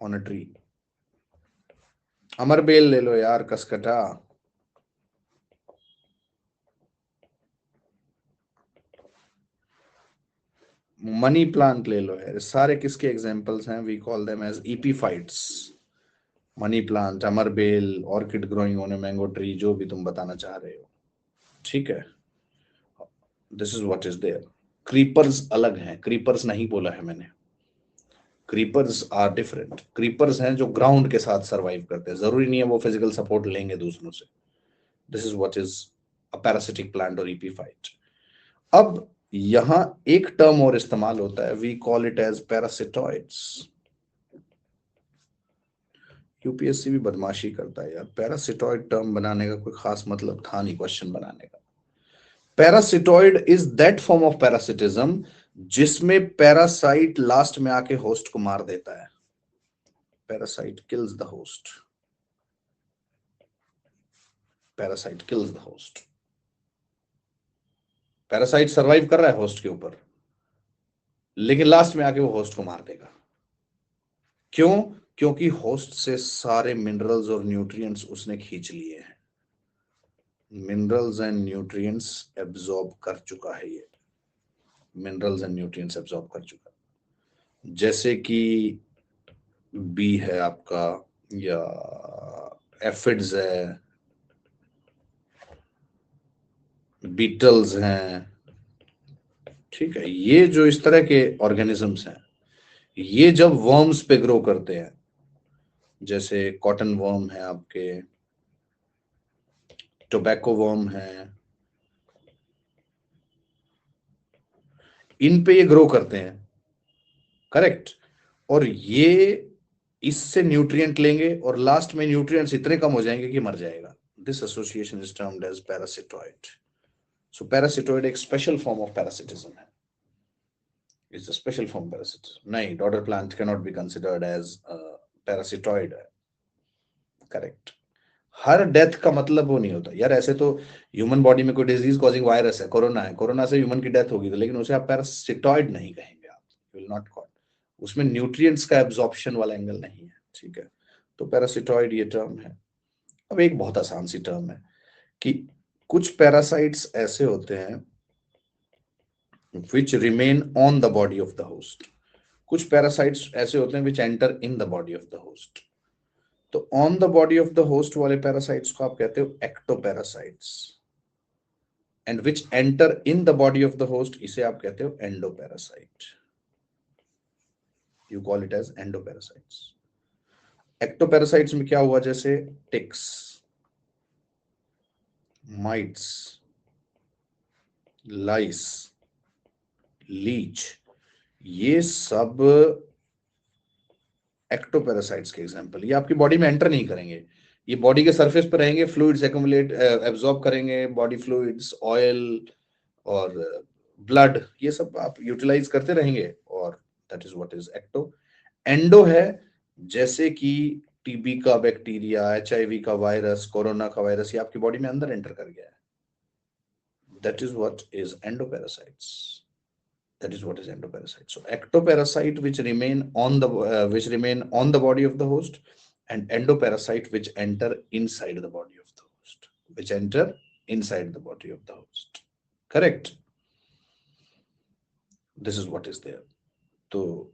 ऑन अ ट्री, अमरबेल ले लो यार, कसकटा, मनी प्लांट ले लो यार, सारे किसके एग्जांपल्स हैं? We call them as epiphytes. Money plant, अमरबेल, orchid growing on a mango tree, जो भी तुम बताना चाह रहे हो, ठीक है। This is what is there. Creepers अलग हैं, क्रीपर्स नहीं बोला है मैंने। Creepers are different. क्रीपर्स हैं जो ग्राउंड के साथ सरवाइव करते हैं, जरूरी नहीं है वो फिजिकल सपोर्ट लेंगे दूसरों से। This is what is a parasitic plant और ईपीफाइट। अब यहां एक टर्म और इस्तेमाल होता है, we call it as parasitoids. UPSC भी बदमाशी करता है यार, पैरासिटॉइड टर्म बनाने का कोई खास मतलब था नहीं क्वेश्चन बनाने का। Parasitoid is that form of parasitism जिसमें पैरासाइट लास्ट में आके होस्ट को मार देता है। Parasite kills the host. Parasite kills the host. Parasite survive कर रहा है होस्ट के ऊपर, लेकिन लास्ट में आके वो होस्ट को मार देगा। क्यों? क्योंकि होस्ट से सारे मिनरल्स और न्यूट्रिएंट्स उसने खींच लिए हैं। मिनरल्स एंड न्यूट्रिएंट्स एब्जॉर्ब कर चुका है ये। मिनरल्स एंड न्यूट्रिएंट्स एब्जॉर्ब कर चुका है। जैसे कि बी है आपका, या एफिड्स है, बीटल्स हैं, ठीक है, ये जो इस तरह के ऑर्गेनिजम्स हैं, ये जब वर्म्स पे ग्रो करते हैं, जैसे कॉटन वर्म है, आपके टोबैको वर्म है, इन पे ये ग्रो करते हैं, करेक्ट। और ये इससे न्यूट्रिएंट लेंगे और लास्ट में न्यूट्रिएंट्स इतने कम हो जाएंगे कि मर जाएगा। This association is termed as parasitoid. So parasitoid एक स्पेशल फॉर्म ऑफ पैरासिटिज्म है। It's a special form parasitism. नहीं, daughter plant can not be considered as parasitoid, correct. हर डेथ का मतलब वो नहीं होता यार। ऐसे तो ह्यूमन बॉडी में कोई डिजीज कॉजिंग वायरस है, कोरोना है, कोरोना से ह्यूमन की डेथ होगी, तो लेकिन उसे आप पैरासिटोइड नहीं कहेंगे, आप विल नॉट कॉल। उसमें न्यूट्रिएंट्स का एब्जॉर्प्शन वाला एंगल नहीं है, ठीक है। तो पैरासिटोइड ये टर्म है। अब एक बहुत आसान सी टर्म है कि कुछ पैरासाइट्स ऐसे होते हैं which remain on the body of the host. कुछ पैरासाइट्स ऐसे होते हैं which enter in the body of the host. तो on the body of the host वाले पैरासाइट्स को आप कहते हो ectoparasites, and which enter in the body of the host इसे आप कहते हो endoparasite. You call it as endoparasites. Ectoparasites में क्या हुआ, जैसे टिक्स, माइट्स, लाइस, लीच, ये सब एक्टोपैरासाइट्स के एग्जांपल। ये आपकी बॉडी में एंटर नहीं करेंगे, ये बॉडी के सरफेस पर रहेंगे, फ्लूइड्स एक्युमुलेट एब्जॉर्ब करेंगे, बॉडी फ्लूइड्स, ऑयल और ब्लड, ये सब आप यूटिलाइज करते रहेंगे, और that is what is ecto. Endo है जैसे कि टीबी का बैक्टीरिया, एचआईवी का वायरस, कोरोना का वायरस, ये आपकी बॉडी में अंदर एंटर कर गया है, that is what is endoparasites. That is what is endoparasite. So ectoparasite which remain on the body of the host, and endoparasite which enter inside the body of the host, which enter inside the body of the host. Correct. This is what is there. तो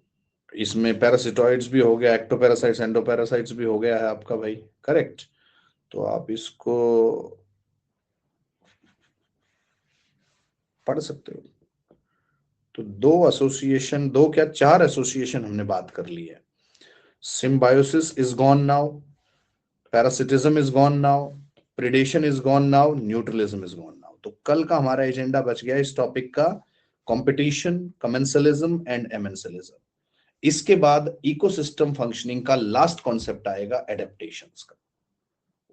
इसमें पैरासिटॉइड्स भी हो गया, एक्टोपैरासाइट्स, एंडोपैरासाइट्स भी हो गया है आपका भाई, करेक्ट। तो आप इसको पढ़ सकते हो। तो चार एसोसिएशन हमने बात कर ली है। Symbiosis is gone now, parasitism is gone now, predation is gone now, neutralism is gone now. तो कल का हमारा एजेंडा बच गया इस टॉपिक का, कंपटीशन, कमेंसलिज्म एंड एमेंसलिज्म। इसके बाद इकोसिस्टम फंक्शनिंग का लास्ट कॉन्सेप्ट आएगा, एडेप्टेशंस का।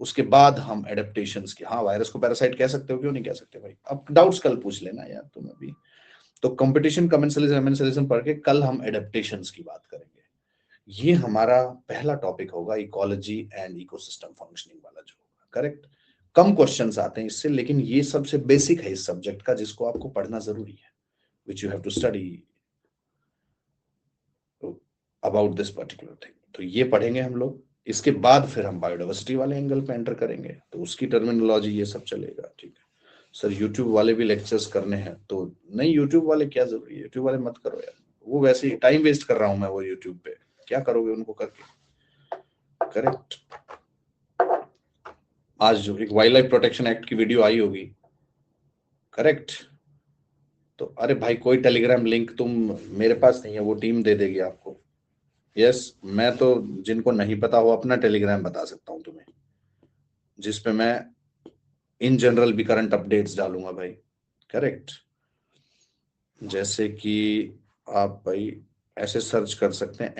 उसके बाद हम एडेप्टेशंस के, हाँ वायरस को पैरासाइट कह सकते हो, क्यों नहीं कह सकते भाई, अब डाउट्स कल पूछ लेना यार तुम अभी। तो कंपटीशन, कमेंसलिज्म, एमेंसलिज्म पढ़ के कल हम एडेप्टेशंस की बात करेंगे। ये हमारा पहला टॉपिक होगा, इकोलॉजी एंड इकोसिस्टम फंक्शनिंग वाला जो होगा, करेक्ट। कम क्वेश्चंस आते हैं इससे, लेकिन ये सबसे बेसिक है इस सब्जेक्ट का, जिसको आपको पढ़ना जरूरी है, which you have to study about this particular thing. तो ये पढ़ेंगे हम लोग। इसके बाद फिर हम बायोडाइवर्सिटी वाले एंगल पे एंटर करेंगे, तो उसकी टर्मिनोलॉजी ये सब चलेगा, ठीक है। सर यूट्यूब वाले भी लेक्चर्स करने हैं, तो नहीं, यूट्यूब वाले क्या जरूरी है, यूट्यूब वाले मत करो यार, वो वैसे ही टाइम वेस्ट कर रहा हूं मैं, वो यूट्यूब पे क्या करोगे उनको करके, करेक्ट। आज जो एक वाइल्ड लाइफ प्रोटेक्शन एक्ट की वीडियो आई होगी, करेक्ट। तो अरे भाई कोई टेलीग्राम लिंक तुम, मेरे पास नहीं है, वो टीम दे देगी आपको। यस, मैं तो जिनको नहीं पता हो अपना टेलीग्राम बता सकता हूं तुम्हें, जिसपे मैं इन जनरल भी करंट अपडेट्स डालूंगा भाई, करेक्ट। जैसे कि आप भाई ऐसे सर्च कर सकते हैं,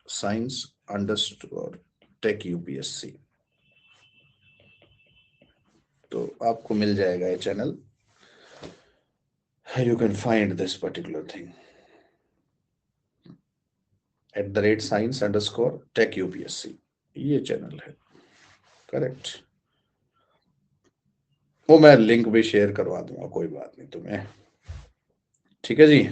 @science_tech_UPSC, तो आपको मिल जाएगा ये channel, you can find this particular thing, @science_tech_UPSC, ये चैनल है, करेक्ट। वो मैं लिंक भी शेयर करवा दूंगा, कोई बात नहीं तुम्हें, ठीक है जी।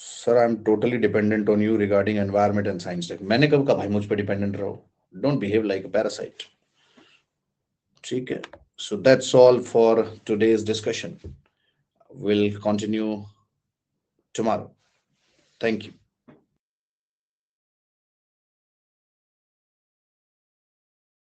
Sir I am totally dependent on you regarding environment and science tech. मैंने कब कहा भाई मुझ पे डिपेंडेंट रहो, don't behave like a parasite, ठीक है। So that's all for today's discussion, will continue tomorrow. Thank you.